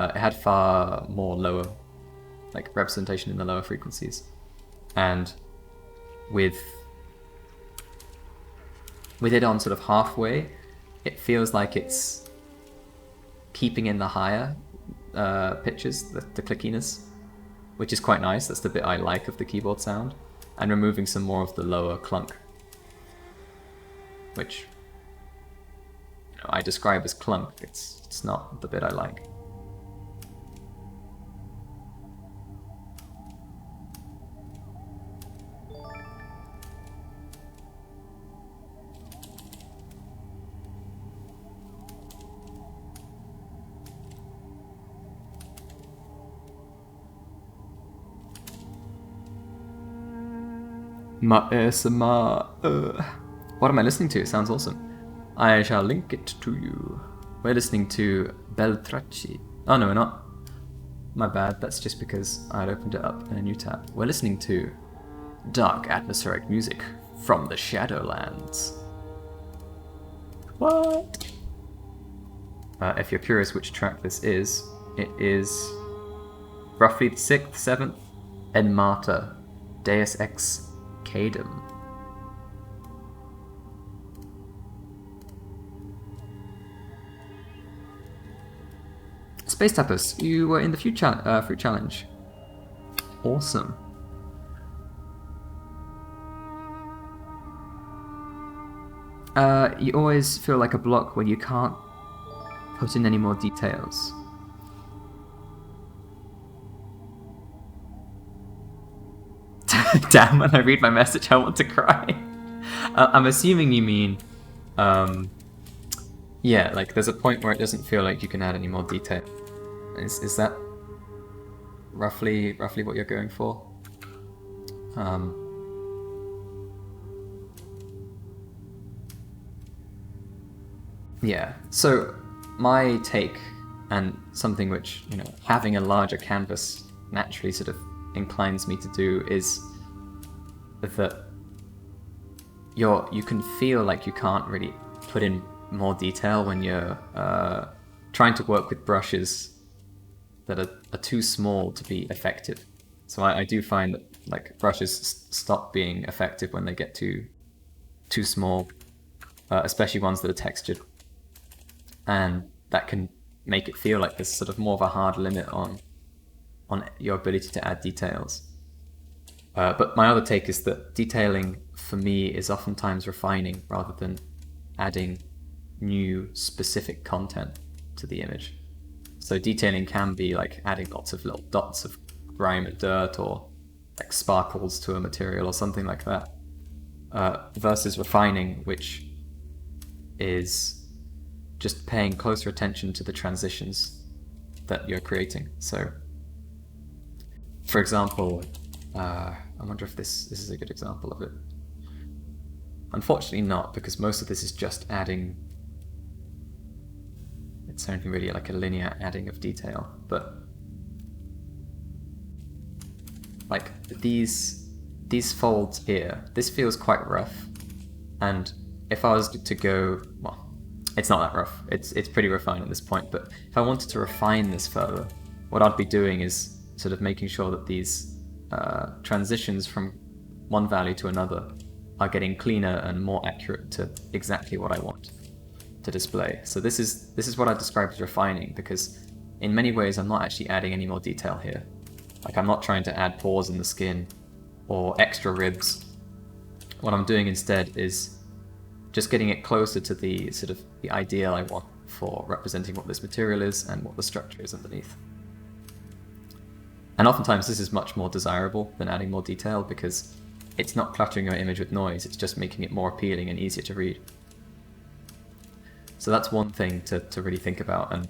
It had far more lower, like representation in the lower frequencies, and with it on sort of halfway, it feels like it's keeping in the higher pitches, the clickiness, which is quite nice. That's the bit I like of the keyboard sound, and removing some more of the lower clunk, which I describe as clunk. It's not the bit I like. My ASMR. What am I listening to? It sounds awesome. I shall link it to you. We're listening to Beltracci. Oh no, we're not. My bad. That's just because I had opened it up in a new tab. We're listening to dark atmospheric music from the Shadowlands. What? If you're curious which track this is, It is roughly the 6th, 7th, en mater, deus ex cadem. Space Tappers, you were in the fruit challenge. Awesome. You always feel like a block when you can't put in any more details. Damn, when I read my message, I want to cry. I'm assuming you mean, yeah, like there's a point where it doesn't feel like you can add any more detail. Is that roughly what you're going for? Yeah, so my take, and something which, you know, having a larger canvas naturally sort of inclines me to do, is that you can feel like you can't really put in more detail when you're trying to work with brushes that are too small to be effective. So I do find that like brushes stop being effective when they get too small, especially ones that are textured, and that can make it feel like there's sort of more of a hard limit on your ability to add details. But my other take is that detailing for me is oftentimes refining rather than adding new specific content to the image. So detailing can be like adding lots of little dots of grime or dirt, or like sparkles to a material or something like that, versus refining, which is just paying closer attention to the transitions that you're creating. So, for example, I wonder if this is a good example of it. Unfortunately not, because most of this is just adding. It's only really like a linear adding of detail, but like these folds here, this feels quite rough, and if I was to go, well, it's not that rough, it's pretty refined at this point, but if I wanted to refine this further, what I'd be doing is sort of making sure that these transitions from one value to another are getting cleaner and more accurate to exactly what I want to display. So this is what I describe as refining, because in many ways I'm not actually adding any more detail here. Like, I'm not trying to add pores in the skin or extra ribs. What I'm doing instead is just getting it closer to the sort of the ideal I want for representing what this material is and what the structure is underneath. And oftentimes this is much more desirable than adding more detail, because it's not cluttering your image with noise, it's just making it more appealing and easier to read. So that's one thing to really think about, and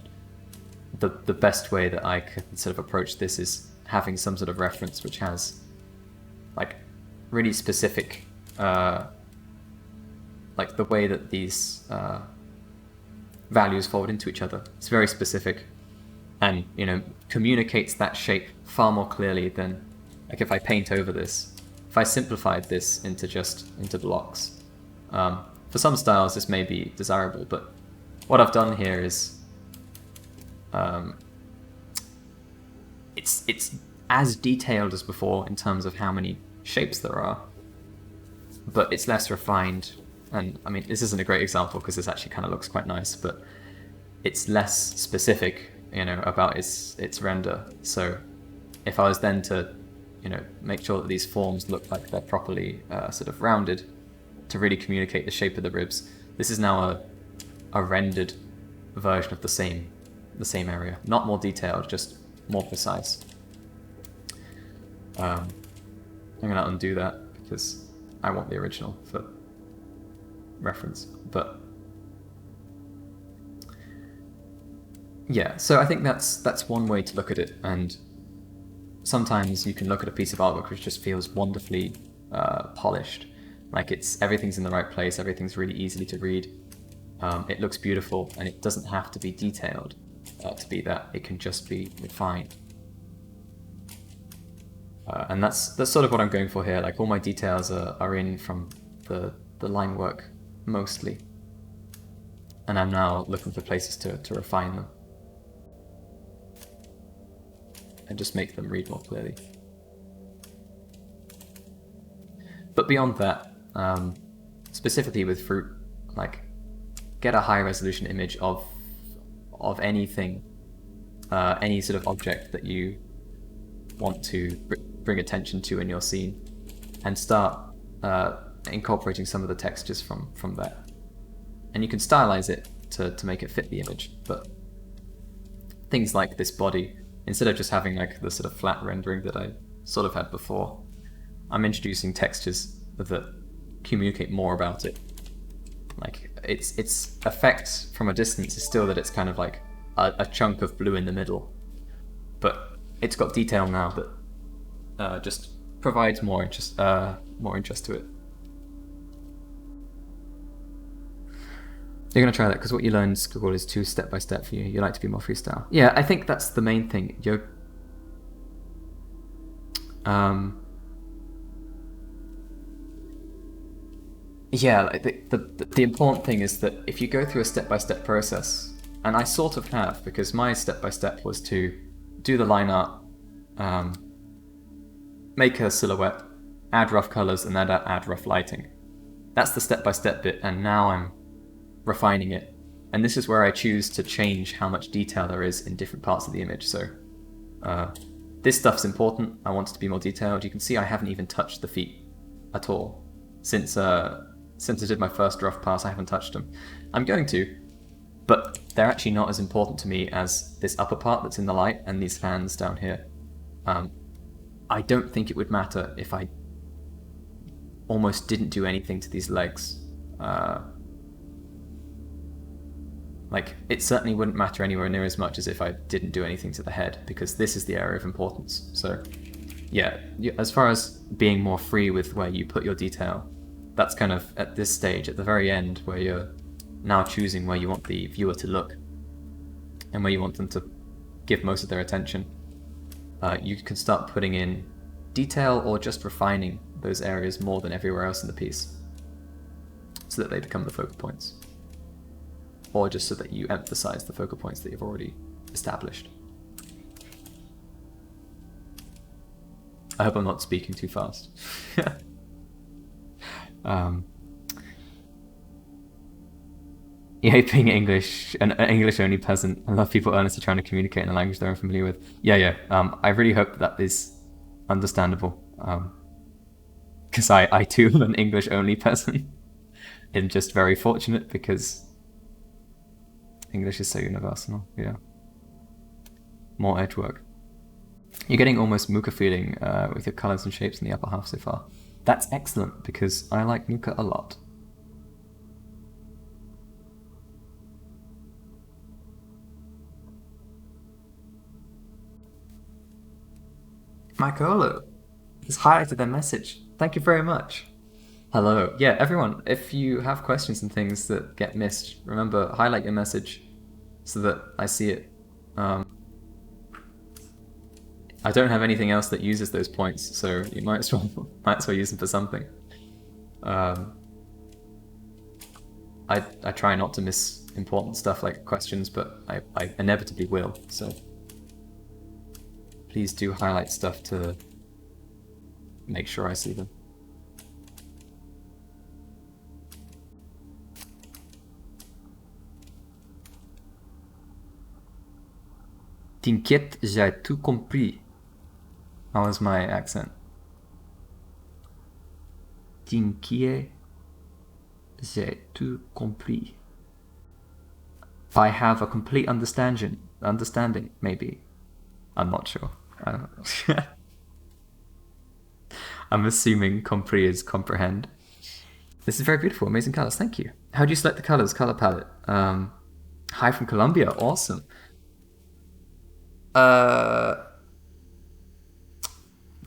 the best way that I can sort of approach this is having some sort of reference which has like really specific, like the way that these values fold into each other. It's very specific, and, you know, communicates that shape far more clearly than like if I paint over this. If I simplified this into blocks, for some styles this may be desirable, but what I've done here is it's as detailed as before in terms of how many shapes there are, but it's less refined. And I mean, this isn't a great example because this actually kind of looks quite nice, but it's less specific, you know, about its render. So if I was then to, you know, make sure that these forms look like they're properly sort of rounded to really communicate the shape of the ribs, this is now a rendered version of the same area, not more detailed, just more precise. I'm gonna undo that because I want the original for reference, but yeah, so I think that's one way to look at it. And sometimes you can look at a piece of artwork which just feels wonderfully polished, like everything's in the right place, everything's really easily to read, it looks beautiful, and it doesn't have to be detailed to be that. It can just be refined, and that's sort of what I'm going for here. Like, all my details are in from the line work mostly, and I'm now looking for places to refine them. and just make them read more clearly. But beyond that, specifically with Fruit, like, get a high resolution image of anything, any sort of object that you want to bring attention to in your scene, and start incorporating some of the textures from there. And you can stylize it to make it fit the image, but things like this body, instead of just having like the sort of flat rendering that I sort of had before, I'm introducing textures that communicate more about it. Like, its effect from a distance is still that it's kind of like a chunk of blue in the middle, but it's got detail now that just provides more interest to it. You're gonna try that because what you learn in school is too step-by-step for you. You like to be more freestyle. Yeah, I think that's the main thing. Yeah, like the important thing is that if you go through a step-by-step process, and I sort of have, because my step-by-step was to do the line art, make a silhouette, add rough colors, and then add rough lighting. That's the step-by-step bit, and now I'm refining it. And this is where I choose to change how much detail there is in different parts of the image. So this stuff's important. I want it to be more detailed. You can see I haven't even touched the feet at all. Since I did my first rough pass, I haven't touched them. I'm going to, but they're actually not as important to me as this upper part that's in the light and these hands down here. I don't think it would matter if I almost didn't do anything to these legs. Like, it certainly wouldn't matter anywhere near as much as if I didn't do anything to the head, because this is the area of importance. So, yeah, as far as being more free with where you put your detail, that's kind of at this stage, at the very end, where you're now choosing where you want the viewer to look and where you want them to give most of their attention. You can start putting in detail or just refining those areas more than everywhere else in the piece so that they become the focal points. Or just so that you emphasize the focal points that you've already established. I hope I'm not speaking too fast. Yeah, being English, an English-only peasant, I love people earnestly trying to communicate in a language they're unfamiliar with. Yeah. I really hope that is understandable. Because I too am an English-only peasant. I'm just very fortunate because English is so universal. Yeah. More edge work. You're getting almost Muka feeling with your colors and shapes in the upper half so far. That's excellent because I like Muka a lot. Michaelo has highlighted their message. Thank you very much. Hello. Yeah, everyone, if you have questions and things that get missed, remember, highlight your message so that I see it. I don't have anything else that uses those points, so you might as well use them for something. I try not to miss important stuff like questions, but I inevitably will, so please do highlight stuff to make sure I see them. T'inquiète, j'ai tout compris. How was my accent? T'inquiète, j'ai tout compris. I have a complete understanding, maybe. I'm not sure. I don't know. I'm assuming compris is comprehend. This is very beautiful, amazing colors. Thank you. How do you select the colors? Color palette. Hi from Colombia. Awesome. There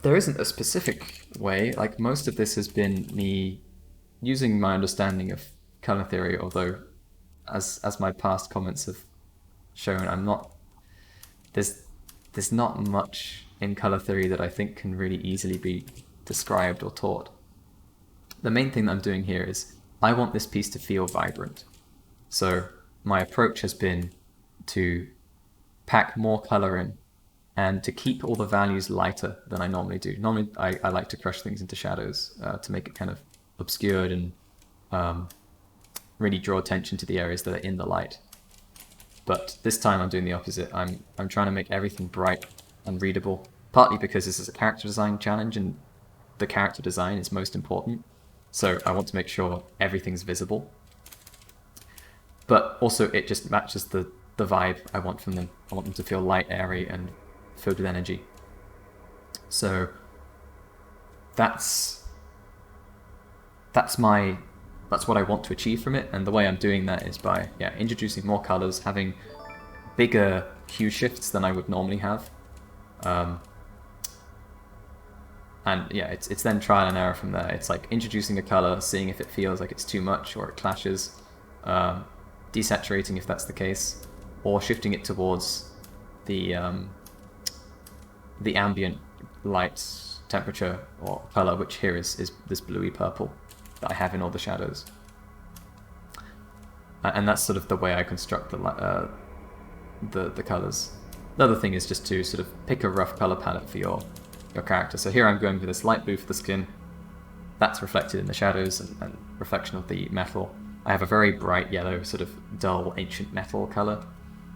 isn't a specific way. Like, most of this has been me using my understanding of color theory, although as my past comments have shown, there's not much in color theory that I think can really easily be described or taught. The main thing that I'm doing here is I want this piece to feel vibrant. So my approach has been to pack more color in and to keep all the values lighter than I normally do. Normally, I like to crush things into shadows to make it kind of obscured and really draw attention to the areas that are in the light. But this time I'm doing the opposite. I'm trying to make everything bright and readable, partly because this is a character design challenge and the character design is most important. So I want to make sure everything's visible. But also it just matches the vibe I want from them. I want them to feel light, airy, and filled with energy. So that's what I want to achieve from it, and the way I'm doing that is by introducing more colors, having bigger hue shifts than I would normally have, and it's then trial and error from there. It's like introducing a color, seeing if it feels like it's too much or it clashes, desaturating if that's the case, or shifting it towards the ambient light temperature or color, which here is this bluey purple that I have in all the shadows. And that's sort of the way I construct the colors. The other thing is just to sort of pick a rough color palette for your character. So here I'm going for this light blue for the skin. That's reflected in the shadows and reflection of the metal. I have a very bright yellow, sort of dull ancient metal color,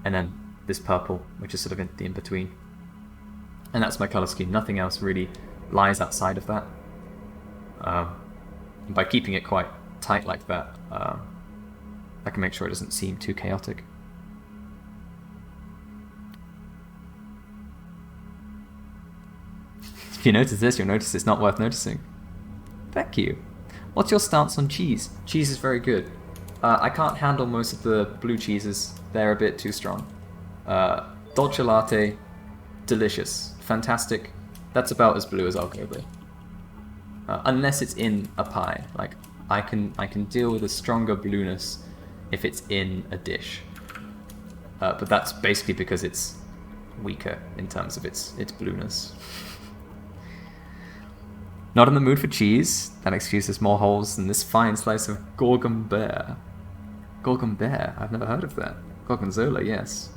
and then this purple, which is sort of in the in-between. And that's my color scheme. Nothing else really lies outside of that. By keeping it quite tight like that, I can make sure it doesn't seem too chaotic. If you notice this, you'll notice it's not worth noticing. Thank you. What's your stance on cheese? Cheese is very good. I can't handle most of the blue cheeses. They're a bit too strong. Dolce latte, delicious, fantastic. That's about as blue as I'll go there. Unless it's in a pie. Like I can deal with a stronger blueness if it's in a dish. But that's basically because it's weaker in terms of its blueness. Not in the mood for cheese. That excuses more holes than this fine slice of gorgonzola. Gorgonzola? I've never heard of that. Gorgonzola, yes.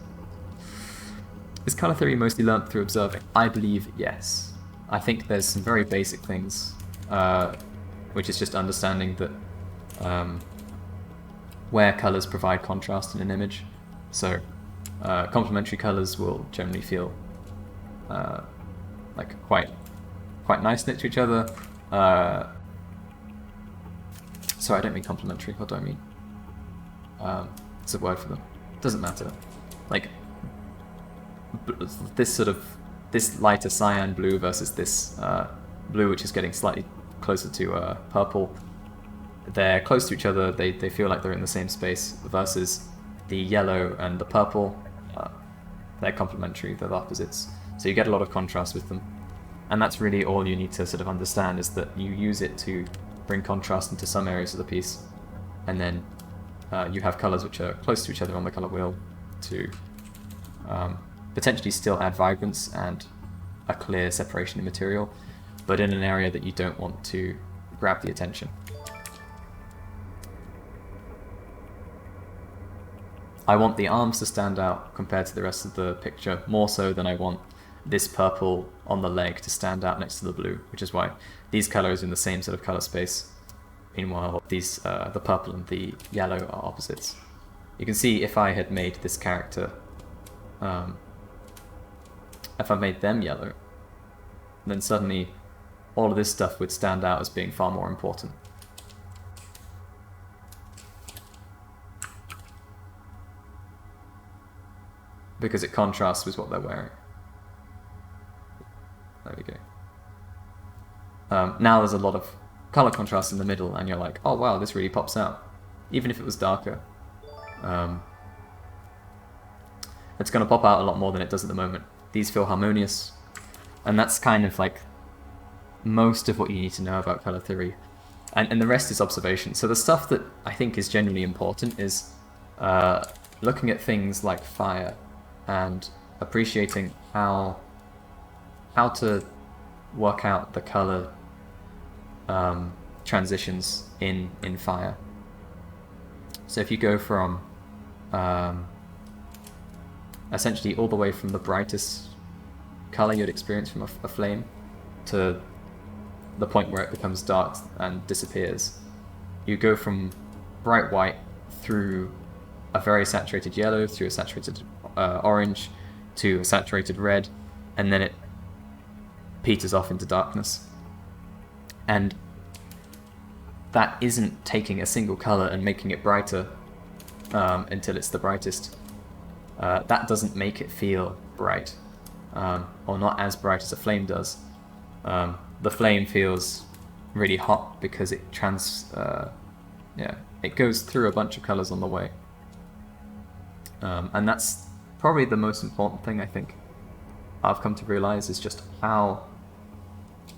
Is color theory mostly learnt through observing? I believe yes. I think there's some very basic things, which is just understanding that where colors provide contrast in an image. So complementary colors will generally feel like quite nice next to each other. Sorry, I don't mean complementary. What do I mean? It's a word for them. Doesn't matter. Like this lighter cyan blue versus this blue, which is getting slightly closer to purple. They're close to each other. They feel like they're in the same space. Versus the yellow and the purple, they're complementary. They're the opposites. So you get a lot of contrast with them. And that's really all you need to sort of understand, is that you use it to bring contrast into some areas of the piece, and then you have colors which are close to each other on the color wheel to potentially still add vibrance and a clear separation in material, but in an area that you don't want to grab the attention. I want the arms to stand out compared to the rest of the picture, more so than I want this purple on the leg to stand out next to the blue, which is why these colors are in the same sort of color space. Meanwhile, these the purple and the yellow are opposites. You can see if I had made this character, if I made them yellow, then suddenly all of this stuff would stand out as being far more important. Because it contrasts with what they're wearing. There we go. Now there's a lot of color contrast in the middle, and you're like, oh wow, this really pops out. Even if it was darker. It's going to pop out a lot more than it does at the moment. These feel harmonious, and that's kind of like most of what you need to know about color theory. And the rest is observation. So the stuff that I think is genuinely important is looking at things like fire and appreciating how to work out the color transitions in fire. So if you go from essentially all the way from the brightest color you'd experience from a flame to the point where it becomes dark and disappears. You go from bright white through a very saturated yellow, through a saturated orange, to a saturated red, and then it peters off into darkness. And that isn't taking a single color and making it brighter until it's the brightest. That doesn't make it feel bright, or not as bright as a flame does. The flame feels really hot because it it goes through a bunch of colors on the way. And that's probably the most important thing I think I've come to realize, is just how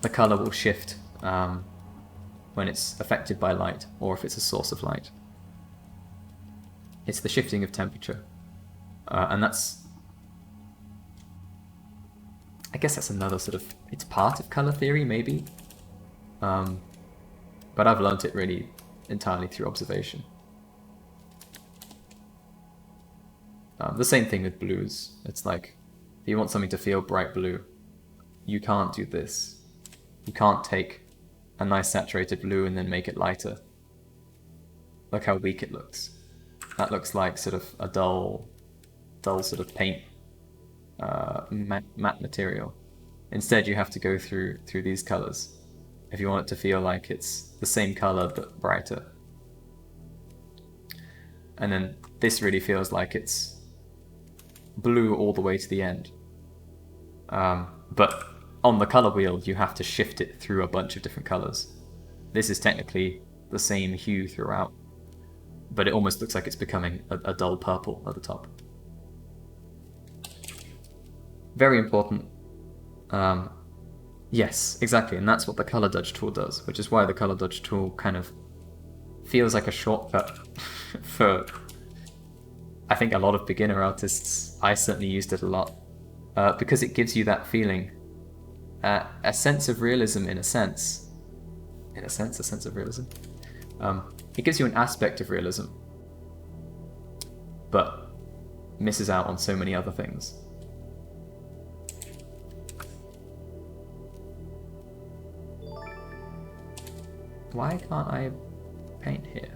the color will shift when it's affected by light, or if it's a source of light. It's the shifting of temperature. And that's, I guess that's another sort of, it's part of color theory maybe, but I've learnt it really entirely through observation. The same thing with blues. It's like, if you want something to feel bright blue, you can't do this. You can't take a nice saturated blue and then make it lighter. Look how weak it looks. That looks like sort of a dull sort of paint, matte material. Instead, you have to go through these colors if you want it to feel like it's the same color but brighter. And then this really feels like it's blue all the way to the end. But on the color wheel, you have to shift it through a bunch of different colors. This is technically the same hue throughout, but it almost looks like it's becoming a dull purple at the top. Very important. Yes, exactly, and that's what the color dodge tool does, which is why the color dodge tool kind of feels like a shortcut for, I think, a lot of beginner artists. I certainly used it a lot, because it gives you that feeling, a sense of realism a sense of realism. It gives you an aspect of realism, but misses out on so many other things. Why can't I paint here?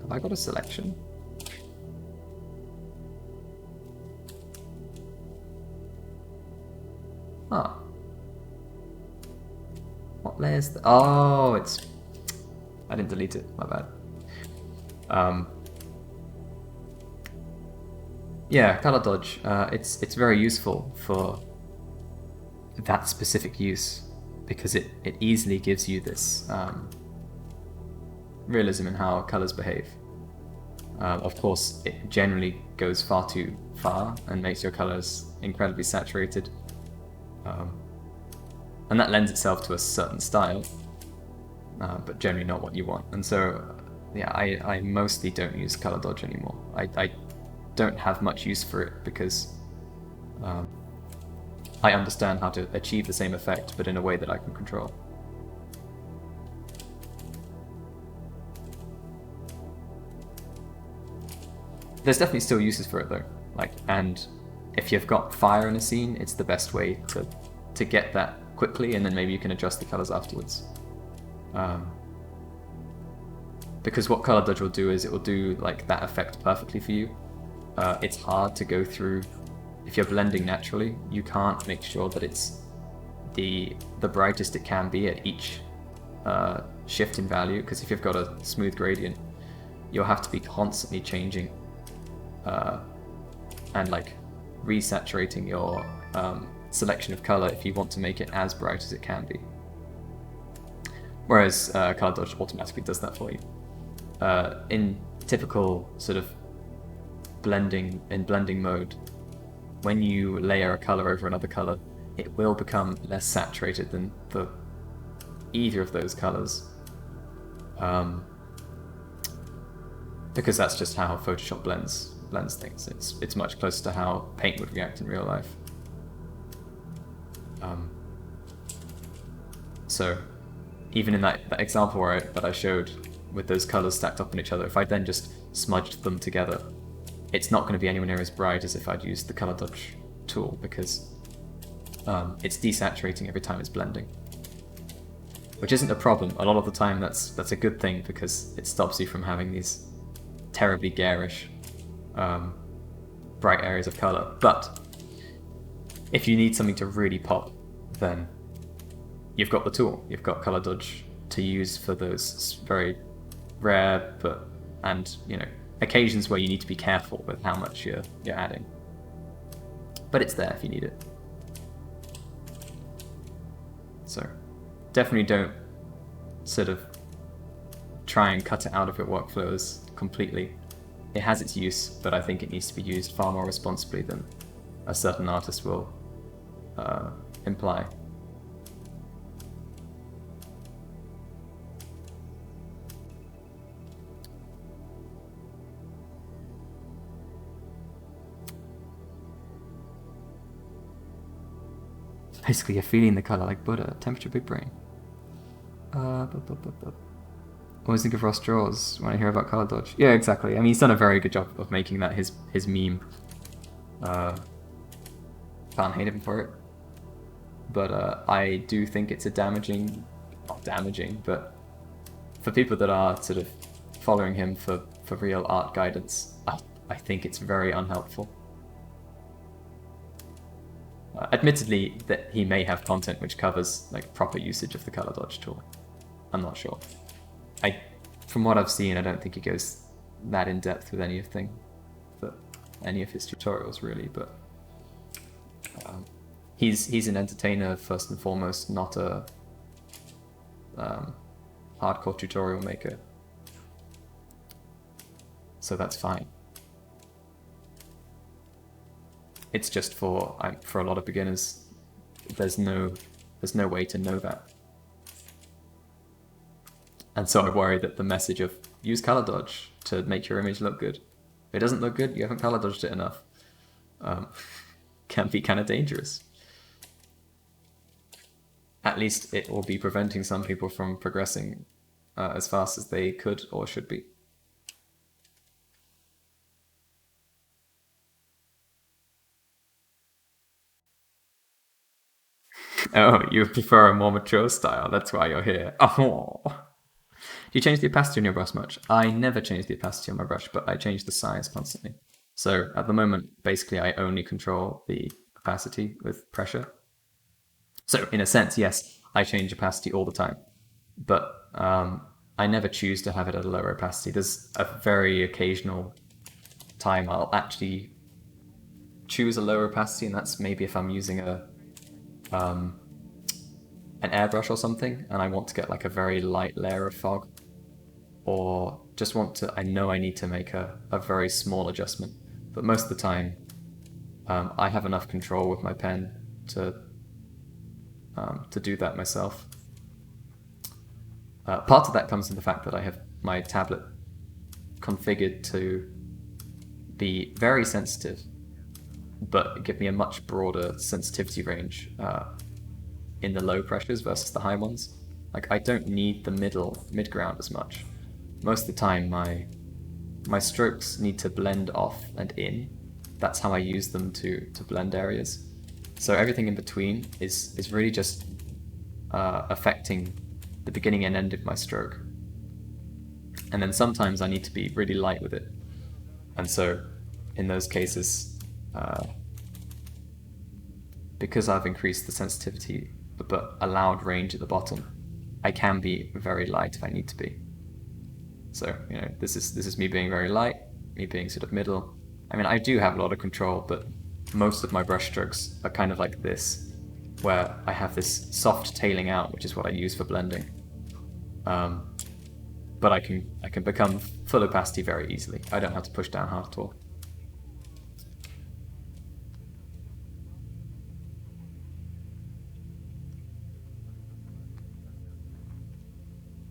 Have I got a selection? Huh. What layer's the... Oh, it's... I didn't delete it, my bad. Yeah, color dodge. It's very useful for that specific use, because it easily gives you this realism in how colors behave. Of course, it generally goes far too far and makes your colors incredibly saturated, and that lends itself to a certain style, but generally not what you want. And so, yeah, I mostly don't use color dodge anymore. I don't have much use for it because I understand how to achieve the same effect, but in a way that I can control. There's definitely still uses for it though, and if you've got fire in a scene, it's the best way to get that quickly, and then maybe you can adjust the colors afterwards. Because what color dodge will do is it will do like that effect perfectly for you. It's hard to go through. If you're blending naturally, you can't make sure that it's the brightest it can be at each shift in value, because if you've got a smooth gradient, you'll have to be constantly changing and like resaturating your selection of color if you want to make it as bright as it can be. Whereas color dodge automatically does that for you. In typical sort of blending mode, when you layer a color over another color, it will become less saturated than either of those colors, because that's just how Photoshop blends things. It's much closer to how paint would react in real life. So even in that example that I showed with those colors stacked up on each other, if I then just smudged them together, it's not going to be anywhere near as bright as if I'd used the color dodge tool, because it's desaturating every time it's blending. Which isn't a problem. A lot of the time that's a good thing because it stops you from having these terribly garish, bright areas of color. But if you need something to really pop, then you've got the tool. You've got color dodge to use for those very rare and occasions where you need to be careful with how much you're adding. But it's there if you need it. So definitely don't sort of try and cut it out of your workflows completely. It has its use, but I think it needs to be used far more responsibly than a certain artist will imply. Basically, you're feeling the color like butter. Temperature, big brain. Always think of Ross Jaws when I hear about color dodge. Yeah, exactly. I mean, he's done a very good job of making that his meme. Can't hate him for it. But I do think it's not damaging, but for people that are sort of following him for real art guidance, I think it's very unhelpful. Admittedly, that he may have content which covers like proper usage of the color dodge tool. I'm not sure. From what I've seen, I don't think he goes that in depth with any of his tutorials really. But he's an entertainer first and foremost, not a hardcore tutorial maker. So that's fine. It's just for a lot of beginners, there's no way to know that. And so I worry that the message of use color dodge to make your image look good, if it doesn't look good, you haven't color dodged it enough, can be kind of dangerous. At least it will be preventing some people from progressing as fast as they could or should be. Oh, you prefer a more mature style, that's why you're here. Oh. Do you change the opacity on your brush much? I never change the opacity on my brush, but I change the size constantly. So at the moment, basically I only control the opacity with pressure. So in a sense, yes, I change opacity all the time, but I never choose to have it at a lower opacity. There's a very occasional time I'll actually choose a lower opacity, and that's maybe if I'm using an airbrush or something, and I want to get like a very light layer of fog, or just I know I need to make a very small adjustment. But most of the time, I have enough control with my pen to do that myself. Part of that comes from the fact that I have my tablet configured to be very sensitive, but give me a much broader sensitivity range in the low pressures versus the high ones. Like I don't need the mid-ground as much. Most of the time my strokes need to blend off and in. That's how I use them to blend areas. So everything in between is really just affecting the beginning and end of my stroke. And then sometimes I need to be really light with it. And so in those cases, because I've increased the sensitivity but allowed range at the bottom, I can be very light if I need to be. So, this is me being very light, me being sort of middle. I mean, I do have a lot of control, but most of my brush strokes are kind of like this, where I have this soft tailing out, which is what I use for blending. But I can become full opacity very easily. I don't have to push down hard at all.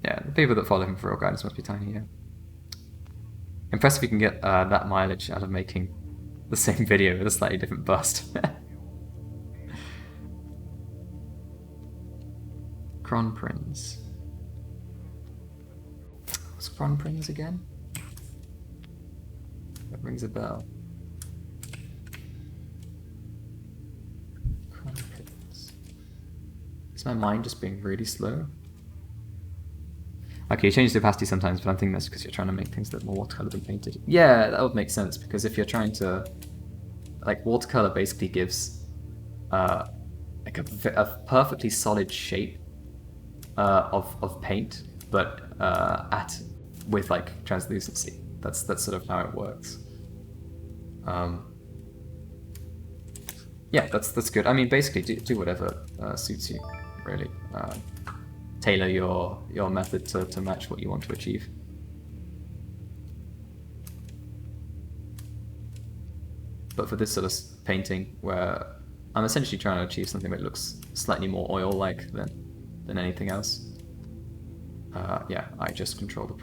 Yeah, the people that follow him for real guidance must be tiny, yeah. Impressive you can get that mileage out of making the same video with a slightly different bust. Kronprinz. What's Kronprinz again? That rings a bell. Kronprinz. Is my mind just being really slow? Okay, you change the opacity sometimes, but I'm thinking that's because you're trying to make things look more watercolor than painted. Yeah, that would make sense, because if you're trying to... Like, watercolor basically gives like a perfectly solid shape of paint, but with like translucency. That's sort of how it works. Yeah, that's good. I mean, basically, do whatever suits you, really. Tailor your method to match what you want to achieve. But for this sort of painting, where I'm essentially trying to achieve something that looks slightly more oil-like than anything else, yeah, I just control the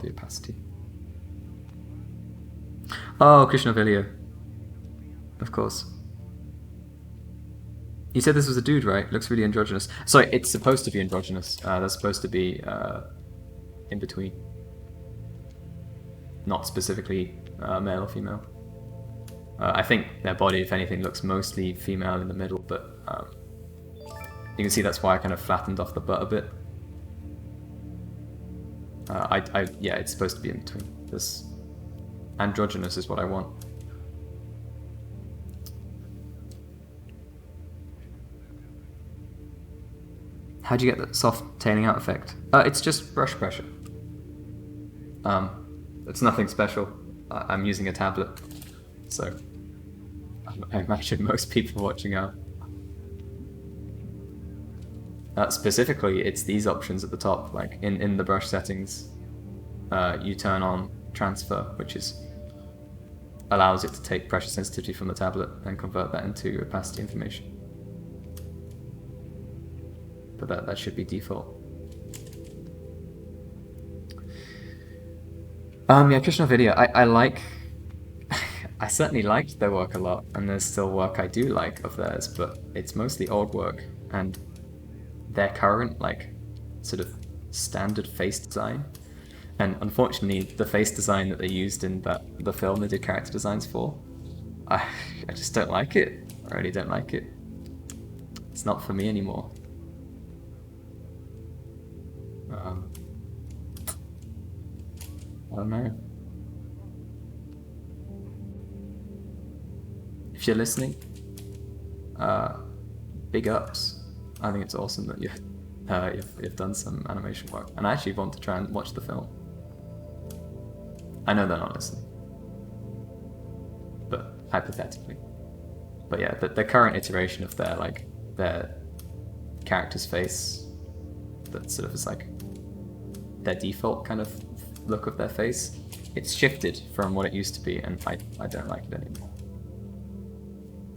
opacity. Oh, Krishnavilya. Of course. You said this was a dude, right? Looks really androgynous. Sorry, it's supposed to be androgynous. That's supposed to be in between. Not specifically male or female. I think their body, if anything, looks mostly female in the middle, but you can see that's why I kind of flattened off the butt a bit. Yeah, it's supposed to be in between. This androgynous is what I want. How'd you get that soft tailing out effect? It's just brush pressure. It's nothing special. I'm using a tablet, so I imagine most people watching out. Specifically, it's these options at the top, like in the brush settings. You turn on transfer, which allows it to take pressure sensitivity from the tablet and convert that into opacity information. But that should be default. Yeah, Krishnavidya, I like... I certainly liked their work a lot, and there's still work I do like of theirs, but it's mostly old work, and their current, like, sort of standard face design, and unfortunately the face design that they used in the film they did character designs for, I just don't like it. I really don't like it. It's not for me anymore. I don't know. If you're listening, big ups. I think it's awesome that you've done some animation work, and I actually want to try and watch the film. I know they're not listening, but hypothetically. But yeah, the current iteration of their character's face, that sort of is like their default kind of look of their face, it's shifted from what it used to be, and I don't like it anymore.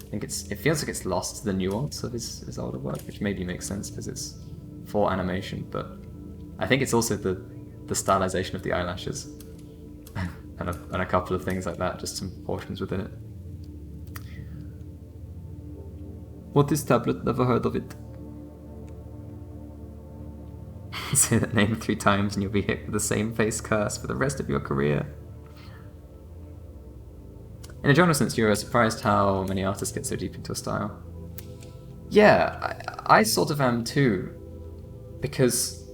I think it feels like it's lost the nuance of his older work, which maybe makes sense because it's for animation, but I think it's also the stylization of the eyelashes and a couple of things like that, just some portions within it. What is tablet? Never heard of it. Say that name 3 times and you'll be hit with the same face curse for the rest of your career. In a general sense, you're surprised how many artists get so deep into a style. Yeah, I sort of am too, because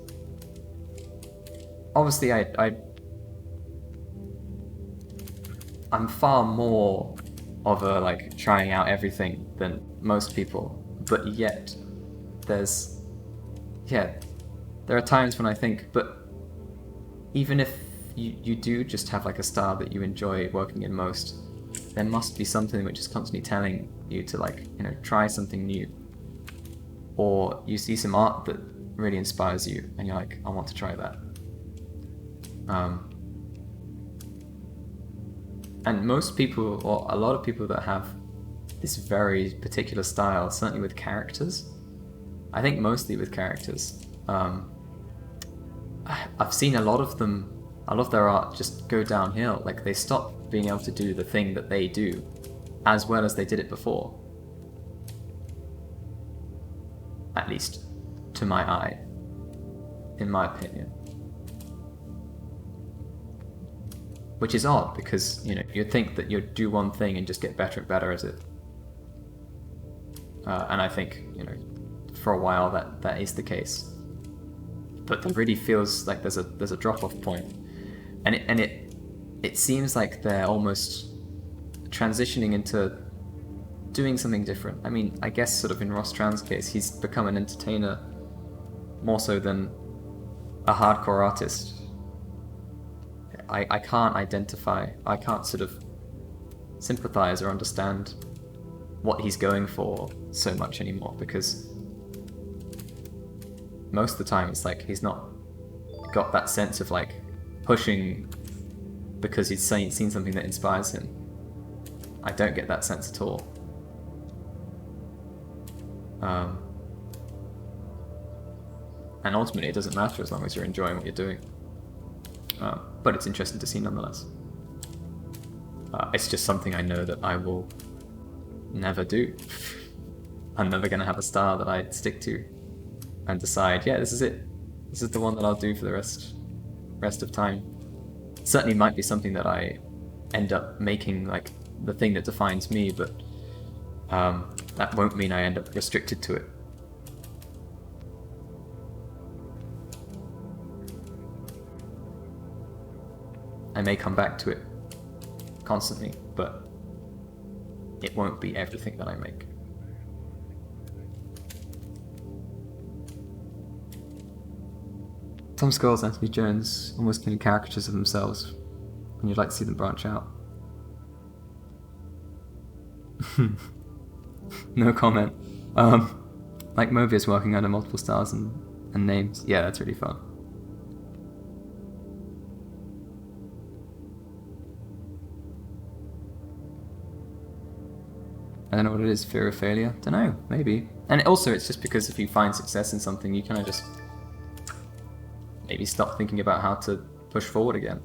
obviously I'm far more of a like trying out everything than most people, but yet there are times when I think, but even if you do just have like a style that you enjoy working in most, there must be something which is constantly telling you to like, try something new. Or you see some art that really inspires you and you're like, I want to try that. And most people, or a lot of people that have this very particular style, certainly with characters, I think mostly with characters, I've seen a lot of their art just go downhill. Like they stop being able to do the thing that they do as well as they did it before. At least to my eye, in my opinion. which is odd because, you know, you'd think that you'd do one thing and just get better and better at it. And I think, you know, for a while that is the case. But there really feels like there's a drop-off point, and it seems like they're almost transitioning into doing something different. I mean, I guess sort of in Ross Tran's case, he's become an entertainer more so than a hardcore artist. I can't identify, I can't sort of sympathize or understand what he's going for so much anymore, because most of the time it's like he's not got that sense of like pushing because he's seen something that inspires him. I don't get that sense at all. And ultimately it doesn't matter as long as you're enjoying what you're doing. But it's interesting to see nonetheless. It's just something I know that I will never do. I'm never going to have a style that I stick to and decide, yeah, this is it. This is the one that I'll do for the rest of time. It certainly might be something that I end up making like the thing that defines me, but that won't mean I end up restricted to it. I may come back to it constantly, but it won't be everything that I make. Some Scholes, Anthony Jones, almost kind of caricatures of themselves, and you'd like to see them branch out. No comment. Like Mobius working under multiple styles and names. Yeah, that's really fun. I don't know what it is, fear of failure? Don't know, maybe. And also it's just because if you find success in something, you kind of just maybe stop thinking about how to push forward again.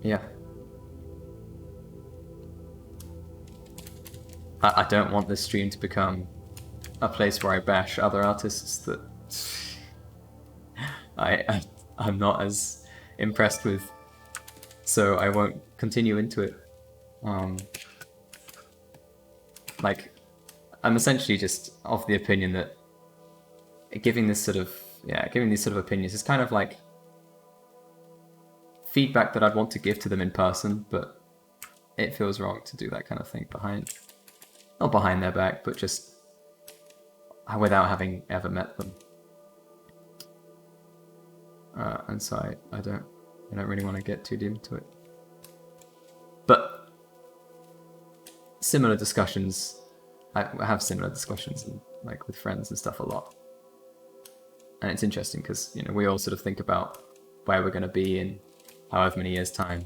Yeah. I don't want this stream to become a place where I bash other artists that I'm not as impressed with, so I won't continue into it. Like, I'm essentially just of the opinion that giving these sort of opinions is kind of like feedback that I'd want to give to them in person, but it feels wrong to do that kind of thing not behind their back, but just without having ever met them. And so I don't really want to get too deep into it. But similar discussions, I have similar discussions like with friends and stuff a lot. And it's interesting because, you know, we all sort of think about where we're going to be in however many years' time,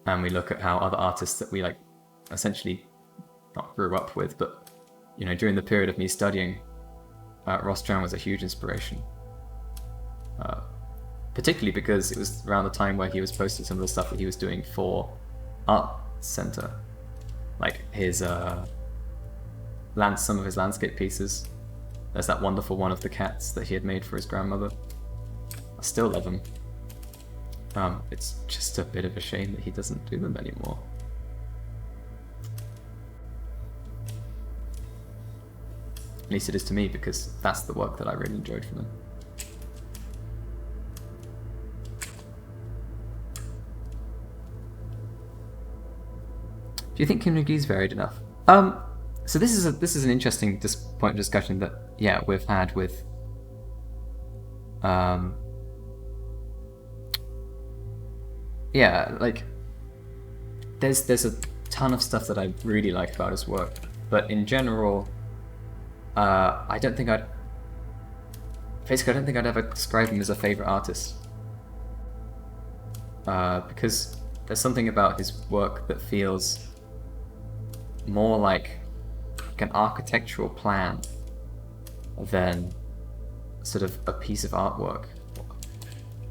and we look at how other artists that we like essentially not grew up with, but, you know, during the period of me studying, Ross Tran was a huge inspiration. Particularly because it was around the time where he was posting some of the stuff that he was doing for Art Center, like his some of his landscape pieces. There's that wonderful one of the cats that he had made for his grandmother. I still love them. It's just a bit of a shame that he doesn't do them anymore. At least it is to me, because that's the work that I really enjoyed from him. Do you think Kim McGee's varied enough? So this is an interesting point of discussion that we've had with like there's a ton of stuff that I really like about his work, but in general, I don't think I'd ever describe him as a favorite artist, because there's something about his work that feels more like an architectural plan than sort of a piece of artwork,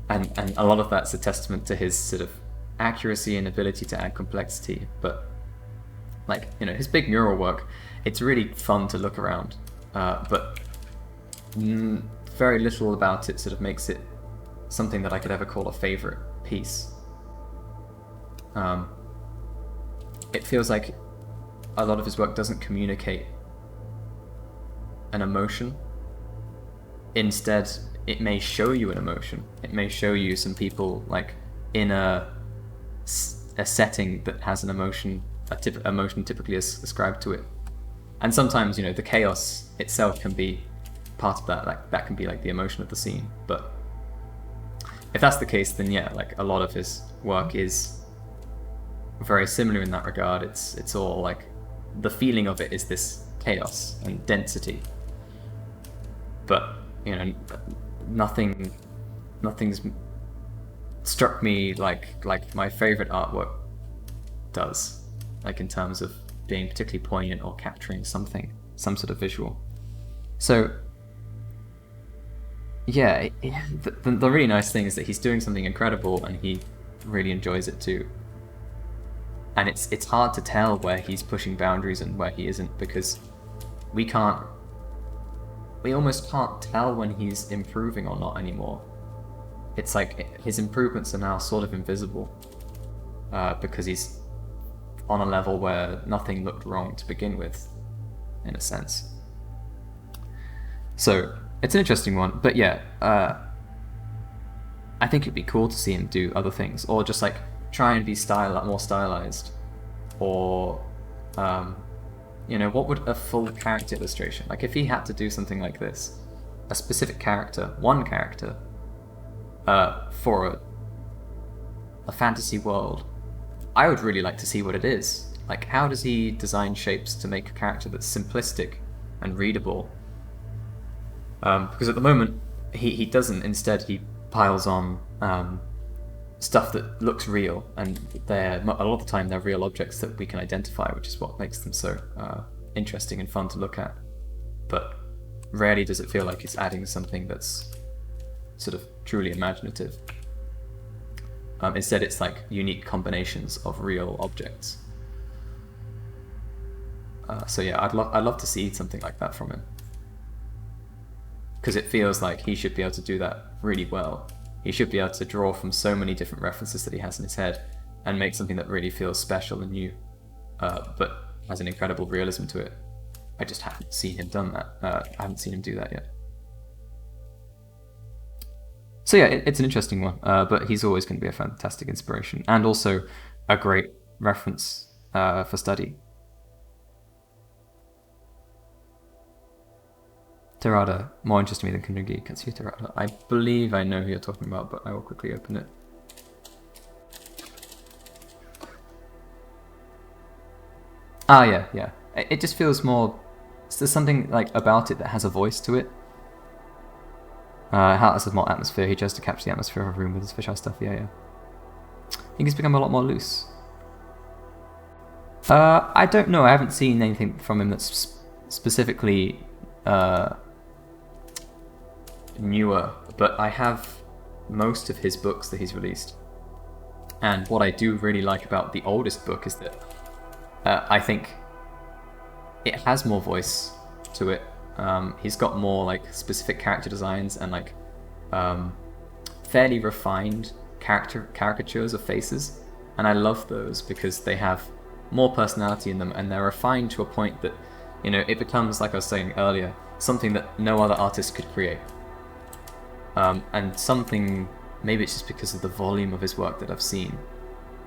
and a lot of that's a testament to his sort of accuracy and ability to add complexity. But like, you know, his big mural work, it's really fun to look around, but very little about it sort of makes it something that I could ever call a favorite piece. It feels like a lot of his work doesn't communicate an emotion. Instead, it may show you an emotion. It may show you some people like in a setting that has an emotion, emotion typically ascribed to it. And sometimes, you know, the chaos itself can be part of that. Like that can be like the emotion of the scene. But if that's the case, then yeah, like a lot of his work is very similar in that regard. It's all like the feeling of it is this chaos and density. But you know, nothing's struck me like my favorite artwork does, like in terms of being particularly poignant or capturing something, some sort of visual. So yeah, the really nice thing is that he's doing something incredible and he really enjoys it too. And it's hard to tell where he's pushing boundaries and where he isn't, because we almost can't tell when he's improving or not anymore. It's like his improvements are now sort of invisible, because he's on a level where nothing looked wrong to begin with, in a sense. So it's an interesting one, but yeah, I think it'd be cool to see him do other things, or just like try and be more stylized, or you know, what would a full character illustration, like if he had to do something like this, a specific character, one character, for a fantasy world, I would really like to see what it is. Like, how does he design shapes to make a character that's simplistic and readable? Because at the moment, he doesn't. Instead, he piles on stuff that looks real, and a lot of the time they're real objects that we can identify, which is what makes them so interesting and fun to look at. But rarely does it feel like it's adding something that's sort of truly imaginative. Instead, it's like unique combinations of real objects. So yeah, I'd love to see something like that from him, because it feels like he should be able to do that really well. He should be able to draw from so many different references that he has in his head and make something that really feels special and new, but has an incredible realism to it. I just haven't seen him done that. I haven't seen him do that yet. So yeah, it's an interesting one, but he's always going to be a fantastic inspiration and also a great reference for study. Terada, more interesting to me than Kundugi. Katsuya Terada. I believe I know who you're talking about, but I will quickly open it. Ah, yeah. It just feels more... There's something like about it that has a voice to it. How has more atmosphere. He tries to capture the atmosphere of a room with his fisheye stuff. Yeah. I think he's become a lot more loose. I don't know. I haven't seen anything from him that's specifically newer, but I have most of his books that he's released. And what I do really like about the oldest book is that I think it has more voice to it. He's got more like specific character designs and like fairly refined caricatures of faces, and I love those because they have more personality in them and they're refined to a point that, you know, it becomes, like I was saying earlier, something that no other artist could create. And something, maybe it's just because of the volume of his work that I've seen,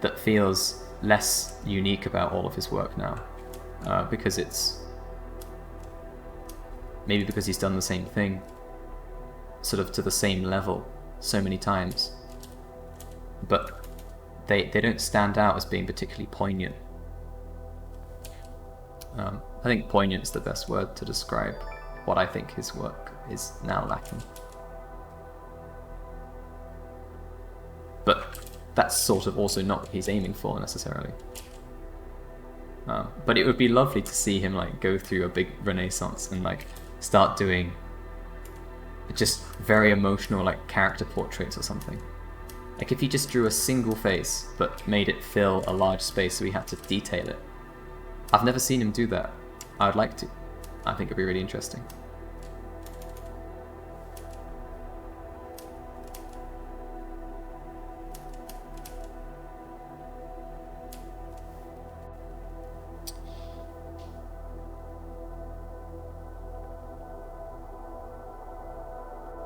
that feels less unique about all of his work now, because it's maybe because he's done the same thing sort of to the same level so many times, but they don't stand out as being particularly poignant. I think poignant is the best word to describe what I think his work is now lacking. But that's sort of also not what he's aiming for necessarily. But it would be lovely to see him like go through a big renaissance and like start doing just very emotional like character portraits or something. Like if he just drew a single face but made it fill a large space so he had to detail it. I've never seen him do that. I would like to. I think it'd be really interesting.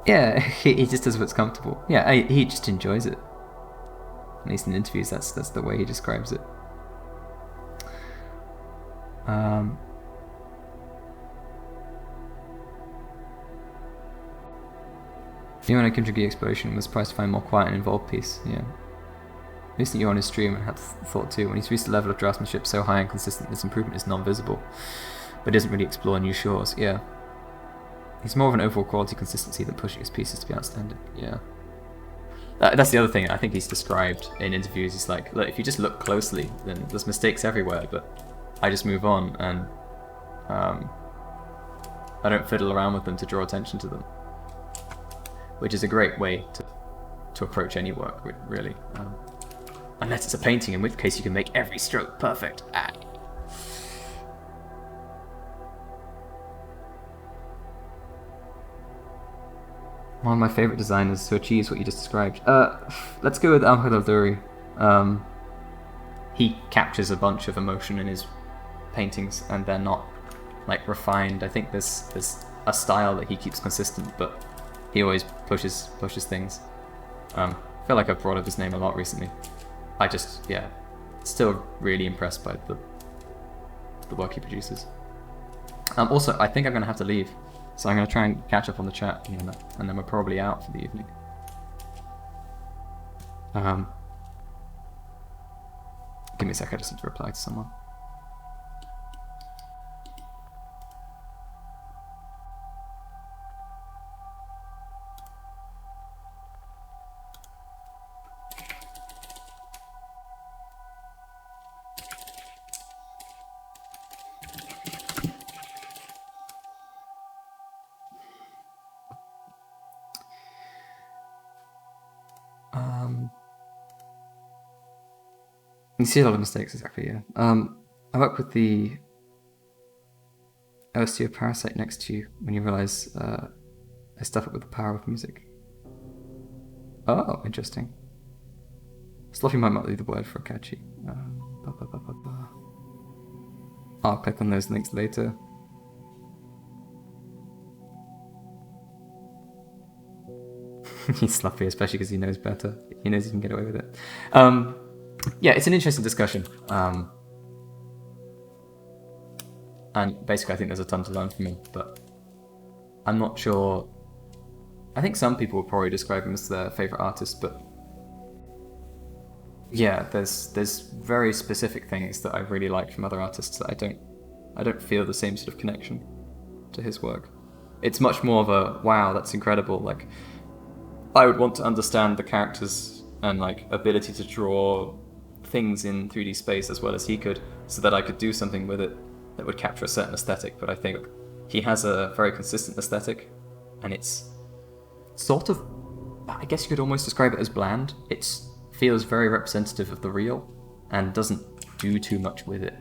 Yeah, he just does what's comfortable. Yeah, he just enjoys it. At least in interviews, that's the way he describes it. Even a Kindred exploration was surprised to find a more quiet and involved piece. Yeah. Recently, you're on his stream and had thought too. When he's reached a level of draftsmanship so high and consistent, this improvement is non-visible, but doesn't really explore new shores. Yeah. He's more of an overall quality consistency than pushing his pieces to be outstanding. Yeah. That's the other thing I think he's described in interviews. He's like, look, if you just look closely, then there's mistakes everywhere, but I just move on and I don't fiddle around with them to draw attention to them, which is a great way to approach any work, really. Unless it's a painting, in which case you can make every stroke perfect. One of my favorite designers who achieves what you just described. Let's go with Al-Khadalduri. He captures a bunch of emotion in his paintings, and they're not like refined. I think there's a style that he keeps consistent, but he always pushes things. I feel like I've brought up his name a lot recently. I just, yeah, still really impressed by the work he produces. Also, I think I'm going to have to leave, so I'm going to try and catch up on the chat, and then we're probably out for the evening. Give me a sec, I just need to reply to someone. You see a lot of mistakes, exactly, yeah. I work with the osteoparasite next to you when you realize I stuff it with the power of music. Oh, interesting. Sloppy might not be the word for catchy. I'll click on those links later. He's sloppy, especially because he knows better. He knows he can get away with it. Yeah, it's an interesting discussion. And basically I think there's a ton to learn from him, but I'm not sure. I think some people would probably describe him as their favourite artist, but yeah, there's very specific things that I really like from other artists that I don't feel the same sort of connection to his work. It's much more of a, wow, that's incredible. Like, I would want to understand the characters and like ability to draw things in 3D space as well as he could, so that I could do something with it that would capture a certain aesthetic. But I think he has a very consistent aesthetic, and it's sort of, I guess you could almost describe it as bland. It feels very representative of the real and doesn't do too much with it.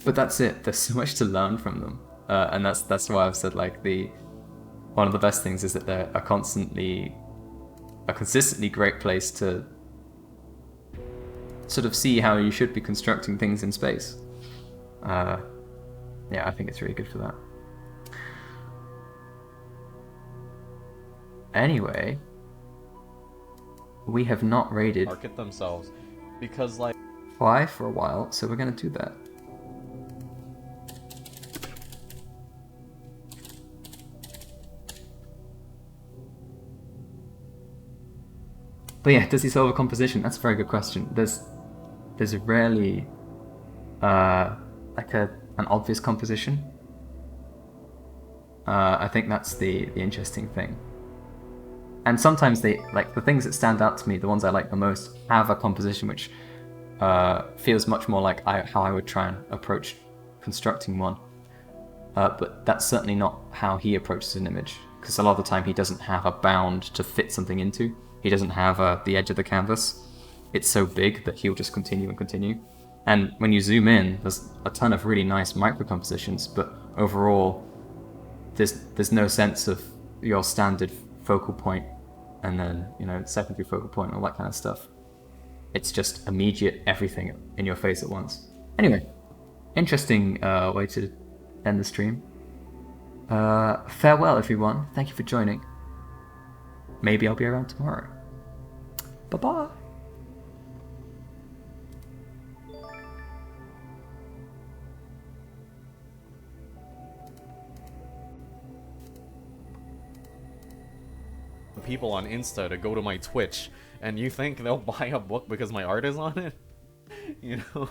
But that's it. There's so much to learn from them, and that's why I've said like one of the best things is that they're a consistently great place to sort of see how you should be constructing things in space. Yeah, I think it's really good for that. Anyway, we have not raided Market themselves, because like Fly for a while, so we're gonna do that. But yeah, does he solve a composition? That's a very good question. There's rarely like an obvious composition. I think that's the interesting thing. And sometimes they, like, the things that stand out to me, the ones I like the most, have a composition which feels much more like how I would try and approach constructing one. But that's certainly not how he approaches an image, because a lot of the time he doesn't have a bound to fit something into. He doesn't have the edge of the canvas. It's so big that he'll just continue and continue. And when you zoom in, there's a ton of really nice micro compositions, but overall, there's no sense of your standard focal point and then, secondary focal point, all that kind of stuff. It's just immediate everything in your face at once. Anyway, interesting way to end the stream. Farewell, everyone. Thank you for joining. Maybe I'll be around tomorrow. Bye-bye. People on Insta to go to my Twitch, and you think they'll buy a book because my art is on it? You know?